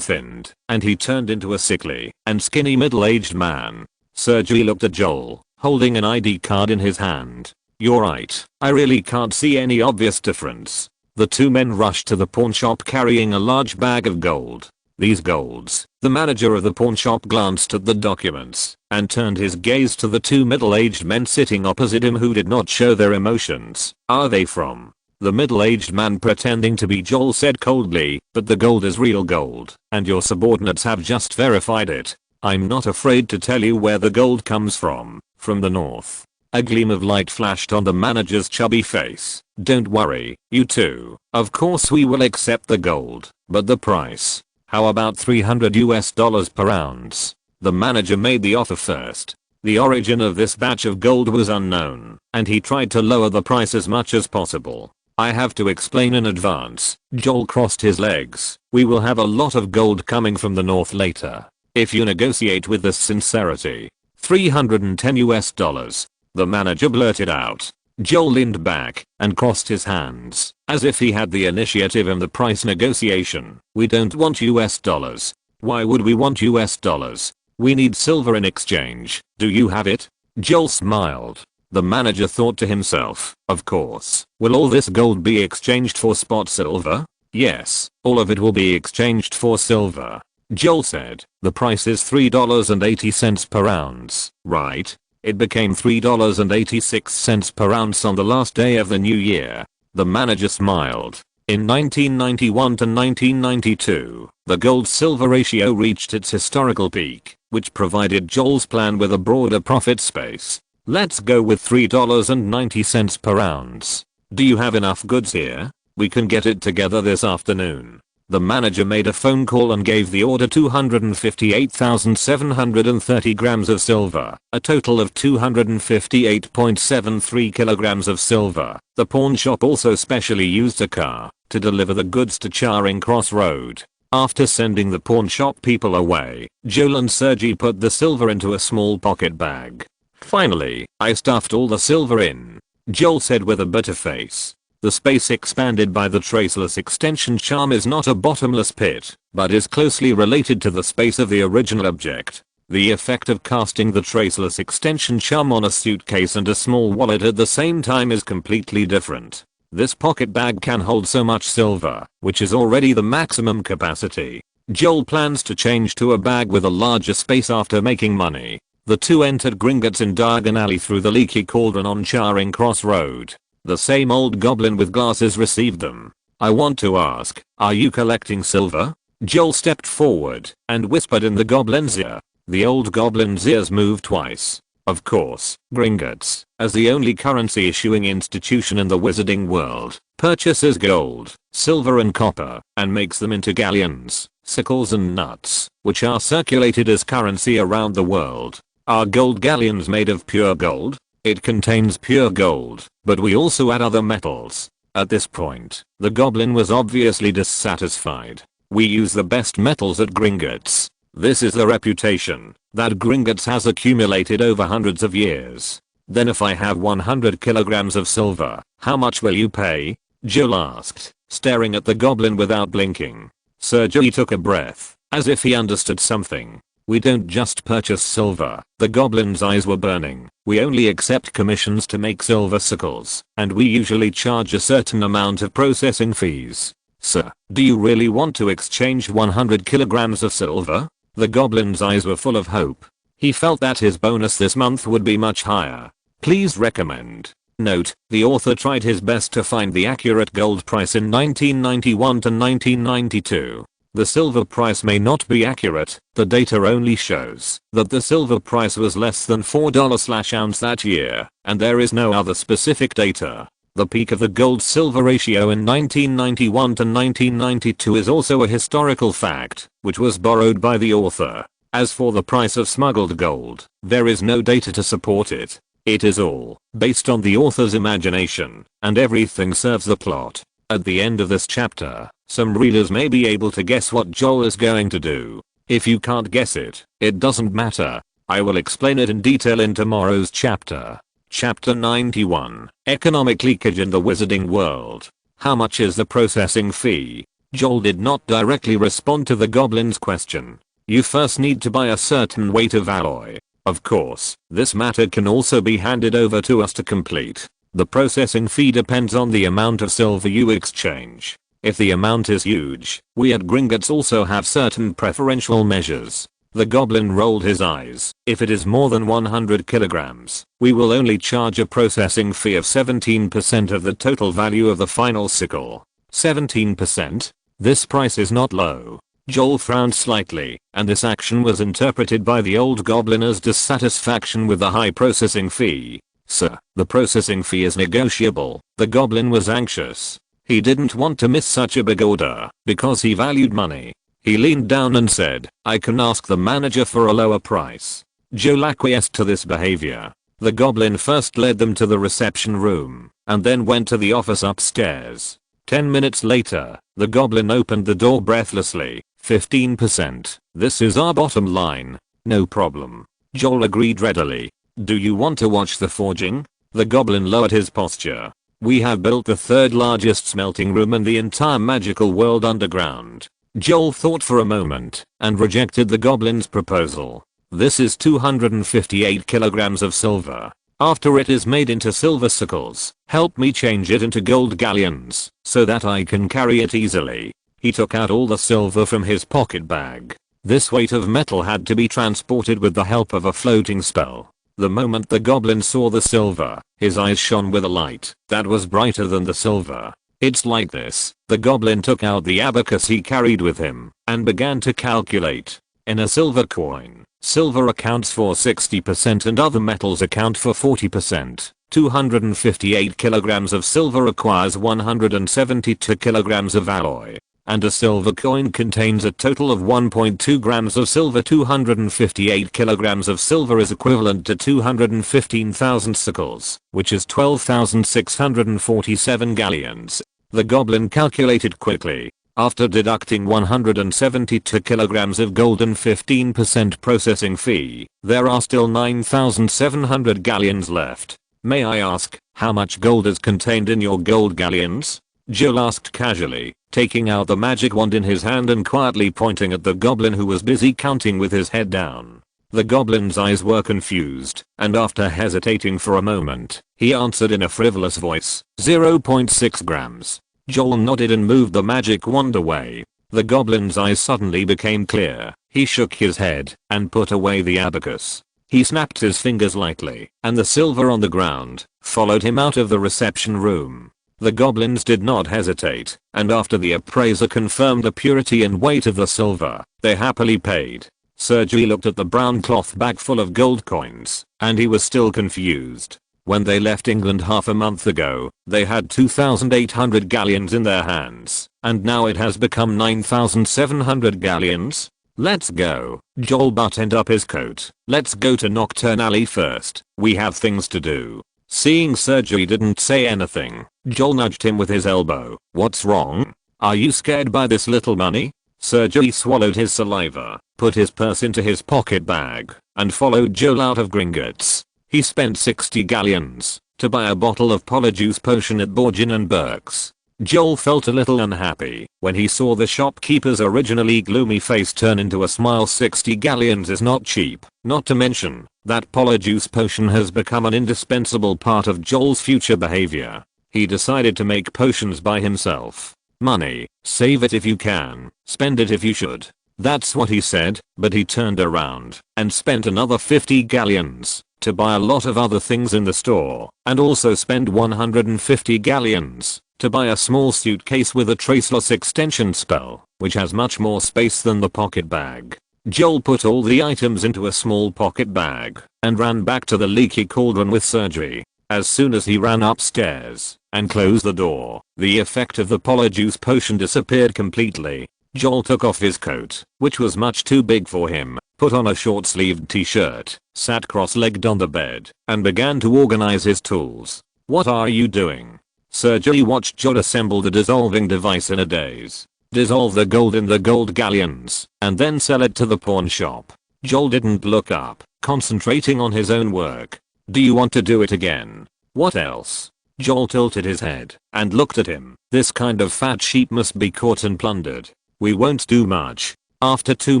thinned, and he turned into a sickly and skinny middle-aged man. Sergei looked at Joel, holding an ID card in his hand. You're right, I really can't see any obvious difference. The two men rushed to the pawn shop carrying a large bag of gold. These golds. The manager of the pawn shop glanced at the documents and turned his gaze to the 2 middle-aged men sitting opposite him who did not show their emotions. Are they from? The middle-aged man pretending to be Joel said coldly, but the gold is real gold, and your subordinates have just verified it. I'm not afraid to tell you where the gold comes from the north. A gleam of light flashed on the manager's chubby face. Don't worry, you two. Of course we will accept the gold, but the price. How about $300 per ounce? The manager made the offer first. The origin of this batch of gold was unknown, and he tried to lower the price as much as possible. I have to explain in advance. Joel crossed his legs. We will have a lot of gold coming from the north later. If you negotiate with this sincerity. $310. The manager blurted out. Joel leaned back and crossed his hands, as if he had the initiative in the price negotiation. We don't want US dollars. Why would we want US dollars? We need silver in exchange. Do you have it? Joel smiled. The manager thought to himself, of course. Will all this gold be exchanged for spot silver? Yes, all of it will be exchanged for silver. Joel said, the price is $3.80 per ounce, right? It became $3.86 per ounce on the last day of the new year. The manager smiled. In 1991 to 1992, the gold-silver ratio reached its historical peak, which provided Joel's plan with a broader profit space. Let's go with $3.90 per ounce. Do you have enough goods here? We can get it together this afternoon. The manager made a phone call and gave the order 258,730 grams of silver, a total of 258.73 kilograms of silver. The pawn shop also specially used a car to deliver the goods to Charing Cross Road. After sending the pawn shop people away, Joel and Sergi put the silver into a small pocket bag. Finally, I stuffed all the silver in, Joel said with a bitter face. The space expanded by the traceless extension charm is not a bottomless pit, but is closely related to the space of the original object. The effect of casting the traceless extension charm on a suitcase and a small wallet at the same time is completely different. This pocket bag can hold so much silver, which is already the maximum capacity. Joel plans to change to a bag with a larger space after making money. The two entered Gringotts in Diagon Alley through the leaky cauldron on Charing Cross Road. The same old goblin with glasses received them. I want to ask, are you collecting silver? Joel stepped forward and whispered in the goblin's ear. The old goblin's ears moved twice. Of course, Gringotts, as the only currency issuing institution in the wizarding world, purchases gold, silver and copper, and makes them into galleons, sickles and nuts, which are circulated as currency around the world. Are gold galleons made of pure gold? It contains pure gold, but we also add other metals. At this point, the goblin was obviously dissatisfied. We use the best metals at Gringotts. This is the reputation that Gringotts has accumulated over hundreds of years. Then if I have 100 kilograms of silver, how much will you pay? Joel asked, staring at the goblin without blinking. Sergi took a breath, as if he understood something. We don't just purchase silver. The goblin's eyes were burning. We only accept commissions to make silver sickles, and we usually charge a certain amount of processing fees. Sir, do you really want to exchange 100 kilograms of silver? The goblin's eyes were full of hope. He felt that his bonus this month would be much higher. Please recommend. Note, the author tried his best to find the accurate gold price in 1991 to 1992. The silver price may not be accurate, the data only shows that the silver price was less than $4/ounce that year, and there is no other specific data. The peak of the gold-silver ratio in 1991 to 1992 is also a historical fact, which was borrowed by the author. As for the price of smuggled gold, there is no data to support it. It is all based on the author's imagination, and everything serves the plot. At the end of this chapter, some readers may be able to guess what Joel is going to do. If you can't guess it, it doesn't matter. I will explain it in detail in tomorrow's chapter. Chapter 91, Economic Leakage in the Wizarding World. How much is the processing fee? Joel did not directly respond to the goblin's question. You first need to buy a certain weight of alloy. Of course, this matter can also be handed over to us to complete. The processing fee depends on the amount of silver you exchange. If the amount is huge, we at Gringotts also have certain preferential measures. The goblin rolled his eyes. If it is more than 100 kilograms, we will only charge a processing fee of 17% of the total value of the final sickle. 17%? This price is not low. Joel frowned slightly, and this action was interpreted by the old goblin as dissatisfaction with the high processing fee. "Sir, the processing fee is negotiable." The goblin was anxious. He didn't want to miss such a big order, because he valued money. He leaned down and said, "I can ask the manager for a lower price." Joel acquiesced to this behavior. The goblin first led them to the reception room, and then went to the office upstairs. 10 minutes later, the goblin opened the door breathlessly. 15%. This is our bottom line. No problem. Joel agreed readily. "Do you want to watch the forging?" The goblin lowered his posture. "We have built the third largest smelting room in the entire magical world underground." Joel thought for a moment, and rejected the goblin's proposal. "This is 258 kilograms of silver. After it is made into silver sickles, help me change it into gold galleons, so that I can carry it easily." He took out all the silver from his pocket bag. This weight of metal had to be transported with the help of a floating spell. The moment the goblin saw the silver, his eyes shone with a light that was brighter than the silver. "It's like this." The goblin took out the abacus he carried with him, and began to calculate. In a silver coin, silver accounts for 60% and other metals account for 40%. 258 kilograms of silver requires 172 kilograms of alloy. And a silver coin contains a total of 1.2 grams of silver. 258 kilograms of silver is equivalent to 215,000 sickles, which is 12,647 galleons. The goblin calculated quickly. After deducting 172 kilograms of gold and 15% processing fee, there are still 9,700 galleons left. "May I ask, how much gold is contained in your gold galleons?" Joel asked casually, taking out the magic wand in his hand and quietly pointing at the goblin who was busy counting with his head down. The goblin's eyes were confused, and after hesitating for a moment, he answered in a frivolous voice, 0.6 grams. Joel nodded and moved the magic wand away. The goblin's eyes suddenly became clear. He shook his head and put away the abacus. He snapped his fingers lightly, and the silver on the ground followed him out of the reception room. The goblins did not hesitate, and after the appraiser confirmed the purity and weight of the silver, they happily paid. Sergei looked at the brown cloth bag full of gold coins, and he was still confused. When they left England half a month ago, they had 2,800 galleons in their hands, and now it has become 9,700 galleons. "Let's go." Joel buttoned up his coat. "Let's go to Nocturne Alley first. We have things to do." Seeing Sergei didn't say anything, Joel nudged him with his elbow. "What's wrong? Are you scared by this little money?" Sergei swallowed his saliva, put his purse into his pocket bag, and followed Joel out of Gringotts. He spent 60 galleons to buy a bottle of Polyjuice potion at Borgin & Burke's. Joel felt a little unhappy when he saw the shopkeeper's originally gloomy face turn into a smile. 60 galleons is not cheap, not to mention that Polyjuice potion has become an indispensable part of Joel's future behavior. He decided to make potions by himself. "Money, save it if you can, spend it if you should." That's what he said, but he turned around and spent another 50 galleons to buy a lot of other things in the store, and also spend 150 galleons to buy a small suitcase with a traceless extension spell, which has much more space than the pocket bag. Joel put all the items into a small pocket bag and ran back to the leaky cauldron with Sergei. As soon as he ran upstairs and closed the door, the effect of the Polyjuice potion disappeared completely. Joel took off his coat, which was much too big for him, put on a short-sleeved t-shirt, sat cross-legged on the bed, and began to organize his tools. "What are you doing?" Sergei watched Joel assemble the dissolving device in a daze. Dissolve the gold in the gold galleons, and then sell it to the pawn shop. Joel didn't look up, concentrating on his own work. "Do you want to do it again?" "What else?" Joel tilted his head and looked at him. "This kind of fat sheep must be caught and plundered. We won't do much. After 2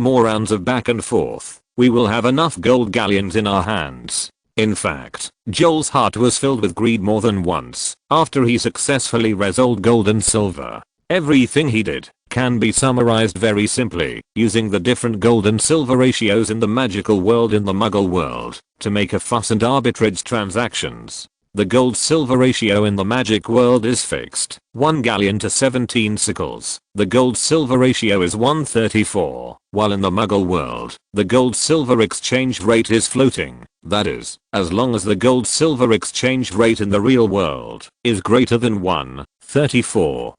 more rounds of back and forth, we will have enough gold galleons in our hands." In fact, Joel's heart was filled with greed more than once after he successfully resolved gold and silver. Everything he did can be summarized very simply, using the different gold and silver ratios in the magical world in the muggle world to make a fuss and arbitrage transactions. The gold-silver ratio in the magic world is fixed, 1 galleon to 17 sickles. The gold-silver ratio is 134, while in the muggle world, the gold-silver exchange rate is floating. That is, as long as the gold-silver exchange rate in the real world is greater than 134.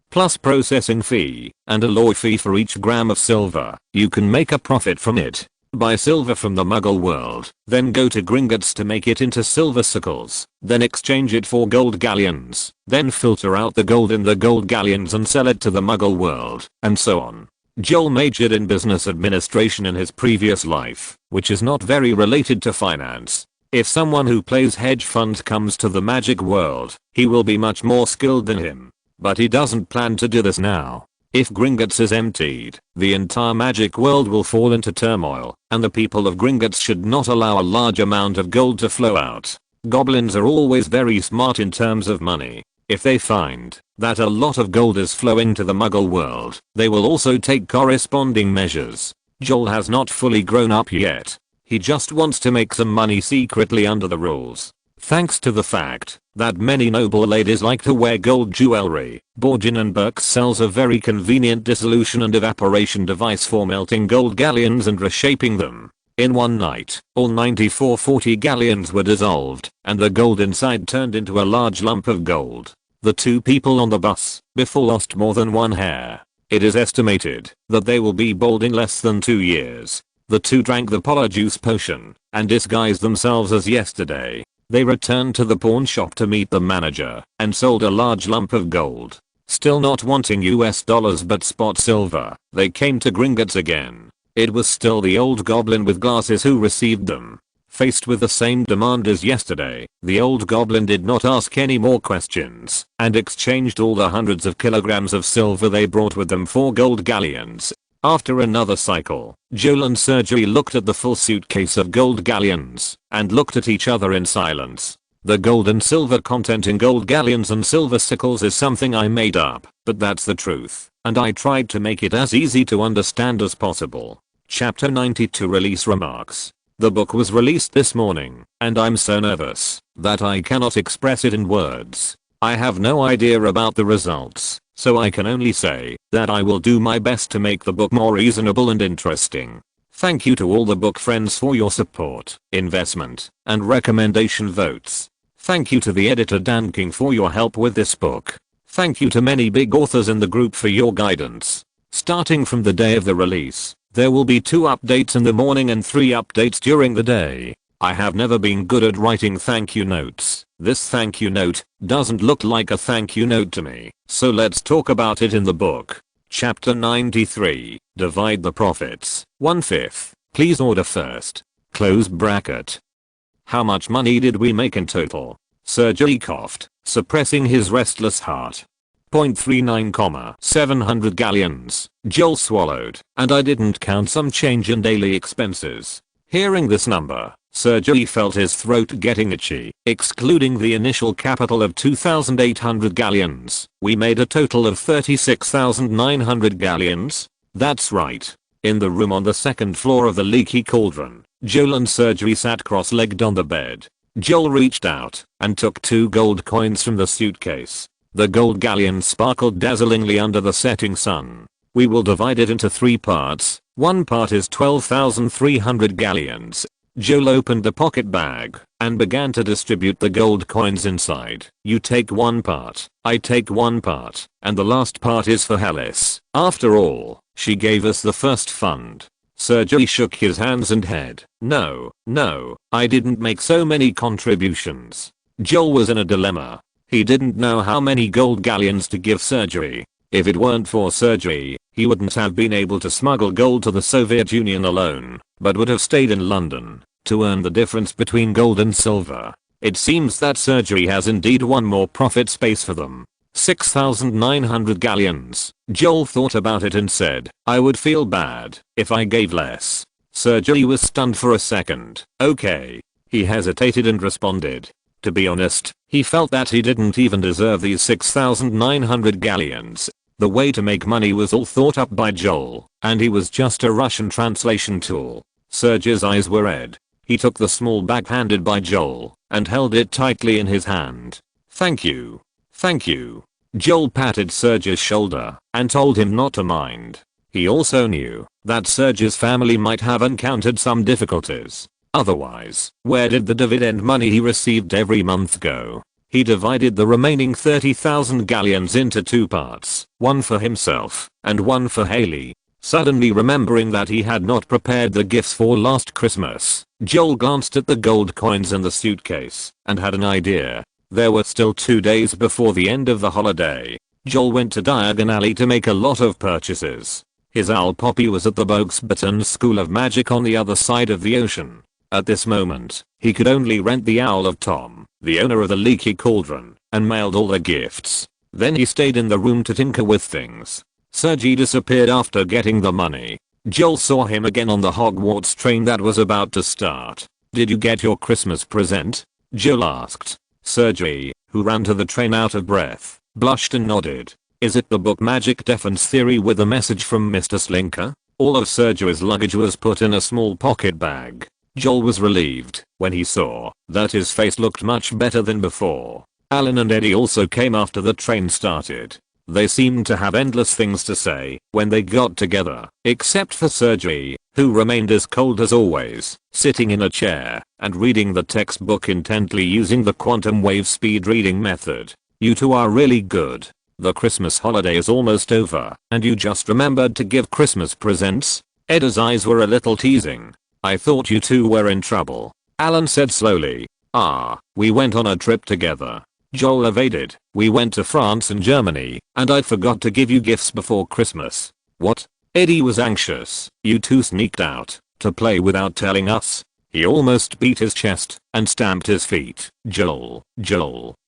Plus processing fee and alloy fee for each gram of silver, you can make a profit from it. Buy silver from the muggle world, then go to Gringotts to make it into silver sickles, then exchange it for gold galleons, then filter out the gold in the gold galleons and sell it to the muggle world, and so on. Joel majored in business administration in his previous life, which is not very related to finance. If someone who plays hedge funds comes to the magic world, he will be much more skilled than him. But he doesn't plan to do this now. If Gringotts is emptied, the entire magic world will fall into turmoil, and the people of Gringotts should not allow a large amount of gold to flow out. Goblins are always very smart in terms of money. If they find that a lot of gold is flowing to the muggle world, they will also take corresponding measures. Joel has not fully grown up yet. He just wants to make some money secretly under the rules. Thanks to the fact that many noble ladies like to wear gold jewelry, Borgin & Burke sells a very convenient dissolution and evaporation device for melting gold galleons and reshaping them. In one night, all 9440 galleons were dissolved, and the gold inside turned into a large lump of gold. The two people on the bus before lost more than one hair. It is estimated that they will be bald in less than 2 years. The two drank the Polyjuice potion and disguised themselves as yesterday. They returned to the pawn shop to meet the manager and sold a large lump of gold. Still not wanting US dollars but spot silver, they came to Gringotts again. It was still the old goblin with glasses who received them. Faced with the same demand as yesterday, the old goblin did not ask any more questions and exchanged all the hundreds of kilograms of silver they brought with them for gold galleons. After another cycle, Joel and Sergei looked at the full suitcase of gold galleons and looked at each other in silence. The gold and silver content in gold galleons and silver sickles is something I made up, but that's the truth, and I tried to make it as easy to understand as possible. Chapter 92 Release Remarks. The book was released this morning, and I'm so nervous that I cannot express it in words. I have no idea about the results, so I can only say that I will do my best to make the book more reasonable and interesting. Thank you to all the book friends for your support, investment, and recommendation votes. Thank you to the editor Dan King for your help with this book. Thank you to many big authors in the group for your guidance. Starting from the day of the release, there will be 2 updates in the morning and 3 updates during the day. I have never been good at writing thank you notes. This thank you note doesn't look like a thank you note to me, so let's talk about it in the book. Chapter 93, Divide the Profits, 1/5. Please order first. Close bracket. How much money did we make in total? Sergei coughed, suppressing his restless heart. 0.39, 700 galleons. Joel swallowed, and I didn't count some change in daily expenses. Hearing this number, Sergei felt his throat getting itchy. Excluding the initial capital of 2,800 galleons, we made a total of 36,900 galleons. That's right. In the room on the second floor of the Leaky Cauldron, Joel and Sergei sat cross-legged on the bed. Joel reached out and took 2 gold coins from the suitcase. The gold galleon sparkled dazzlingly under the setting sun. We will divide it into 3 parts. One part is 12,300 galleons. Joel opened the pocket bag and began to distribute the gold coins inside. You take 1 part, I take 1 part, and the last part is for Hellis. After all, she gave us the first fund. Sergei shook his hands and head. No, I didn't make so many contributions. Joel was in a dilemma. He didn't know how many gold galleons to give Sergei. If it weren't for Sergei, he wouldn't have been able to smuggle gold to the Soviet Union alone, but would have stayed in London to earn the difference between gold and silver. It seems that Sergei has indeed one more profit space for them. 6,900 galleons. Joel thought about it and said, I would feel bad if I gave less. Sergei was stunned for a second. Okay. He hesitated and responded. To be honest, he felt that he didn't even deserve these 6,900 galleons. The way to make money was all thought up by Joel, and he was just a Russian translation tool. Sergei's eyes were red. He took the small bag handed by Joel and held it tightly in his hand. "Thank you. Thank you." Joel patted Serge's shoulder and told him not to mind. He also knew that Serge's family might have encountered some difficulties. Otherwise, where did the dividend money he received every month go? He divided the remaining 30,000 galleons into two parts, one for himself and one for Haley. Suddenly remembering that he had not prepared the gifts for last Christmas, Joel glanced at the gold coins in the suitcase and had an idea. There were still 2 days before the end of the holiday. Joel went to Diagon Alley to make a lot of purchases. His owl Poppy was at the Bogsburton School of Magic on the other side of the ocean. At this moment, he could only rent the owl of Tom, the owner of the Leaky Cauldron, and mailed all the gifts. Then he stayed in the room to tinker with things. Sergi disappeared after getting the money. Joel saw him again on the Hogwarts train that was about to start. "Did you get your Christmas present?" Joel asked. Sergi, who ran to the train out of breath, blushed and nodded. "Is it the book Magic Defense Theory with a message from Mr. Slinker?" All of Sergi's luggage was put in a small pocket bag. Joel was relieved when he saw that his face looked much better than before. Alan and Eddie also came after the train started. They seemed to have endless things to say when they got together, except for Sergi, who remained as cold as always, sitting in a chair and reading the textbook intently using the quantum wave speed reading method. "You two are really good. The Christmas holiday is almost over, and you just remembered to give Christmas presents?" Eddie's eyes were a little teasing. "I thought you two were in trouble," Alan said slowly. We went on a trip together." Joel evaded. "We went to France and Germany, and I forgot to give you gifts before Christmas." "What?" Eddie was anxious. "You two sneaked out to play without telling us?" He almost beat his chest and stamped his feet. Joel,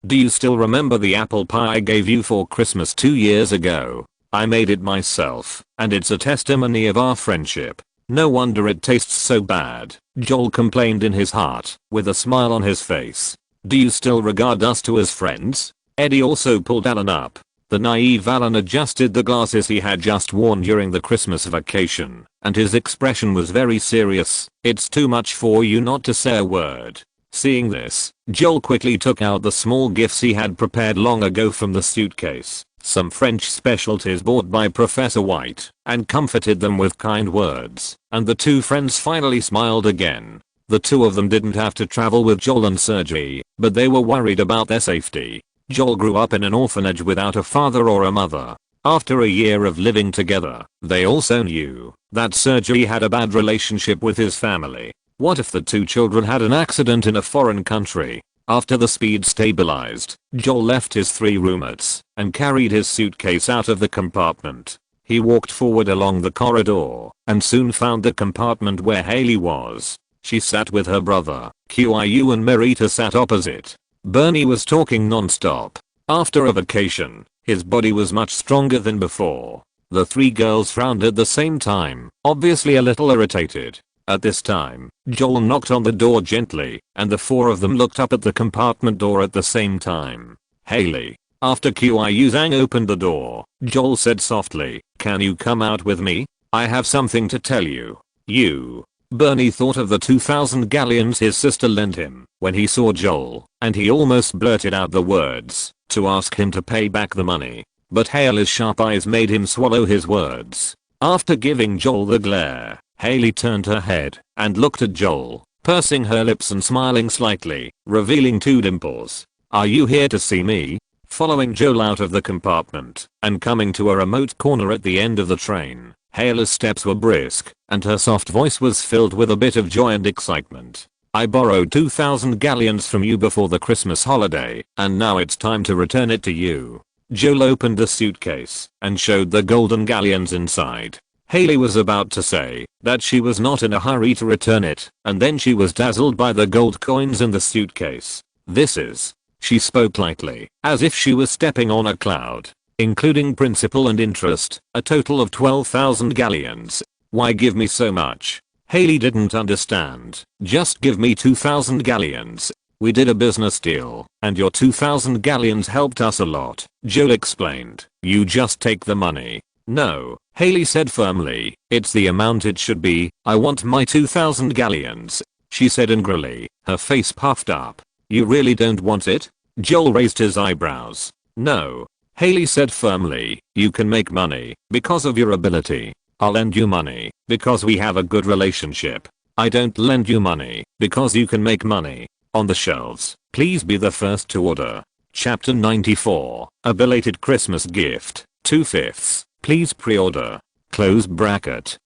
do you still remember the apple pie I gave you for Christmas 2 years ago? I made it myself, and it's a testimony of our friendship. No wonder it tastes so bad," Joel complained in his heart, with a smile on his face. "Do you still regard us two as friends?" Eddie also pulled Alan up. The naive Alan adjusted the glasses he had just worn during the Christmas vacation, and his expression was very serious. "It's too much for you not to say a word." Seeing this, Joel quickly took out the small gifts he had prepared long ago from the suitcase, some French specialties bought by Professor White, and comforted them with kind words, and the two friends finally smiled again. The two of them didn't have to travel with Joel and Sergi, but they were worried about their safety. Joel grew up in an orphanage without a father or a mother. After a year of living together, they also knew that Sergi had a bad relationship with his family. What if the two children had an accident in a foreign country? After the speed stabilized, Joel left his 3 roommates and carried his suitcase out of the compartment. He walked forward along the corridor and soon found the compartment where Haley was. She sat with her brother, Qiu, and Merita sat opposite. Bernie was talking non-stop. After a vacation, his body was much stronger than before. The 3 girls frowned at the same time, obviously a little irritated. At this time, Joel knocked on the door gently, and the 4 of them looked up at the compartment door at the same time. "Haley." After Qiu Zhang opened the door, Joel said softly, "Can you come out with me? I have something to tell you." "You." Bernie thought of the 2,000 galleons his sister lent him when he saw Joel, and he almost blurted out the words to ask him to pay back the money. But Haley's sharp eyes made him swallow his words. After giving Joel the glare, Haley turned her head and looked at Joel, pursing her lips and smiling slightly, revealing 2 dimples. "Are you here to see me?" Following Joel out of the compartment and coming to a remote corner at the end of the train, Haley's steps were brisk, and her soft voice was filled with a bit of joy and excitement. "I borrowed 2,000 galleons from you before the Christmas holiday, and now it's time to return it to you." Joel opened the suitcase and showed the golden galleons inside. Haley was about to say that she was not in a hurry to return it, and then she was dazzled by the gold coins in the suitcase. "This is," she spoke lightly, as if she was stepping on a cloud, "including principal and interest, a total of 12,000 galleons. Why give me so much?" Haley didn't understand. "Just give me 2,000 galleons. We did a business deal, and your 2,000 galleons helped us a lot," Joel explained. "You just take the money." "No," Haley said firmly, "it's the amount it should be. I want my 2,000 galleons." she said angrily, her face puffed up. You really don't want it? Joel raised his eyebrows. No. Hailey said firmly, you can make money because of your ability. I'll lend you money because we have a good relationship. I don't lend you money because you can make money. On the shelves, please be the first to order. Chapter 94, a belated Christmas gift, 2/5, please pre-order. Close bracket.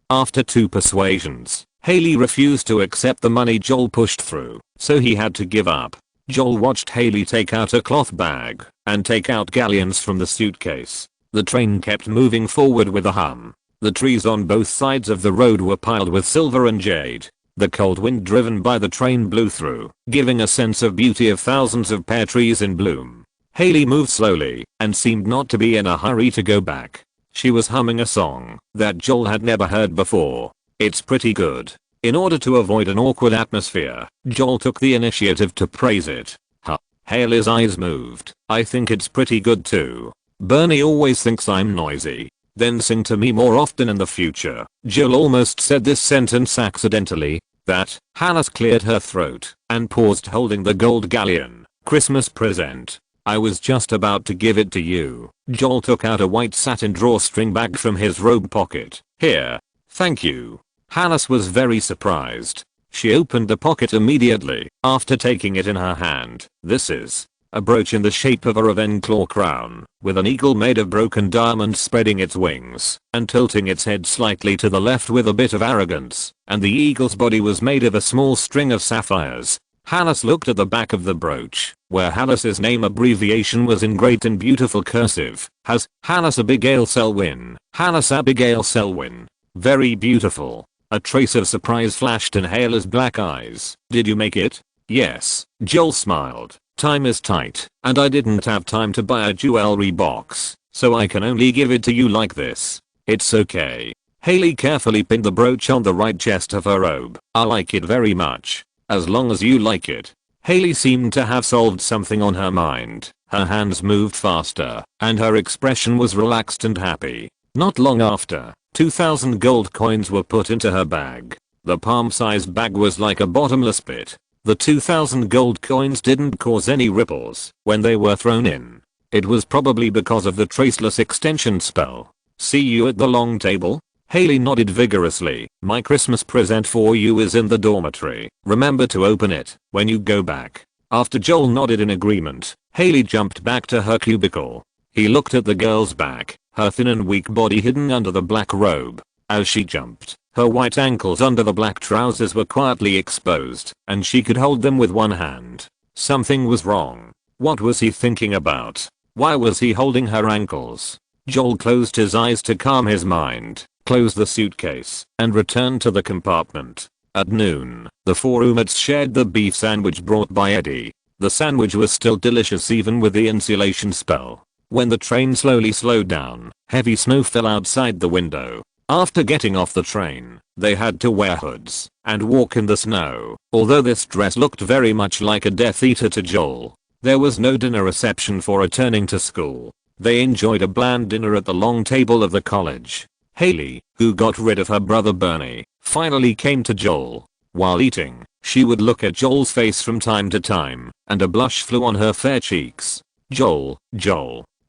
After 2 persuasions, Hailey refused to accept the money Joel pushed through, so he had to give up. Joel watched Hailey take out a cloth bag and take out galleons from the suitcase. The train kept moving forward with a hum. The trees on both sides of the road were piled with silver and jade. The cold wind driven by the train blew through, giving a sense of beauty of thousands of pear trees in bloom. Hailey moved slowly and seemed not to be in a hurry to go back. She was humming a song that Joel had never heard before. It's pretty good. In order to avoid an awkward atmosphere, Joel took the initiative to praise it. Huh. Hailey's eyes moved. I think it's pretty good too. Bernie always thinks I'm noisy. Then sing to me more often in the future. Joel almost said this sentence accidentally. That, Hannah cleared her throat and paused holding the gold galleon. Christmas present. I was just about to give it to you. Joel took out a white satin drawstring bag from his robe pocket. Here. Thank you. Hannah was very surprised. She opened the pocket immediately after taking it in her hand. This is a brooch in the shape of a Ravenclaw crown, with an eagle made of broken diamonds spreading its wings and tilting its head slightly to the left with a bit of arrogance, and the eagle's body was made of a small string of sapphires. Hannah looked at the back of the brooch, where Hannah's name abbreviation was engraved in beautiful cursive. Has Hannah Abigail Selwyn. Hannah Abigail Selwyn. Very beautiful. A trace of surprise flashed in Hailey's black eyes. Did you make it? Yes. Joel smiled. Time is tight, and I didn't have time to buy a jewelry box, so I can only give it to you like this. It's okay. Hailey carefully pinned the brooch on the right chest of her robe. I like it very much. As long as you like it. Hailey seemed to have solved something on her mind. Her hands moved faster, and her expression was relaxed and happy. Not long after, 2,000 gold coins were put into her bag. The palm-sized bag was like a bottomless pit. The 2,000 gold coins didn't cause any ripples when they were thrown in. It was probably because of the traceless extension spell. See you at the long table? Hailey nodded vigorously. My Christmas present for you is in the dormitory. Remember to open it when you go back. After Joel nodded in agreement, Hailey jumped back to her cubicle. He looked at the girl's back, her thin and weak body hidden under the black robe. As she jumped, her white ankles under the black trousers were quietly exposed, and she could hold them with one hand. Something was wrong. What was he thinking about? Why was he holding her ankles? Joel closed his eyes to calm his mind, closed the suitcase, and returned to the compartment. At noon, the 4 roommates shared the beef sandwich brought by Eddie. The sandwich was still delicious even with the insulation spell. When the train slowly slowed down, heavy snow fell outside the window. After getting off the train, they had to wear hoods and walk in the snow. Although this dress looked very much like a Death Eater to Joel, there was no dinner reception for returning to school. They enjoyed a bland dinner at the long table of the college. Hailey, who got rid of her brother Bernie, finally came to Joel. While eating, she would look at Joel's face from time to time, and a blush flew on her fair cheeks. Joel.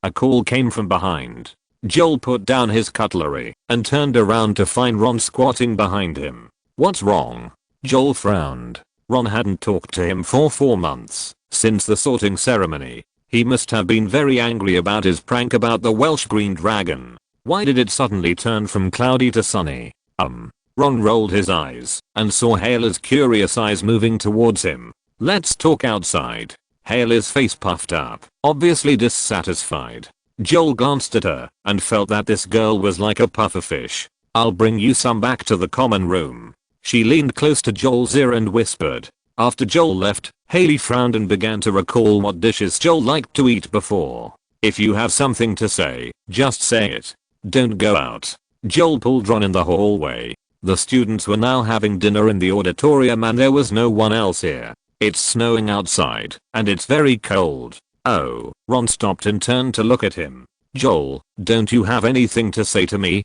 A call came from behind. Joel put down his cutlery and turned around to find Ron squatting behind him. What's wrong? Joel frowned. Ron hadn't talked to him for 4 months, since the sorting ceremony. He must have been very angry about his prank about the Welsh green dragon. Why did it suddenly turn from cloudy to sunny? Ron rolled his eyes and saw Hailey's curious eyes moving towards him. Let's talk outside. Hailey's face puffed up, obviously dissatisfied. Joel glanced at her and felt that this girl was like a pufferfish. I'll bring you some back to the common room. She leaned close to Joel's ear and whispered. After Joel left, Hailey frowned and began to recall what dishes Joel liked to eat before. If you have something to say, just say it. Don't go out. Joel pulled Ron in the hallway. The students were now having dinner in the auditorium and there was no one else here. It's snowing outside, and it's very cold. Oh, Ron stopped and turned to look at him. Joel, don't you have anything to say to me?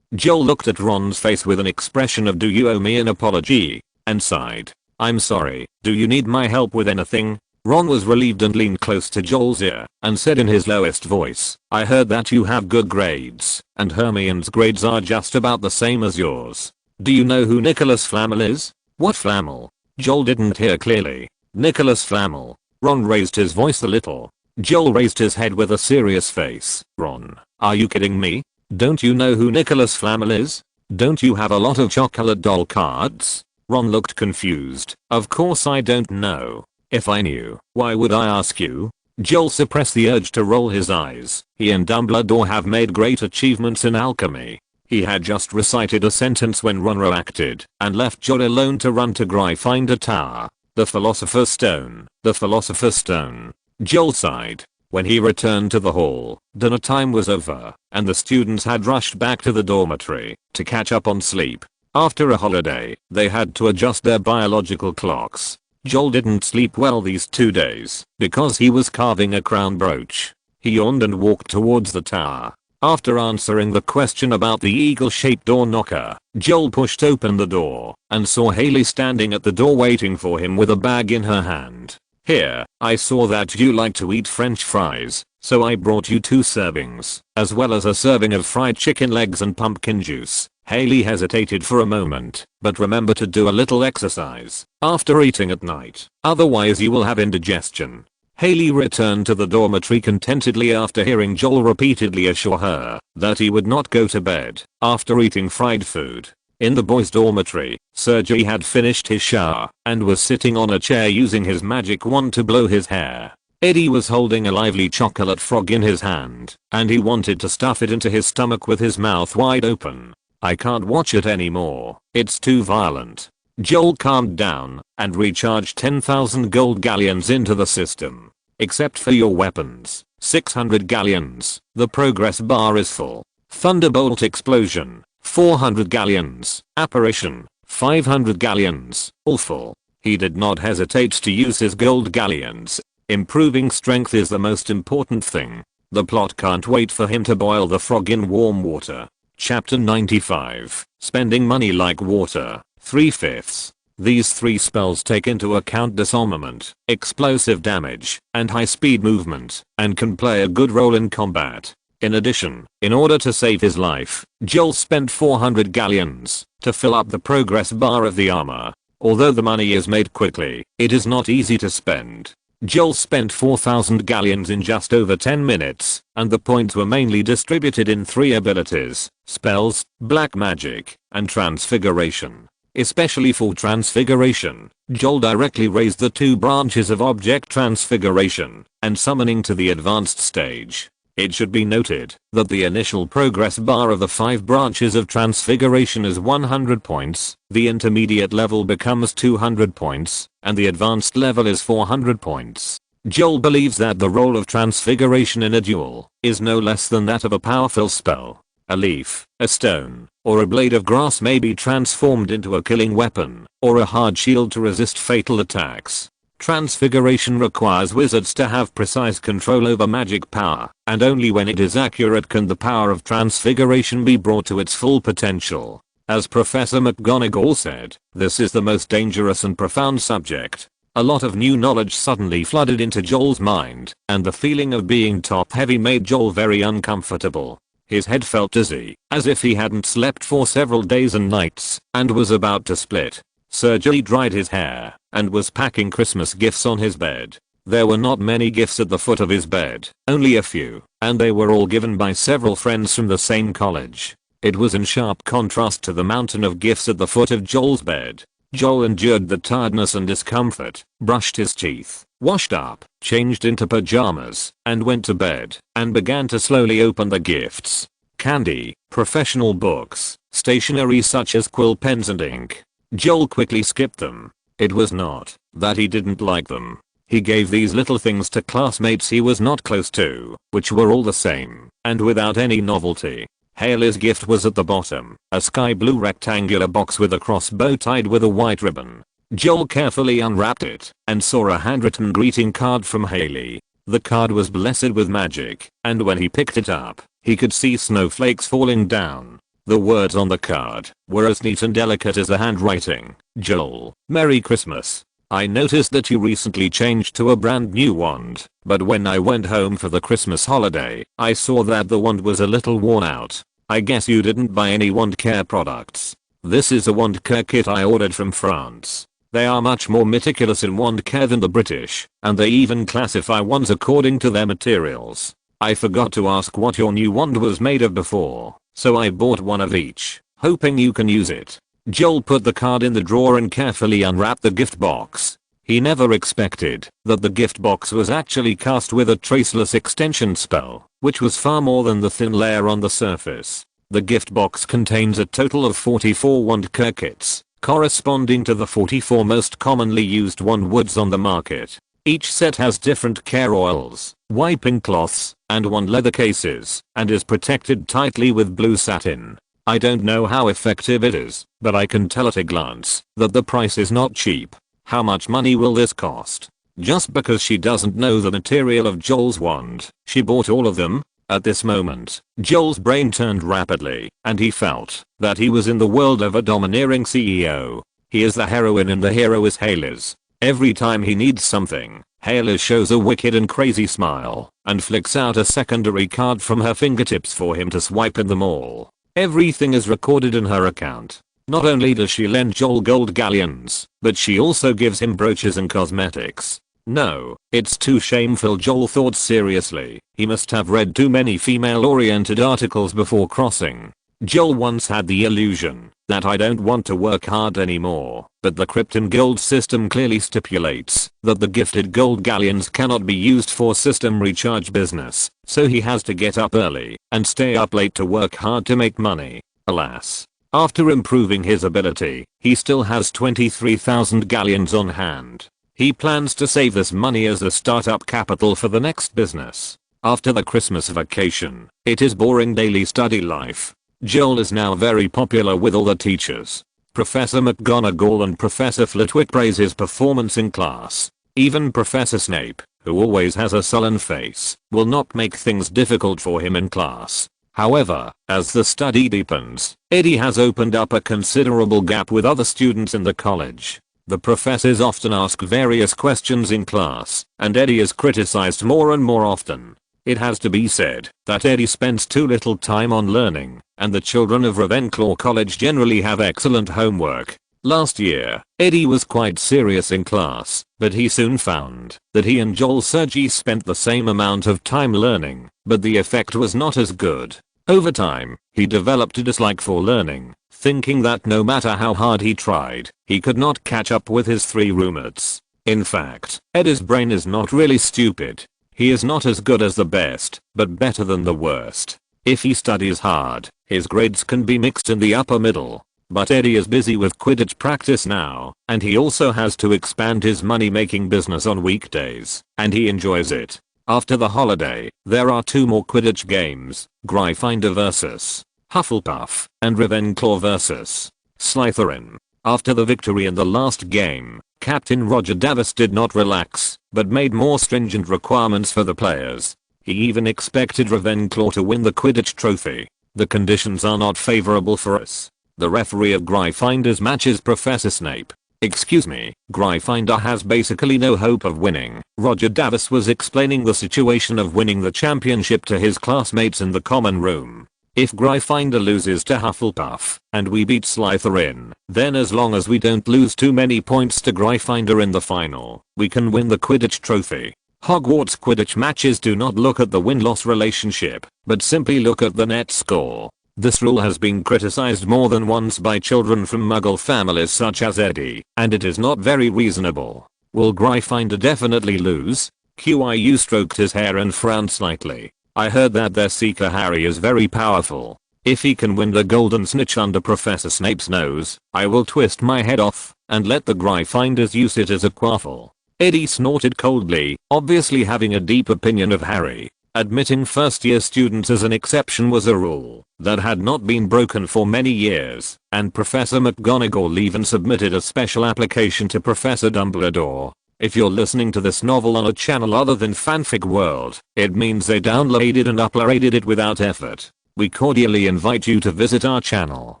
Joel looked at Ron's face with an expression of do you owe me an apology? and sighed. "I'm sorry, do you need my help with anything?" Ron was relieved and leaned close to Joel's ear and said in his lowest voice, "I heard that you have good grades, and Hermione's grades are just about the same as yours. Do you know who Nicholas Flamel is?" "What Flamel?" Joel didn't hear clearly. "Nicholas Flamel." Ron raised his voice a little. Joel raised his head with a serious face. "Ron, are you kidding me? Don't you know who Nicholas Flamel is? Don't you have a lot of chocolate doll cards?" Ron looked confused. "Of course I don't know. If I knew, why would I ask you?" Joel suppressed the urge to roll his eyes. He and Dumbledore have made great achievements in alchemy. He had just recited a sentence when Ron reacted and left Joel alone to run to Gryffindor Tower. "The Philosopher's Stone, the Philosopher's Stone." Joel sighed. When he returned to the hall, dinner time was over, and the students had rushed back to the dormitory to catch up on sleep. After a holiday, they had to adjust their biological clocks. Joel didn't sleep well these 2 days because he was carving a crown brooch. He yawned and walked towards the tower. After answering the question about the eagle-shaped door knocker, Joel pushed open the door and saw Haley standing at the door waiting for him with a bag in her hand. "Here, I saw that you like to eat French fries, so I brought you 2 servings, as well as a serving of fried chicken legs and pumpkin juice." Haley hesitated for a moment, "But remember to do a little exercise after eating at night, otherwise you will have indigestion." Haley returned to the dormitory contentedly after hearing Joel repeatedly assure her that he would not go to bed after eating fried food. In the boys' dormitory, Sergei had finished his shower and was sitting on a chair using his magic wand to blow his hair. Eddie was holding a lively chocolate frog in his hand, and he wanted to stuff it into his stomach with his mouth wide open. "I can't watch it anymore. It's too violent." Joel calmed down and recharged 10,000 gold galleons into the system. "Except for your weapons, 600 galleons. The progress bar is full." Thunderbolt explosion, 400 galleons. Apparition, 500 galleons. All full. He did not hesitate to use his gold galleons. Improving strength is the most important thing. The plot can't wait for him to boil the frog in warm water. Chapter 95. Spending money like water. 3/5. These 3 spells take into account disarmament, explosive damage, and high speed movement, and can play a good role in combat. In addition, in order to save his life, Joel spent 400 galleons to fill up the progress bar of the armor. Although the money is made quickly, it is not easy to spend. Joel spent 4,000 galleons in just over 10 minutes, and the points were mainly distributed in 3 abilities: spells, black magic, and transfiguration. Especially for transfiguration, Joel directly raised the 2 branches of object transfiguration and summoning to the advanced stage. It should be noted that the initial progress bar of the 5 branches of transfiguration is 100 points, the intermediate level becomes 200 points, and the advanced level is 400 points. Joel believes that the role of transfiguration in a duel is no less than that of a powerful spell. A leaf, a stone, or a blade of grass may be transformed into a killing weapon, or a hard shield to resist fatal attacks. Transfiguration requires wizards to have precise control over magic power, and only when it is accurate can the power of transfiguration be brought to its full potential. As Professor McGonagall said, this is the most dangerous and profound subject. A lot of new knowledge suddenly flooded into Joel's mind, and the feeling of being top-heavy made Joel very uncomfortable. His head felt dizzy, as if he hadn't slept for several days and nights, and was about to split. Sergei dried his hair and was packing Christmas gifts on his bed. There were not many gifts at the foot of his bed, only a few, and they were all given by several friends from the same college. It was in sharp contrast to the mountain of gifts at the foot of Joel's bed. Joel endured the tiredness and discomfort, brushed his teeth, washed up, changed into pajamas, and went to bed, and began to slowly open the gifts. Candy, professional books, stationery such as quill pens and ink. Joel quickly skipped them. It was not that he didn't like them. He gave these little things to classmates he was not close to, which were all the same, and without any novelty. Haley's gift was at the bottom, a sky blue rectangular box with a crossbow tied with a white ribbon. Joel carefully unwrapped it and saw a handwritten greeting card from Haley. The card was blessed with magic, and when he picked it up, he could see snowflakes falling down. The words on the card were as neat and delicate as the handwriting. Joel, Merry Christmas. I noticed that you recently changed to a brand new wand, but when I went home for the Christmas holiday, I saw that the wand was a little worn out. I guess you didn't buy any wand care products. This is a wand care kit I ordered from France. They are much more meticulous in wand care than the British, and they even classify wands according to their materials. I forgot to ask what your new wand was made of before, so I bought one of each, hoping you can use it. Joel put the card in the drawer and carefully unwrapped the gift box. He never expected that the gift box was actually cast with a traceless extension spell, which was far more than the thin layer on the surface. The gift box contains a total of 44 wand care kits, corresponding to the 44 most commonly used wand woods on the market. Each set has different care oils, wiping cloths, and wand leather cases, and is protected tightly with blue satin. I don't know how effective it is, but I can tell at a glance that the price is not cheap. How much money will this cost? Just because she doesn't know the material of Joel's wand, she bought all of them? At this moment, Joel's brain turned rapidly, and he felt that he was in the world of a domineering CEO. He is the heroine and the hero is Hayley's. Every time he needs something, Hayley shows a wicked and crazy smile, and flicks out a secondary card from her fingertips for him to swipe in them all. Everything is recorded in her account. Not only does she lend Joel gold galleons, but she also gives him brooches and cosmetics. No, it's too shameful, Joel thought seriously. He must have read too many female-oriented articles before crossing. Joel once had the illusion that I don't want to work hard anymore, but the Krypton Guild system clearly stipulates that the gifted gold galleons cannot be used for system recharge business, so he has to get up early and stay up late to work hard to make money. Alas, after improving his ability, he still has 23,000 galleons on hand. He plans to save this money as a startup capital for the next business. After the Christmas vacation, it is boring daily study life. Joel is now very popular with all the teachers. Professor McGonagall and Professor Flitwick praise his performance in class. Even Professor Snape, who always has a sullen face, will not make things difficult for him in class. However, as the study deepens, Eddie has opened up a considerable gap with other students in the college. The professors often ask various questions in class, and Eddie is criticized more and more often. It has to be said that Eddie spends too little time on learning, and the children of Ravenclaw College generally have excellent homework. Last year, Eddie was quite serious in class, but he soon found that he and Joel Sergi spent the same amount of time learning, but the effect was not as good. Over time, he developed a dislike for learning, thinking that no matter how hard he tried, he could not catch up with his 3 roommates. In fact, Eddie's brain is not really stupid. He is not as good as the best, but better than the worst. If he studies hard, his grades can be mixed in the upper middle. But Eddie is busy with Quidditch practice now, and he also has to expand his money-making business on weekdays, and he enjoys it. After the holiday, there are 2 more Quidditch games, Gryffindor vs. Hufflepuff, and Ravenclaw vs. Slytherin. After the victory in the last game, Captain Roger Davis did not relax, but made more stringent requirements for the players. He even expected Ravenclaw to win the Quidditch trophy. The conditions are not favorable for us. The referee of Gryffindor's match is Professor Snape. Excuse me, Gryffindor has basically no hope of winning. Roger Davis was explaining the situation of winning the championship to his classmates in the common room. If Gryffindor loses to Hufflepuff, and we beat Slytherin, then as long as we don't lose too many points to Gryffindor in the final, we can win the Quidditch trophy. Hogwarts Quidditch matches do not look at the win-loss relationship, but simply look at the net score. This rule has been criticized more than once by children from Muggle families such as Eddie, and it is not very reasonable. Will Gryffindor definitely lose? Qiu stroked his hair and frowned slightly. I heard that their Seeker Harry is very powerful. If he can win the golden snitch under Professor Snape's nose, I will twist my head off and let the Gryffindors use it as a quaffle. Eddie snorted coldly, obviously having a deep opinion of Harry. Admitting first-year students as an exception was a rule that had not been broken for many years, and Professor McGonagall even submitted a special application to Professor Dumbledore. If you're listening to this novel on a channel other than Fanfic World, it means they downloaded and uploaded it without effort. we cordially invite you to visit our channel,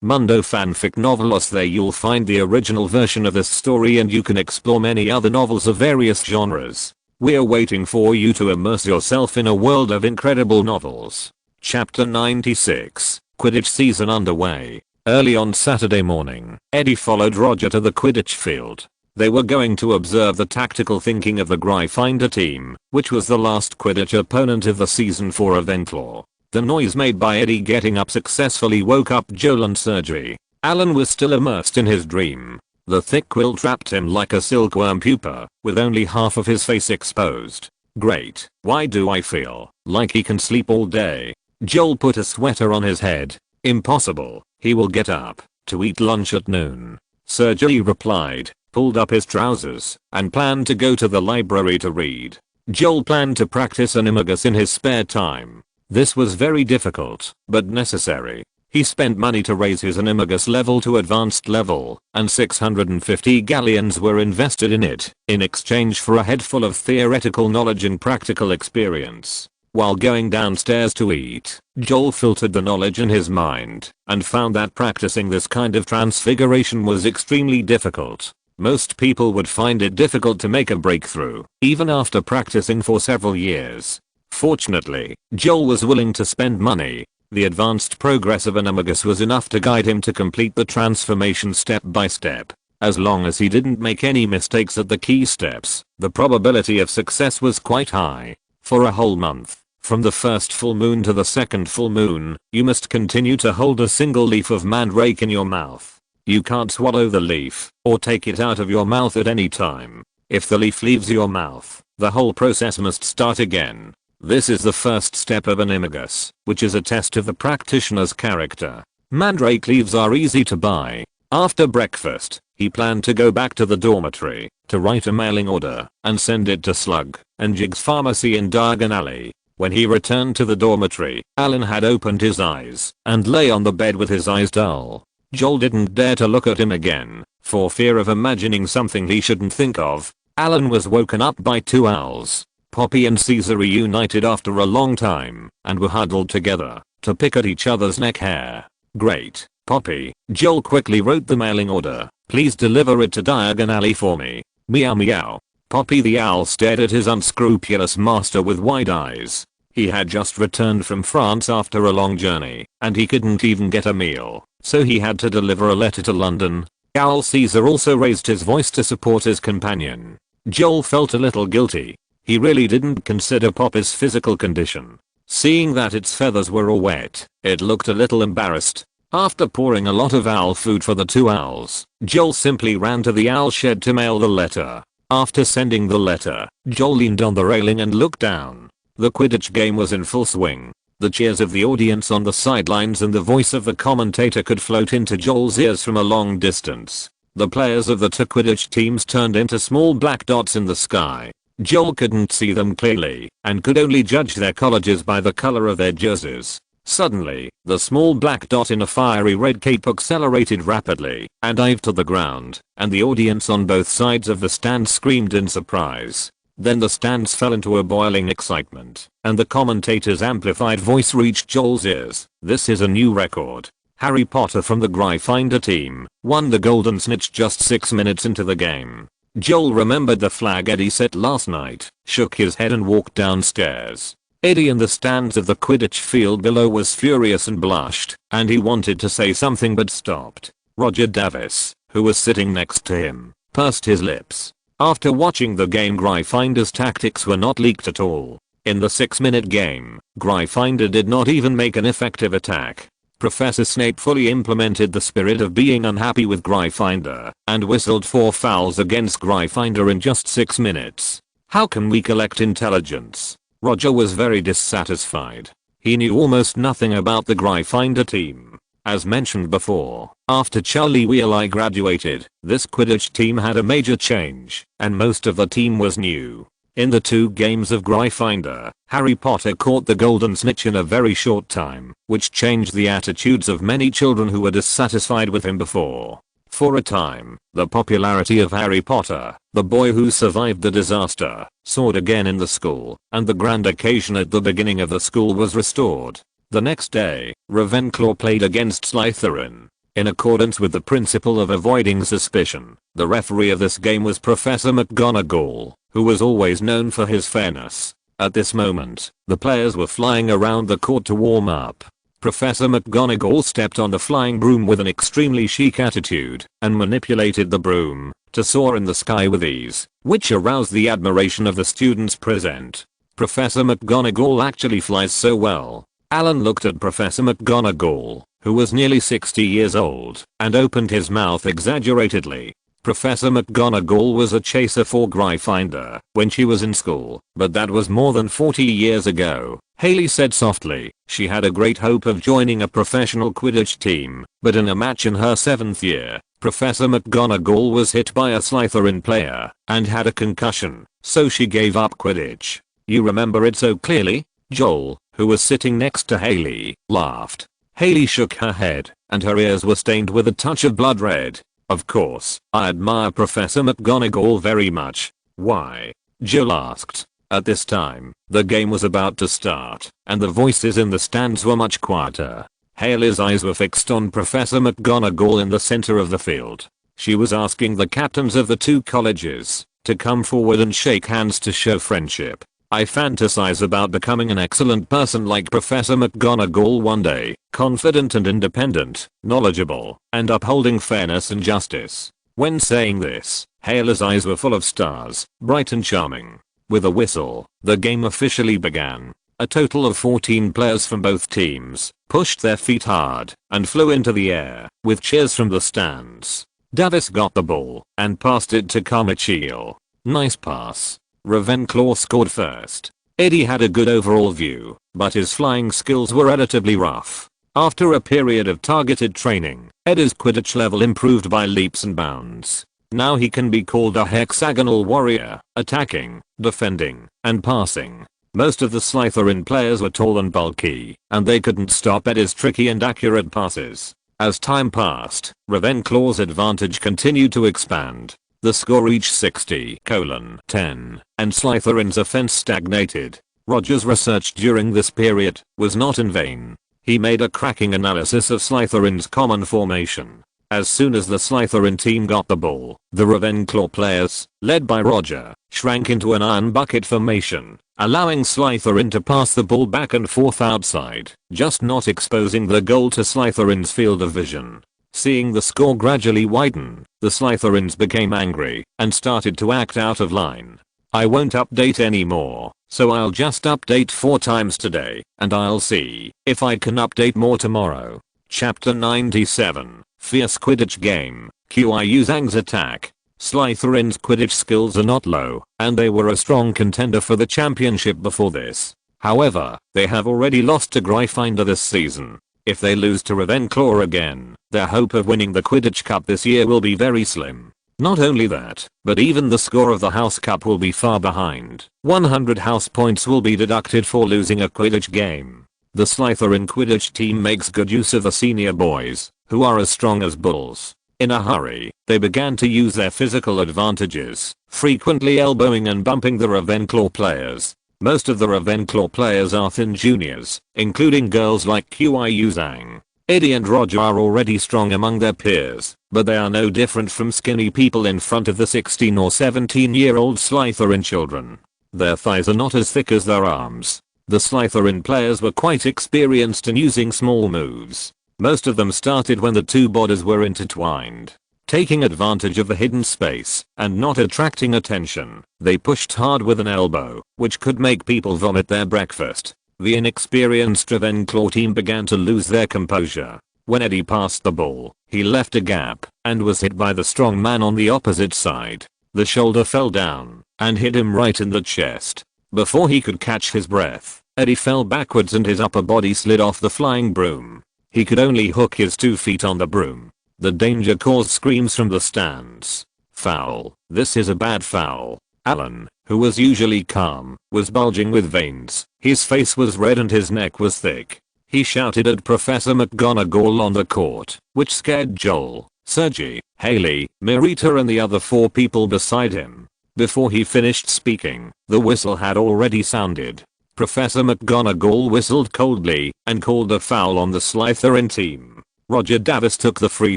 Mundo Fanfic Novelos. There you'll find the original version of this story and you can explore many other novels of various genres. We're waiting for you to immerse yourself in a world of incredible novels. Chapter 96, Quidditch season underway. Early on Saturday morning, Eddie followed Roger to the Quidditch field. They were going to observe the tactical thinking of the Gryffindor team, which was the last Quidditch opponent of the season for Eventlaw. The noise made by Eddie getting up successfully woke up Joel and Sergei. Alan was still immersed in his dream. The thick quilt wrapped him like a silkworm pupa, with only half of his face exposed. Great, why do I feel like he can sleep all day? Joel put a sweater on his head. Impossible, he will get up to eat lunch at noon. Sergei replied, pulled up his trousers, and planned to go to the library to read. Joel planned to practice animagus in his spare time. This was very difficult, but necessary. He spent money to raise his animagus level to advanced level, and 650 galleons were invested in it, in exchange for a head full of theoretical knowledge and practical experience. While going downstairs to eat, Joel filtered the knowledge in his mind, and found that practicing this kind of transfiguration was extremely difficult. Most people would find it difficult to make a breakthrough, even after practicing for several years. Fortunately, Joel was willing to spend money. The advanced progress of animagus was enough to guide him to complete the transformation step by step. As long as he didn't make any mistakes at the key steps, the probability of success was quite high. For a whole month, from the first full moon to the second full moon, you must continue to hold a single leaf of mandrake in your mouth. You can't swallow the leaf, or take it out of your mouth at any time. If the leaf leaves your mouth, the whole process must start again. This is the first step of animagus, which is a test of the practitioner's character. Mandrake leaves are easy to buy. After breakfast, he planned to go back to the dormitory, to write a mailing order, and send it to Slug and Jig's pharmacy in Diagon Alley. When he returned to the dormitory, Alan had opened his eyes, and lay on the bed with his eyes dull. Joel didn't dare to look at him again, for fear of imagining something he shouldn't think of. Alan was woken up by two owls. Poppy and Caesar reunited after a long time, and were huddled together, to pick at each other's neck hair. Great, Poppy. Joel quickly wrote the mailing order. Please deliver it to Diagon Alley for me. Meow meow. Poppy the owl stared at his unscrupulous master with wide eyes. He had just returned from France after a long journey, and he couldn't even get a meal, so he had to deliver a letter to London. Owl Caesar also raised his voice to support his companion. Joel felt a little guilty. He really didn't consider Poppy's physical condition. Seeing that its feathers were all wet, it looked a little embarrassed. After pouring a lot of owl food for the two owls, Joel simply ran to the owl shed to mail the letter. After sending the letter, Joel leaned on the railing and looked down. The Quidditch game was in full swing. The cheers of the audience on the sidelines and the voice of the commentator could float into Joel's ears from a long distance. The players of the two Quidditch teams turned into small black dots in the sky. Joel couldn't see them clearly, and could only judge their colleges by the color of their jerseys. Suddenly, the small black dot in a fiery red cape accelerated rapidly, and dived to the ground, and the audience on both sides of the stand screamed in surprise. Then the stands fell into a boiling excitement, and the commentator's amplified voice reached Joel's ears. This is a new record. Harry Potter from the Gryffindor team won the Golden Snitch just 6 minutes into the game. Joel remembered the flag Eddie set last night, shook his head and walked downstairs. Eddie in the stands of the Quidditch field below was furious and blushed, and he wanted to say something but stopped. Roger Davis, who was sitting next to him, pursed his lips. After watching the game, Gryffindor's tactics were not leaked at all. In the 6-minute game, Gryffindor did not even make an effective attack. Professor Snape fully implemented the spirit of being unhappy with Gryffindor, and whistled 4 fouls against Gryffindor in just 6 minutes. How can we collect intelligence? Roger was very dissatisfied. He knew almost nothing about the Gryffindor team. As mentioned before, after Charlie Weasley graduated, this Quidditch team had a major change, and most of the team was new. In the 2 games of Gryffindor, Harry Potter caught the Golden Snitch in a very short time, which changed the attitudes of many children who were dissatisfied with him before. For a time, the popularity of Harry Potter, the boy who survived the disaster, soared again in the school, and the grand occasion at the beginning of the school was restored. The next day, Ravenclaw played against Slytherin. In accordance with the principle of avoiding suspicion, the referee of this game was Professor McGonagall, who was always known for his fairness. At this moment, the players were flying around the court to warm up. Professor McGonagall stepped on the flying broom with an extremely chic attitude and manipulated the broom to soar in the sky with ease, which aroused the admiration of the students present. Professor McGonagall actually flies so well. Alan looked at Professor McGonagall, who was nearly 60 years old, and opened his mouth exaggeratedly. Professor McGonagall was a chaser for Gryffindor when she was in school, but that was more than 40 years ago. Haley said softly. She had a great hope of joining a professional Quidditch team, but in a match in her 7th year, Professor McGonagall was hit by a Slytherin player and had a concussion, so she gave up Quidditch. You remember it so clearly? Joel, who was sitting next to Haley, laughed. Haley shook her head, and her ears were stained with a touch of blood red. Of course, I admire Professor McGonagall very much. Why? Joel asked. At this time, the game was about to start, and the voices in the stands were much quieter. Haley's eyes were fixed on Professor McGonagall in the center of the field. She was asking the captains of the two colleges to come forward and shake hands to show friendship. I fantasize about becoming an excellent person like Professor McGonagall one day, confident and independent, knowledgeable, and upholding fairness and justice. When saying this, Haley's eyes were full of stars, bright and charming. With a whistle, the game officially began. A total of 14 players from both teams pushed their feet hard and flew into the air, with cheers from the stands. Davis got the ball and passed it to Carmichael. Nice pass. Ravenclaw scored first. Eddie had a good overall view, but his flying skills were relatively rough. After a period of targeted training, Eddie's Quidditch level improved by leaps and bounds. Now he can be called a hexagonal warrior, attacking, defending, and passing. Most of the Slytherin players were tall and bulky, and they couldn't stop Eddie's tricky and accurate passes. As time passed, Ravenclaw's advantage continued to expand. The score reached 60:10, and Slytherin's offense stagnated. Roger's research during this period was not in vain. He made a cracking analysis of Slytherin's common formation. As soon as the Slytherin team got the ball, the Ravenclaw players, led by Roger, shrank into an iron bucket formation, allowing Slytherin to pass the ball back and forth outside, just not exposing the goal to Slytherin's field of vision. Seeing the score gradually widen, the Slytherins became angry and started to act out of line. I won't update anymore, so I'll just update 4 times today, and I'll see if I can update more tomorrow. Chapter 97, Fierce Quidditch Game, Qiu Zhang's Attack. Slytherin's Quidditch skills are not low, and they were a strong contender for the championship before this. However, they have already lost to Gryffindor this season. If they lose to Ravenclaw again, their hope of winning the Quidditch Cup this year will be very slim. Not only that, but even the score of the House Cup will be far behind. 100 house points will be deducted for losing a Quidditch game. The Slytherin Quidditch team makes good use of the senior boys, who are as strong as bulls. In a hurry, they began to use their physical advantages, frequently elbowing and bumping the Ravenclaw players. Most of the Ravenclaw players are thin juniors, including girls like Qiu Zhang. Eddie and Roger are already strong among their peers, but they are no different from skinny people in front of the 16 or 17-year-old Slytherin children. Their thighs are not as thick as their arms. The Slytherin players were quite experienced in using small moves. Most of them started when the two bodies were intertwined. Taking advantage of the hidden space and not attracting attention, they pushed hard with an elbow, which could make people vomit their breakfast. The inexperienced Ravenclaw team began to lose their composure. When Eddie passed the ball, he left a gap and was hit by the strong man on the opposite side. The shoulder fell down and hit him right in the chest. Before he could catch his breath, Eddie fell backwards and his upper body slid off the flying broom. He could only hook his 2 feet on the broom. The danger caused screams from the stands. Foul. This is a bad foul. Alan, who was usually calm, was bulging with veins. His face was red and his neck was thick. He shouted at Professor McGonagall on the court, which scared Joel, Sergi, Haley, Marita and the other 4 people beside him. Before he finished speaking, the whistle had already sounded. Professor McGonagall whistled coldly and called a foul on the Slytherin team. Roger Davis took the free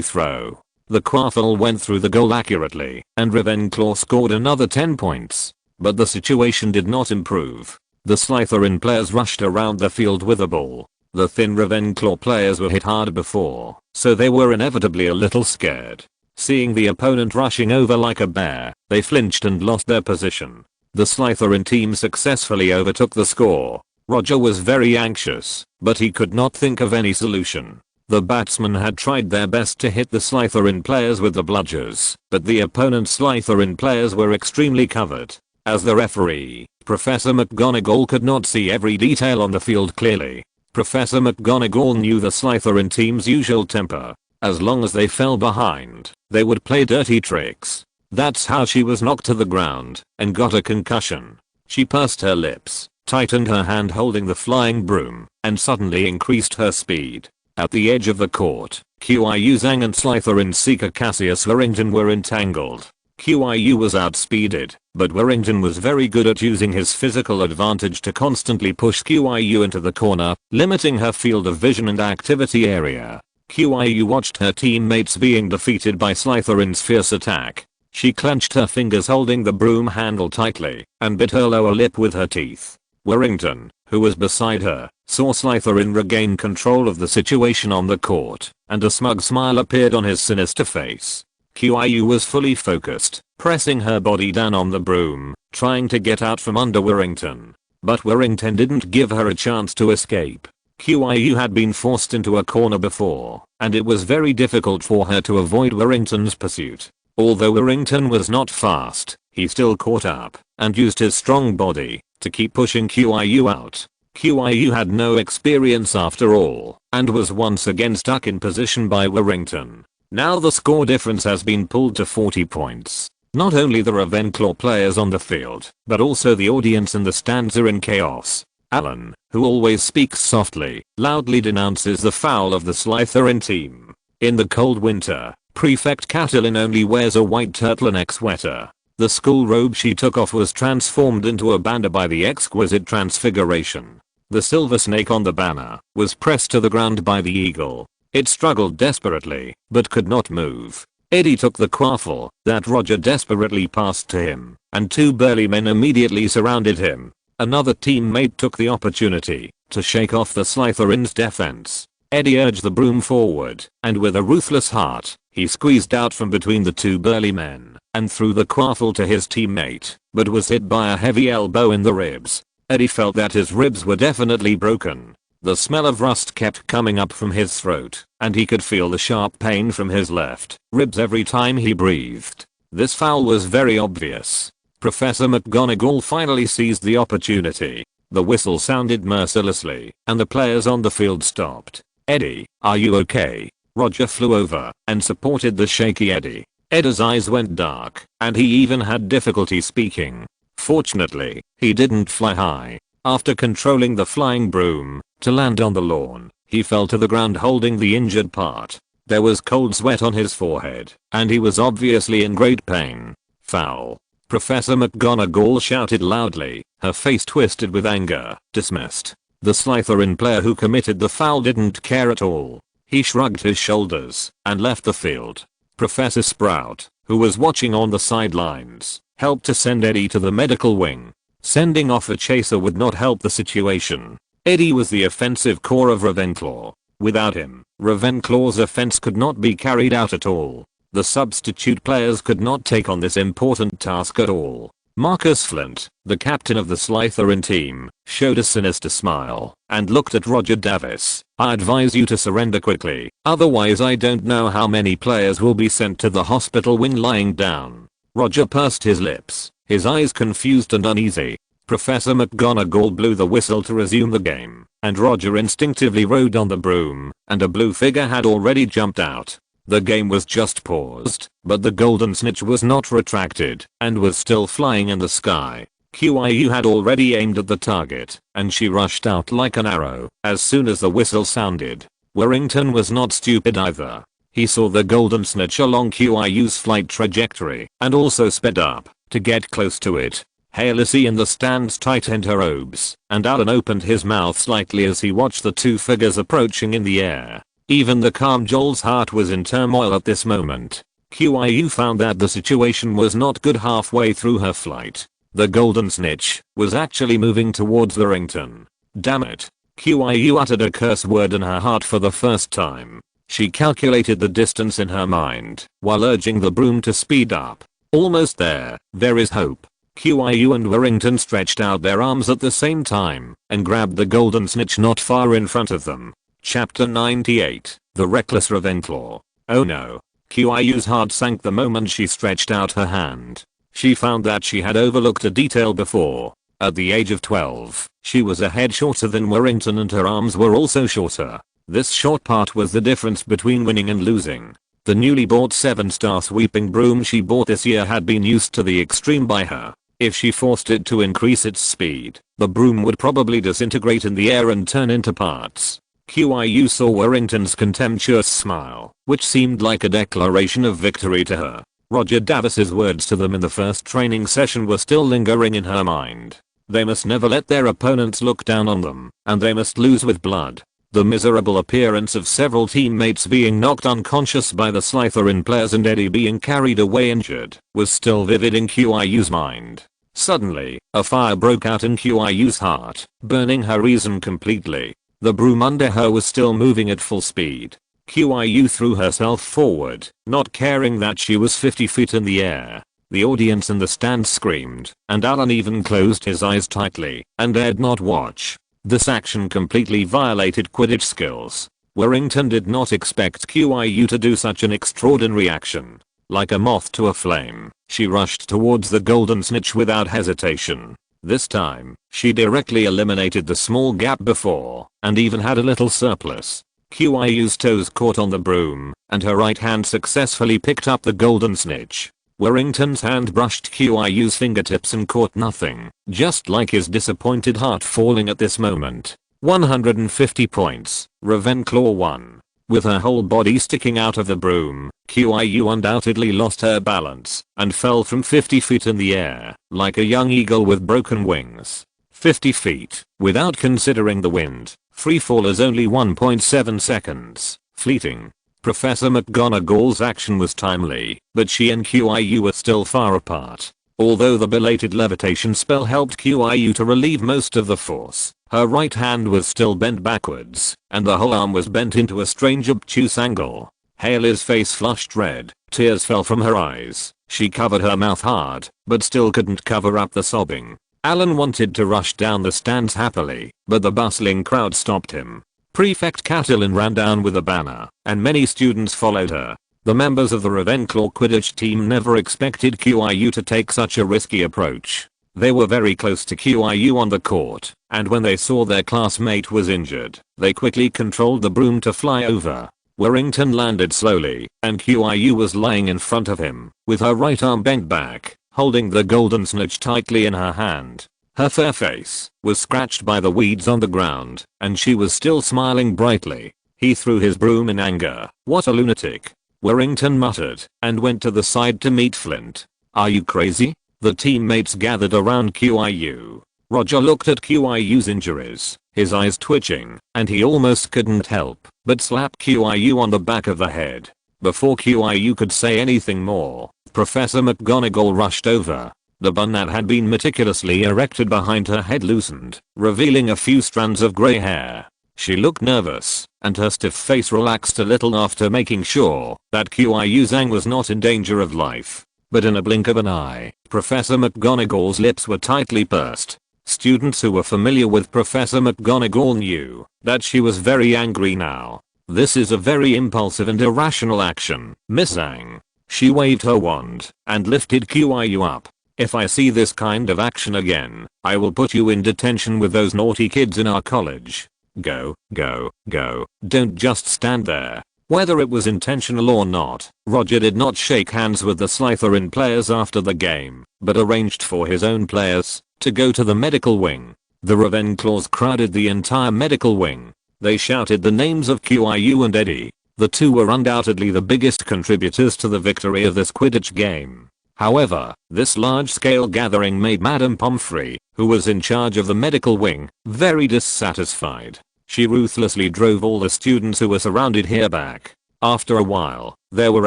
throw. The quaffle went through the goal accurately, and Ravenclaw scored another 10 points. But the situation did not improve. The Slytherin players rushed around the field with the ball. The thin Ravenclaw players were hit hard before, so they were inevitably a little scared. Seeing the opponent rushing over like a bear, they flinched and lost their position. The Slytherin team successfully overtook the score. Roger was very anxious, but he could not think of any solution. The batsmen had tried their best to hit the Slytherin players with the bludgers, but the opponent's Slytherin players were extremely covered. As the referee, Professor McGonagall could not see every detail on the field clearly. Professor McGonagall knew the Slytherin team's usual temper. As long as they fell behind, they would play dirty tricks. That's how she was knocked to the ground and got a concussion. She pursed her lips, tightened her hand holding the flying broom, and suddenly increased her speed. At the edge of the court, Qiu Zhang and Slytherin seeker Cassius Warrington were entangled. Qiu was outspeeded, but Warrington was very good at using his physical advantage to constantly push Qiu into the corner, limiting her field of vision and activity area. Qiu watched her teammates being defeated by Slytherin's fierce attack. She clenched her fingers holding the broom handle tightly and bit her lower lip with her teeth. Warrington, who was beside her, saw Slytherin regain control of the situation on the court, and a smug smile appeared on his sinister face. Qiu was fully focused, pressing her body down on the broom, trying to get out from under Warrington. But Warrington didn't give her a chance to escape. Qiu had been forced into a corner before, and it was very difficult for her to avoid Warrington's pursuit. Although Warrington was not fast, he still caught up and used his strong body to keep pushing Qiu out. Qiu had no experience after all, and was once again stuck in position by Warrington. Now the score difference has been pulled to 40 points. Not only the Ravenclaw players on the field, but also the audience in the stands are in chaos. Alan, who always speaks softly, loudly denounces the foul of the Slytherin team. In the cold winter, Prefect Catelyn only wears a white turtleneck sweater. The school robe she took off was transformed into a banner by the exquisite transfiguration. The silver snake on the banner was pressed to the ground by the eagle. It struggled desperately, but could not move. Eddie took the quaffle that Roger desperately passed to him, and two burly men immediately surrounded him. Another teammate took the opportunity to shake off the Slytherin's defense. Eddie urged the broom forward, and with a ruthless heart, he squeezed out from between the two burly men and threw the quaffle to his teammate, but was hit by a heavy elbow in the ribs. Eddie felt that his ribs were definitely broken. The smell of rust kept coming up from his throat, and he could feel the sharp pain from his left ribs every time he breathed. This foul was very obvious. Professor McGonagall finally seized the opportunity. The whistle sounded mercilessly, and the players on the field stopped. "Eddie, are you okay?" Roger flew over and supported the shaky Eddie. Eddie's eyes went dark, and he even had difficulty speaking. Fortunately, he didn't fly high. After controlling the flying broom to land on the lawn, he fell to the ground holding the injured part. There was cold sweat on his forehead, and he was obviously in great pain. "Foul!" Professor McGonagall shouted loudly, her face twisted with anger. "Dismissed." The Slytherin player who committed the foul didn't care at all. He shrugged his shoulders and left the field. Professor Sprout, who was watching on the sidelines, helped to send Eddie to the medical wing. Sending off a chaser would not help the situation. Eddie was the offensive core of Ravenclaw. Without him, Ravenclaw's offense could not be carried out at all. The substitute players could not take on this important task at all. Marcus Flint, the captain of the Slytherin team, showed a sinister smile and looked at Roger Davis. "I advise you to surrender quickly, otherwise I don't know how many players will be sent to the hospital when lying down." Roger pursed his lips, his eyes confused and uneasy. Professor McGonagall blew the whistle to resume the game, and Roger instinctively rode on the broom, and a blue figure had already jumped out. The game was just paused, but the golden snitch was not retracted and was still flying in the sky. Qiu had already aimed at the target, and she rushed out like an arrow as soon as the whistle sounded. Warrington was not stupid either. He saw the golden snitch along Qiu's flight trajectory and also sped up to get close to it. Hail Lissy in the stands tightened her robes, and Alan opened his mouth slightly as he watched the two figures approaching in the air. Even the calm Joel's heart was in turmoil at this moment. QIU found that the situation was not good halfway through her flight. The golden snitch was actually moving towards Warrington. Damn it. QIU uttered a curse word in her heart for the first time. She calculated the distance in her mind while urging the broom to speed up. Almost there. There is hope. QIU and Warrington stretched out their arms at the same time and grabbed the golden snitch not far in front of them. Chapter 98. The Reckless Ravenclaw. Oh no. QIU's heart sank the moment she stretched out her hand. She found that she had overlooked a detail before. At the age of 12, she was a head shorter than Warrington and her arms were also shorter. This short part was the difference between winning and losing. The newly bought 7-star sweeping broom she bought this year had been used to the extreme by her. If she forced it to increase its speed, the broom would probably disintegrate in the air and turn into parts. QIU saw Warrington's contemptuous smile, which seemed like a declaration of victory to her. Roger Davis's words to them in the first training session were still lingering in her mind. They must never let their opponents look down on them, and they must lose with blood. The miserable appearance of several teammates being knocked unconscious by the Slytherin players and Eddie being carried away injured was still vivid in QIU's mind. Suddenly, a fire broke out in QIU's heart, burning her reason completely. The broom under her was still moving at full speed. QIU threw herself forward, not caring that she was 50 feet in the air. The audience in the stands screamed, and Alan even closed his eyes tightly and dared not watch. This action completely violated Quidditch skills. Warrington did not expect QIU to do such an extraordinary action. Like a moth to a flame, she rushed towards the golden snitch without hesitation. This time, she directly eliminated the small gap before, and even had a little surplus. QIU's toes caught on the broom, and her right hand successfully picked up the golden snitch. Warrington's hand brushed QIU's fingertips and caught nothing, just like his disappointed heart falling at this moment. 150 points, Ravenclaw won. With her whole body sticking out of the broom, QIU undoubtedly lost her balance and fell from 50 feet in the air, like a young eagle with broken wings. 50 feet, without considering the wind, free fall is only 1.7 seconds, fleeting. Professor McGonagall's action was timely, but she and QIU were still far apart. Although the belated levitation spell helped QIU to relieve most of the force, her right hand was still bent backwards, and the whole arm was bent into a strange obtuse angle. Haley's face flushed red, tears fell from her eyes. She covered her mouth hard, but still couldn't cover up the sobbing. Alan wanted to rush down the stands happily, but the bustling crowd stopped him. Prefect Catelyn ran down with a banner, and many students followed her. The members of the Ravenclaw Quidditch team never expected QIU to take such a risky approach. They were very close to QIU on the court, and when they saw their classmate was injured, they quickly controlled the broom to fly over. Warrington landed slowly, and QIU was lying in front of him, with her right arm bent back, holding the golden snitch tightly in her hand. Her fair face was scratched by the weeds on the ground, and she was still smiling brightly. He threw his broom in anger. What a lunatic. Warrington muttered, and went to the side to meet Flint. Are you crazy? The teammates gathered around QIU. Roger looked at QIU's injuries, his eyes twitching, and he almost couldn't help but slap QIU on the back of the head. Before QIU could say anything more, Professor McGonagall rushed over. The bun that had been meticulously erected behind her head loosened, revealing a few strands of grey hair. She looked nervous, and her stiff face relaxed a little after making sure that QIU Zhang was not in danger of life. But in a blink of an eye, Professor McGonagall's lips were tightly pursed. Students who were familiar with Professor McGonagall knew that she was very angry now. This is a very impulsive and irrational action, Miss Zhang. She waved her wand and lifted QIU up. If I see this kind of action again, I will put you in detention with those naughty kids in our college. Go, go, go. Don't just stand there. Whether it was intentional or not, Roger did not shake hands with the Slytherin players after the game, but arranged for his own players to go to the medical wing. The Ravenclaws crowded the entire medical wing. They shouted the names of QIU and Eddie. The two were undoubtedly the biggest contributors to the victory of this Quidditch game. However, this large-scale gathering made Madame Pomfrey, who was in charge of the medical wing, very dissatisfied. She ruthlessly drove all the students who were surrounded here back. After a while, there were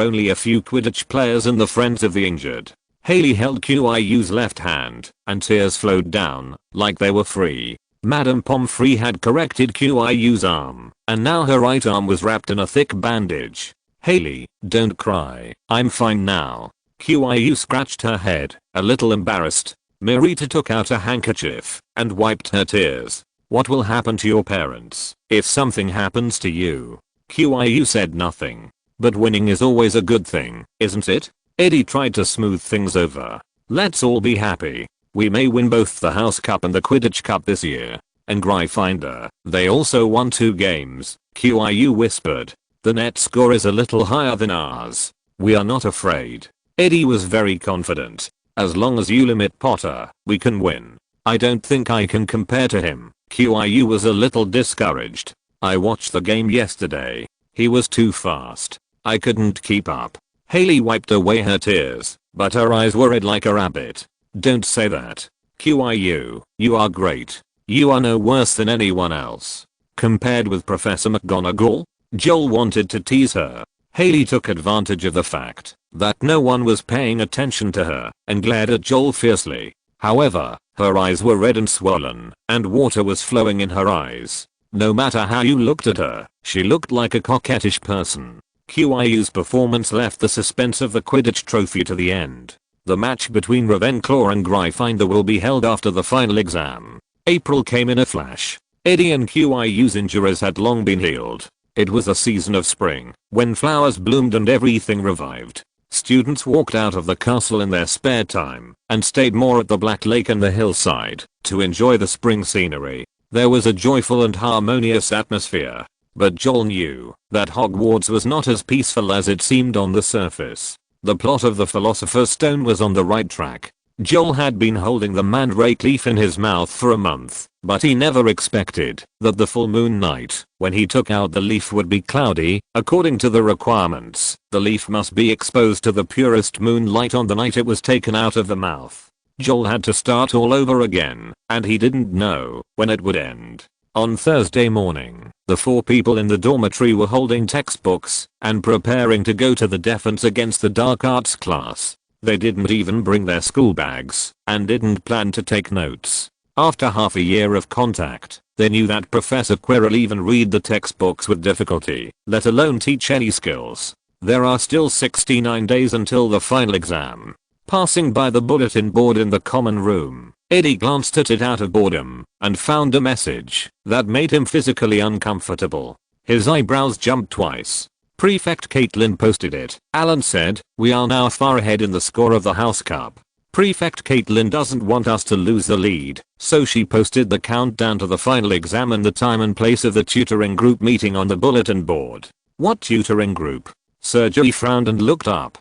only a few Quidditch players and the friends of the injured. Haley held QIU's left hand, and tears flowed down, like they were free. Madame Pomfrey had corrected QIU's arm, and now her right arm was wrapped in a thick bandage. Haley, don't cry, I'm fine now. QIU scratched her head, a little embarrassed. Mirita took out a handkerchief, and wiped her tears. What will happen to your parents if something happens to you? QIU said nothing. But winning is always a good thing, isn't it? Eddie tried to smooth things over. Let's all be happy. We may win both the House Cup and the Quidditch Cup this year. And Gryffindor, they also won 2 games, QIU whispered. The net score is a little higher than ours. We are not afraid. Eddie was very confident. As long as you limit Potter, we can win. I don't think I can compare to him. QIU was a little discouraged. I watched the game yesterday. He was too fast. I couldn't keep up. Haley wiped away her tears, but her eyes were red like a rabbit. Don't say that. QIU, you are great. You are no worse than anyone else. Compared with Professor McGonagall? Joel wanted to tease her. Haley took advantage of the fact that no one was paying attention to her and glared at Joel fiercely. However, her eyes were red and swollen, and water was flowing in her eyes. No matter how you looked at her, she looked like a coquettish person. QIU's performance left the suspense of the Quidditch trophy to the end. The match between Ravenclaw and Gryffindor will be held after the final exam. April came in a flash. Eddie and QIU's injuries had long been healed. It was a season of spring, when flowers bloomed and everything revived. Students walked out of the castle in their spare time, and stayed more at the Black Lake and the hillside, to enjoy the spring scenery. There was a joyful and harmonious atmosphere. But Joel knew that Hogwarts was not as peaceful as it seemed on the surface. The plot of the Philosopher's Stone was on the right track. Joel had been holding the mandrake leaf in his mouth for a month, but he never expected that the full moon night, when he took out the leaf, would be cloudy. According to the requirements, the leaf must be exposed to the purest moonlight on the night it was taken out of the mouth. Joel had to start all over again, and he didn't know when it would end. On Thursday morning, the 4 people in the dormitory were holding textbooks and preparing to go to the defense against the dark arts class. They didn't even bring their school bags and didn't plan to take notes. After half a year of contact, they knew that Professor Quirrell even read the textbooks with difficulty, let alone teach any skills. There are still 69 days until the final exam. Passing by the bulletin board in the common room, Eddie glanced at it out of boredom and found a message that made him physically uncomfortable. His eyebrows jumped twice. Prefect Caitlin posted it. Alan said, "We are now far ahead in the score of the House Cup. Prefect Caitlin doesn't want us to lose the lead, so she posted the countdown to the final exam and the time and place of the tutoring group meeting on the bulletin board." What tutoring group? Sergei frowned and looked up.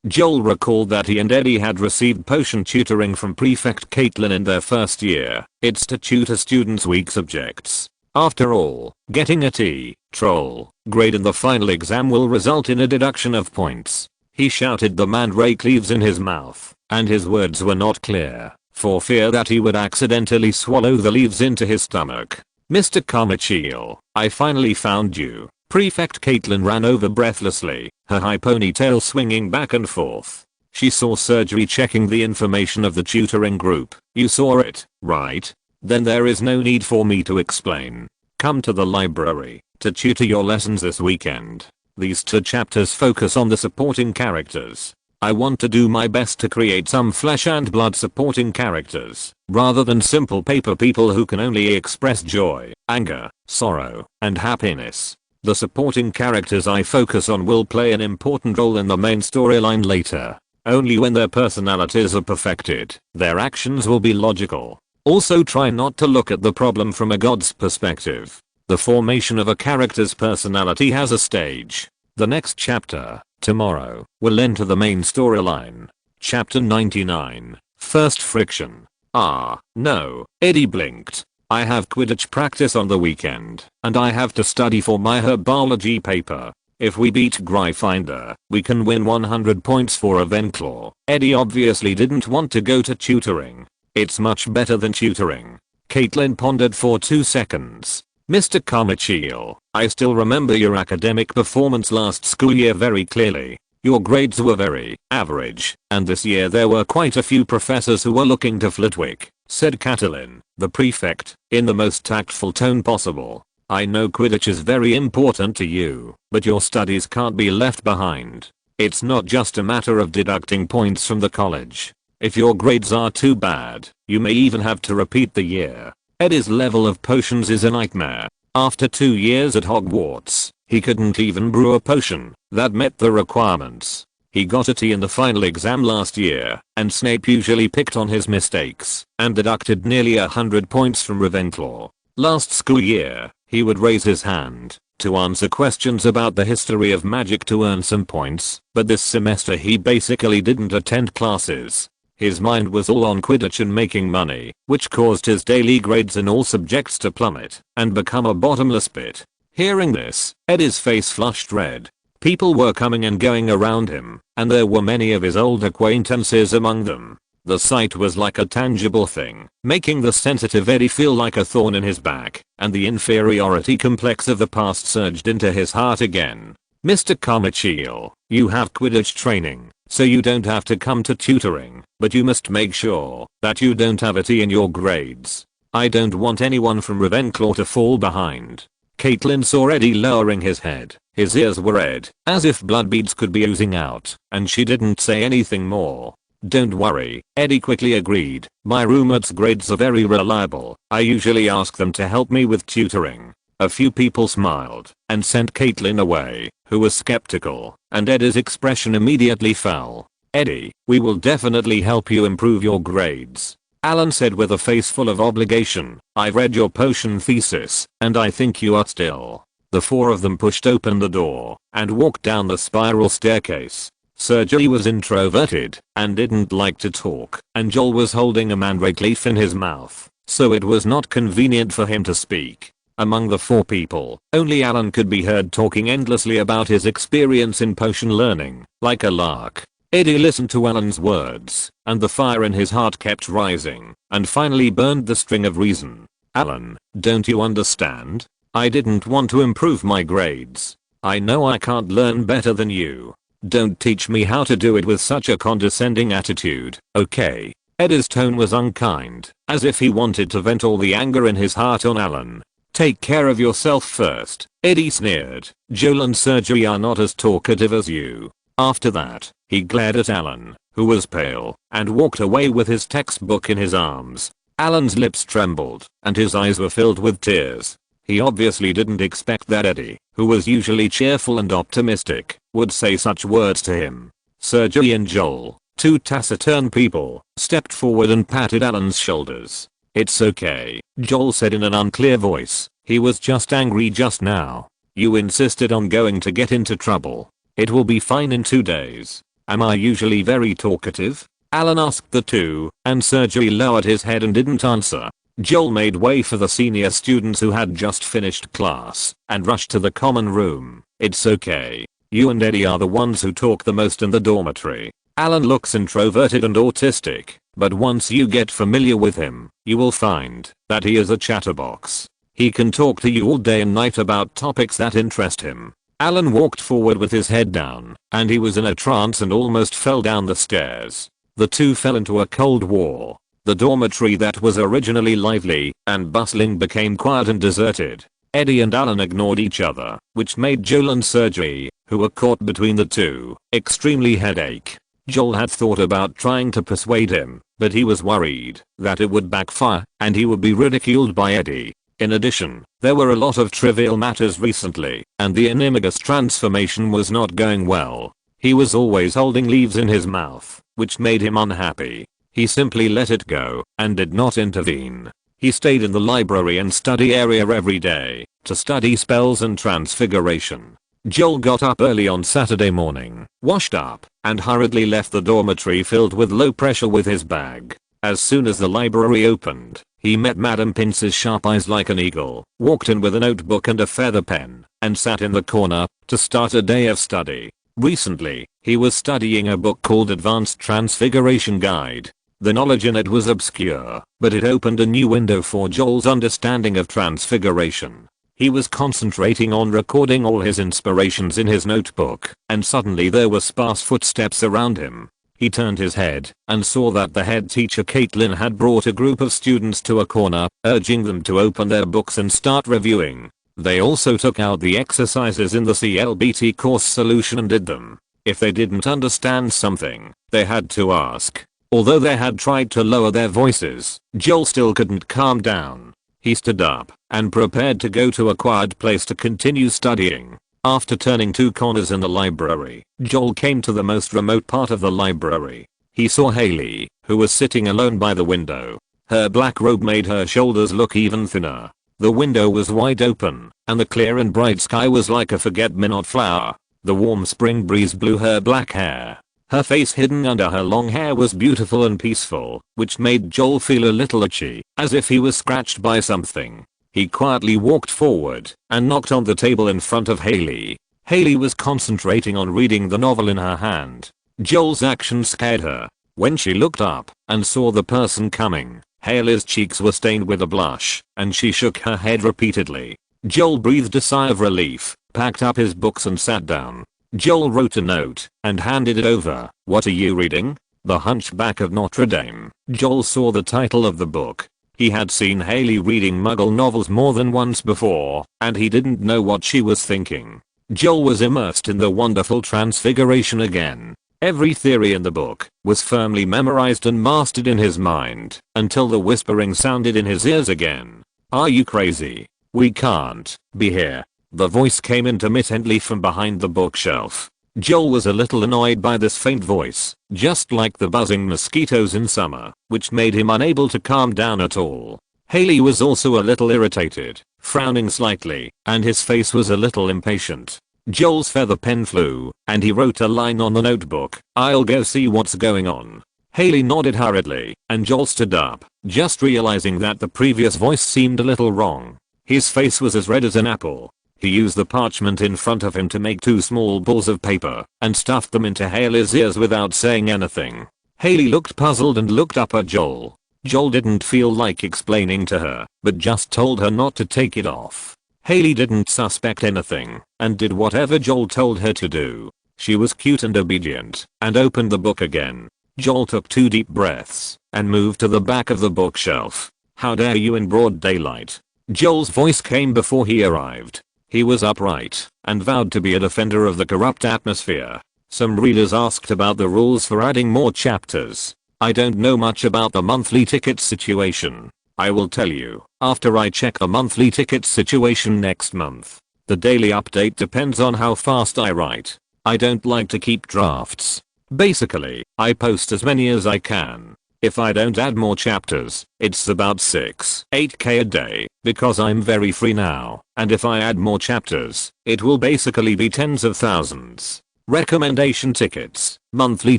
Joel recalled that he and Eddie had received potion tutoring from Prefect Caitlin in their first year. It's to tutor students' weak subjects. After all, getting a T, troll, grade in the final exam will result in a deduction of points. He shouted the mandrake leaves in his mouth, and his words were not clear, for fear that he would accidentally swallow the leaves into his stomach. "Mr. Carmichael, I finally found you." Prefect Caitlin ran over breathlessly, her high ponytail swinging back and forth. She saw Sergei checking the information of the tutoring group. "You saw it, right? Then there is no need for me to explain. Come to the library to tutor your lessons this weekend. These 2 chapters focus on the supporting characters. I want to do my best to create some flesh and blood supporting characters, rather than simple paper people who can only express joy, anger, sorrow, and happiness. The supporting characters I focus on will play an important role in the main storyline later. Only when their personalities are perfected, their actions will be logical. Also try not to look at the problem from a god's perspective. The formation of a character's personality has a stage. The next chapter, tomorrow, will enter the main storyline. Chapter 99, First Friction. No, Eddie blinked. I have Quidditch practice on the weekend, and I have to study for my herbology paper. If we beat Gryffindor, we can win 100 points for Ravenclaw. Eddie obviously didn't want to go to tutoring. It's much better than tutoring. Caitlin pondered for 2 seconds. Mr. Carmichael, I still remember your academic performance last school year very clearly. Your grades were very average, and this year there were quite a few professors who were looking to Flitwick, said Catelyn, the prefect, in the most tactful tone possible. I know Quidditch is very important to you, but your studies can't be left behind. It's not just a matter of deducting points from the college. If your grades are too bad, you may even have to repeat the year. Eddie's level of potions is a nightmare. After 2 years at Hogwarts, he couldn't even brew a potion that met the requirements. He got a T in the final exam last year, and Snape usually picked on his mistakes and deducted nearly 100 points from Ravenclaw. Last school year, he would raise his hand to answer questions about the history of magic to earn some points, but this semester he basically didn't attend classes. His mind was all on Quidditch and making money, which caused his daily grades in all subjects to plummet and become a bottomless pit. Hearing this, Eddie's face flushed red. People were coming and going around him, and there were many of his old acquaintances among them. The sight was like a tangible thing, making the sensitive Eddie feel like a thorn in his back, and the inferiority complex of the past surged into his heart again. Mr. Carmichael, you have Quidditch training, so you don't have to come to tutoring, but you must make sure that you don't have a T in your grades. I don't want anyone from Ravenclaw to fall behind. Caitlin saw Eddie lowering his head. His ears were red, as if blood beads could be oozing out, and she didn't say anything more. Don't worry, Eddie quickly agreed. My roommate's grades are very reliable. I usually ask them to help me with tutoring. A few people smiled and sent Caitlin away, who was skeptical, and Eddie's expression immediately fell. Eddie, we will definitely help you improve your grades, Alan said with a face full of obligation. I've read your potion thesis, and I think you are still. The 4 of them pushed open the door and walked down the spiral staircase. Sergei was introverted and didn't like to talk, and Joel was holding a mandrake leaf in his mouth, so it was not convenient for him to speak. Among the 4 people, only Alan could be heard talking endlessly about his experience in potion learning, like a lark. Eddie listened to Alan's words, and the fire in his heart kept rising, and finally burned the string of reason. Alan, don't you understand? I didn't want to improve my grades. I know I can't learn better than you. Don't teach me how to do it with such a condescending attitude, okay? Eddie's tone was unkind, as if he wanted to vent all the anger in his heart on Alan. Take care of yourself first, Eddie sneered. Joel and Sergei are not as talkative as you. After that, he glared at Alan, who was pale, and walked away with his textbook in his arms. Alan's lips trembled, and his eyes were filled with tears. He obviously didn't expect that Eddie, who was usually cheerful and optimistic, would say such words to him. Sergei and Joel, 2 taciturn people, stepped forward and patted Alan's shoulders. It's okay, Joel said in an unclear voice. He was just angry just now. You insisted on going to get into trouble. It will be fine in 2 days. Am I usually very talkative? Alan asked the 2, and Sergei lowered his head and didn't answer. Joel made way for the senior students who had just finished class and rushed to the common room. It's okay. You and Eddie are the ones who talk the most in the dormitory. Alan looks introverted and autistic, but once you get familiar with him, you will find that he is a chatterbox. He can talk to you all day and night about topics that interest him. Alan walked forward with his head down, and he was in a trance and almost fell down the stairs. The 2 fell into a cold war. The dormitory that was originally lively and bustling became quiet and deserted. Eddie and Alan ignored each other, which made Joel and Sergei, who were caught between the 2, extremely headache. Joel had thought about trying to persuade him, but he was worried that it would backfire and he would be ridiculed by Eddie. In addition, there were a lot of trivial matters recently, and the animagus transformation was not going well. He was always holding leaves in his mouth, which made him unhappy. He simply let it go and did not intervene. He stayed in the library and study area every day to study spells and transfiguration. Joel got up early on Saturday morning, washed up, and hurriedly left the dormitory filled with low pressure with his bag. As soon as the library opened, he met Madam Pince's sharp eyes like an eagle, walked in with a notebook and a feather pen, and sat in the corner to start a day of study. Recently, he was studying a book called Advanced Transfiguration Guide. The knowledge in it was obscure, but it opened a new window for Joel's understanding of transfiguration. He was concentrating on recording all his inspirations in his notebook, and suddenly there were sparse footsteps around him. He turned his head and saw that the head teacher Caitlin had brought a group of students to a corner, urging them to open their books and start reviewing. They also took out the exercises in the CLBT course solution and did them. If they didn't understand something, they had to ask. Although they had tried to lower their voices, Joel still couldn't calm down. He stood up and prepared to go to a quiet place to continue studying. After turning 2 corners in the library, Joel came to the most remote part of the library. He saw Haley, who was sitting alone by the window. Her black robe made her shoulders look even thinner. The window was wide open, and the clear and bright sky was like a forget-me-not flower. The warm spring breeze blew her black hair. Her face hidden under her long hair was beautiful and peaceful, which made Joel feel a little itchy, as if he was scratched by something. He quietly walked forward and knocked on the table in front of Haley. Haley was concentrating on reading the novel in her hand. Joel's action scared her. When she looked up and saw the person coming, Haley's cheeks were stained with a blush, and she shook her head repeatedly. Joel breathed a sigh of relief, packed up his books and sat down. Joel wrote a note and handed it over. "What are you reading?" "The Hunchback of Notre Dame." Joel saw the title of the book. He had seen Haley reading Muggle novels more than once before, and he didn't know what she was thinking. Joel was immersed in the wonderful transfiguration again. Every theory in the book was firmly memorized and mastered in his mind, until the whispering sounded in his ears again. "Are you crazy? We can't be here." The voice came intermittently from behind the bookshelf. Joel was a little annoyed by this faint voice, just like the buzzing mosquitoes in summer, which made him unable to calm down at all. Haley was also a little irritated, frowning slightly, and his face was a little impatient. Joel's feather pen flew, and he wrote a line on the notebook. "I'll go see what's going on." Haley nodded hurriedly, and Joel stood up, just realizing that the previous voice seemed a little wrong. His face was as red as an apple. He used the parchment in front of him to make 2 small balls of paper and stuffed them into Haley's ears without saying anything. Haley looked puzzled and looked up at Joel. Joel didn't feel like explaining to her, but just told her not to take it off. Haley didn't suspect anything and did whatever Joel told her to do. She was cute and obedient and opened the book again. Joel took 2 deep breaths and moved to the back of the bookshelf. "How dare you in broad daylight?" Joel's voice came before he arrived. He was upright and vowed to be a defender of the corrupt atmosphere. Some readers asked about the rules for adding more chapters. I don't know much about the monthly ticket situation. I will tell you after I check the monthly ticket situation next month. The daily update depends on how fast I write. I don't like to keep drafts. Basically, I post as many as I can. If I don't add more chapters, it's about 8k a day, because I'm very free now, and if I add more chapters, it will basically be tens of thousands. Recommendation tickets, monthly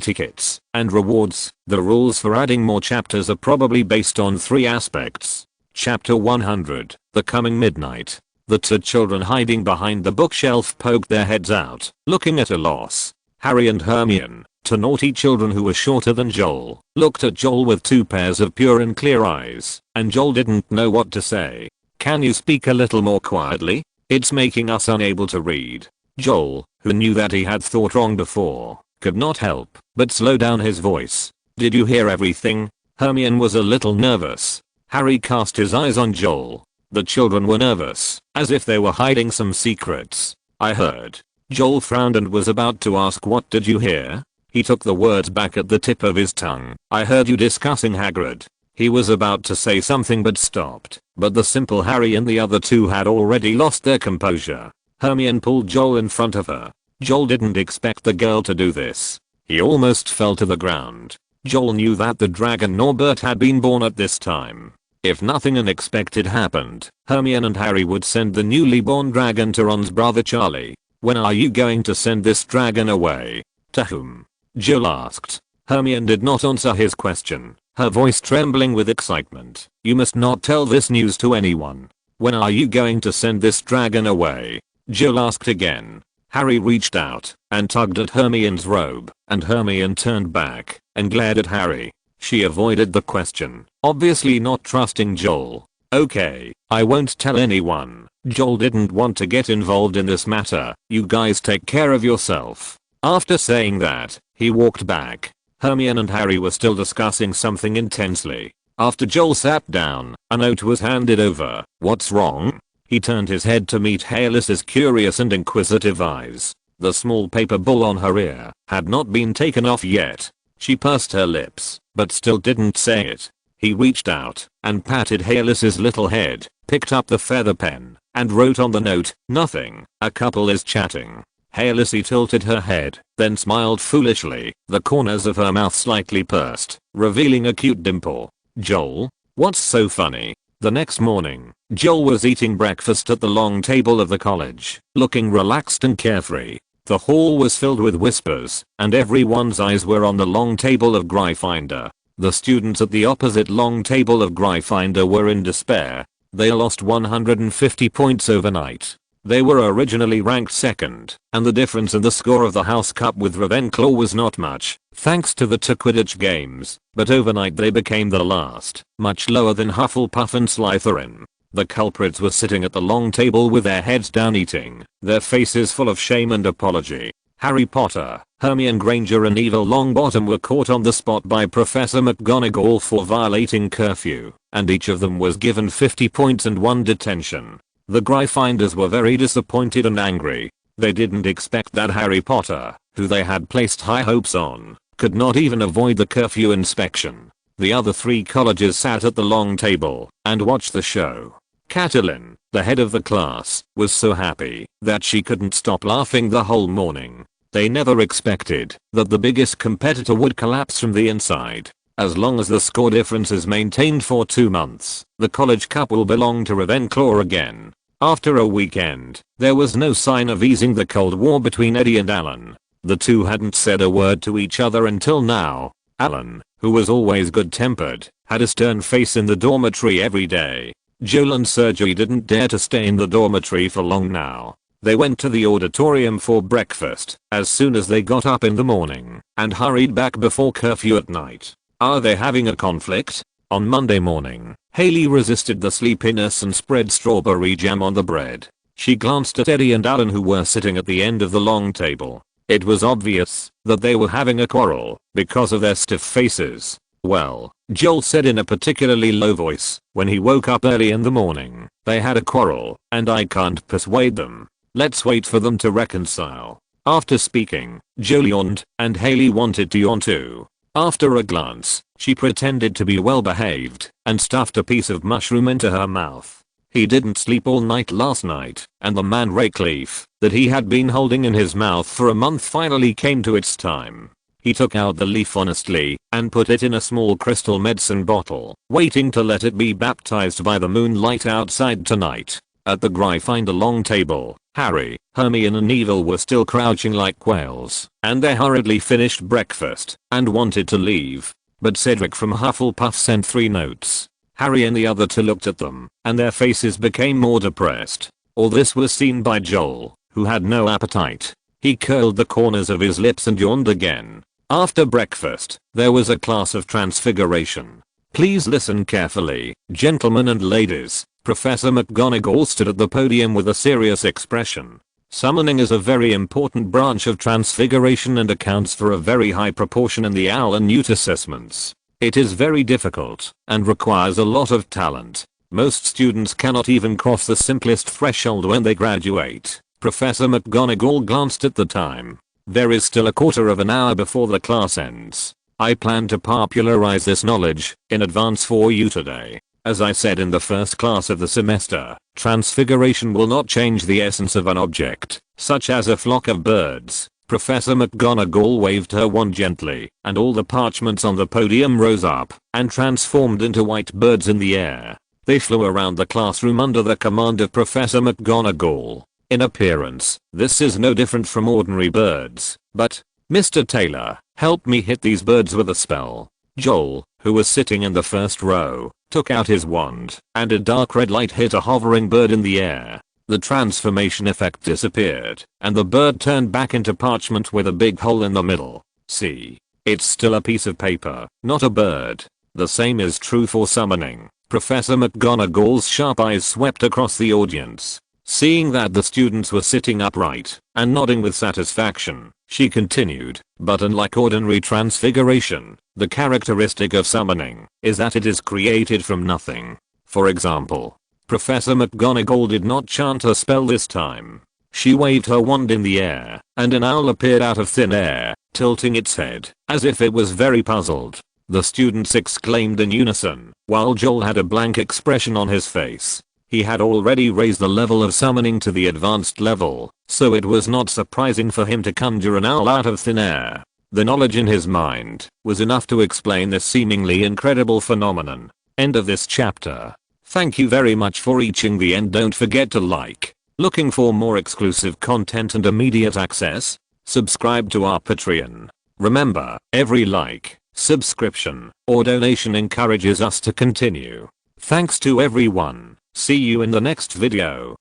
tickets, and rewards. The rules for adding more chapters are probably based on 3 aspects. Chapter 100, The Coming Midnight. The 2 children hiding behind the bookshelf poked their heads out, looking at a loss. Harry and Hermione, 2 naughty children who were shorter than Joel, looked at Joel with 2 pairs of pure and clear eyes, and Joel didn't know what to say. "Can you speak a little more quietly? It's making us unable to read." Joel, who knew that he had thought wrong before, could not help but slow down his voice. "Did you hear everything?" Hermione was a little nervous. Harry cast his eyes on Joel. The children were nervous, as if they were hiding some secrets. "I heard." Joel frowned and was about to ask, "What did you hear?" He took the words back at the tip of his tongue. "I heard you discussing Hagrid." He was about to say something but stopped, but the simple Harry and the other 2 had already lost their composure. Hermione pulled Joel in front of her. Joel didn't expect the girl to do this. He almost fell to the ground. Joel knew that the dragon Norbert had been born at this time. If nothing unexpected happened, Hermione and Harry would send the newly born dragon to Ron's brother Charlie. "When are you going to send this dragon away?" "To whom?" Joel asked. Hermione did not answer his question. her voice trembling with excitement. "You must not tell this news to anyone. When are you going to send this dragon away?" Joel asked again. Harry reached out and tugged at Hermione's robe, and Hermione turned back and glared at Harry. She avoided the question, obviously not trusting Joel. "Okay, I won't tell anyone." Joel didn't want to get involved in this matter. "You guys take care of yourself." After saying that, he walked back. Hermione and Harry were still discussing something intensely. After Joel sat down, a note was handed over. "What's wrong?" He turned his head to meet Hayless's curious and inquisitive eyes. The small paper ball on her ear had not been taken off yet. She pursed her lips, but still didn't say it. He reached out and patted Hayless's little head, picked up the feather pen, and wrote on the note, "Nothing, a couple is chatting." Hayless tilted her head, then smiled foolishly, the corners of her mouth slightly pursed, revealing a cute dimple. "Joel? What's so funny?" The next morning, Joel was eating breakfast at the long table of the college, looking relaxed and carefree. The hall was filled with whispers, and everyone's eyes were on the long table of Gryffindor. The students at the opposite long table of Gryffindor were in despair. They lost 150 points overnight. They were originally ranked second, and the difference in the score of the House Cup with Ravenclaw was not much, thanks to the two Quidditch games, but overnight they became the last, much lower than Hufflepuff and Slytherin. The culprits were sitting at the long table with their heads down eating, their faces full of shame and apology. Harry Potter, Hermione Granger and Neville Longbottom were caught on the spot by Professor McGonagall for violating curfew, and each of them was given 50 points and 1 detention. The Gryffindors were very disappointed and angry. They didn't expect that Harry Potter, who they had placed high hopes on, could not even avoid the curfew inspection. The other 3 colleges sat at the long table and watched the show. Catelyn, the head of the class, was so happy that she couldn't stop laughing the whole morning. They never expected that the biggest competitor would collapse from the inside. As long as the score difference is maintained for 2 months, the college cup will belong to Ravenclaw again. After a weekend, there was no sign of easing the Cold War between Eddie and Alan. The two hadn't said a word to each other until now. Alan, who was always good-tempered, had a stern face in the dormitory every day. Joel and Sergei didn't dare to stay in the dormitory for long now. They went to the auditorium for breakfast as soon as they got up in the morning and hurried back before curfew at night. Are they having a conflict? On Monday morning, Haley resisted the sleepiness and spread strawberry jam on the bread. She glanced at Eddie and Alan, who were sitting at the end of the long table. It was obvious that they were having a quarrel because of their stiff faces. "Well," Joel said in a particularly low voice when he woke up early in the morning, "they had a quarrel, and I can't persuade them. Let's wait for them to reconcile." After speaking, Joel yawned, and Haley wanted to yawn too. After a glance, she pretended to be well behaved and stuffed a piece of mushroom into her mouth. He didn't sleep all night last night, and the mandrake leaf that he had been holding in his mouth for a month finally came to its time. He took out the leaf honestly and put it in a small crystal medicine bottle, waiting to let it be baptized by the moonlight outside tonight. At the Gryffindor long table, Harry, Hermione and Neville were still crouching like quails, and they hurriedly finished breakfast and wanted to leave. But Cedric from Hufflepuff sent 3 notes. Harry and the other 2 looked at them, and their faces became more depressed. All this was seen by Joel, who had no appetite. He curled the corners of his lips and yawned again. After breakfast, there was a class of transfiguration. Please listen carefully, gentlemen and ladies. Professor McGonagall stood at the podium with a serious expression. Summoning is a very important branch of transfiguration and accounts for a very high proportion in the OWL and NEWT assessments. It is very difficult and requires a lot of talent. Most students cannot even cross the simplest threshold when they graduate. Professor McGonagall glanced at the time. There is still a quarter of an hour before the class ends. I plan to popularize this knowledge in advance for you today. As I said in the first class of the semester, transfiguration will not change the essence of an object, such as a flock of birds. Professor McGonagall waved her wand gently, and all the parchments on the podium rose up and transformed into white birds in the air. They flew around the classroom under the command of Professor McGonagall. In appearance, this is no different from ordinary birds, but, Mr. Taylor, help me hit these birds with a spell. Joel, who was sitting in the first row, took out his wand, and a dark red light hit a hovering bird in the air. The transformation effect disappeared, and the bird turned back into parchment with a big hole in the middle. See? It's still a piece of paper, not a bird. The same is true for summoning. Professor McGonagall's sharp eyes swept across the audience. Seeing that the students were sitting upright and nodding with satisfaction, she continued, but unlike ordinary transfiguration, the characteristic of summoning is that it is created from nothing. For example, Professor McGonagall did not chant a spell this time. She waved her wand in the air, and an owl appeared out of thin air, tilting its head, as if it was very puzzled. The students exclaimed in unison, while Joel had a blank expression on his face. He had already raised the level of summoning to the advanced level, so it was not surprising for him to conjure an owl out of thin air. The knowledge in his mind was enough to explain this seemingly incredible phenomenon. End of this chapter. Thank you very much for reaching the end. Don't forget to like. Looking for more exclusive content and immediate access? Subscribe to our Patreon. Remember, every like, subscription, or donation encourages us to continue. Thanks to everyone. See you in the next video.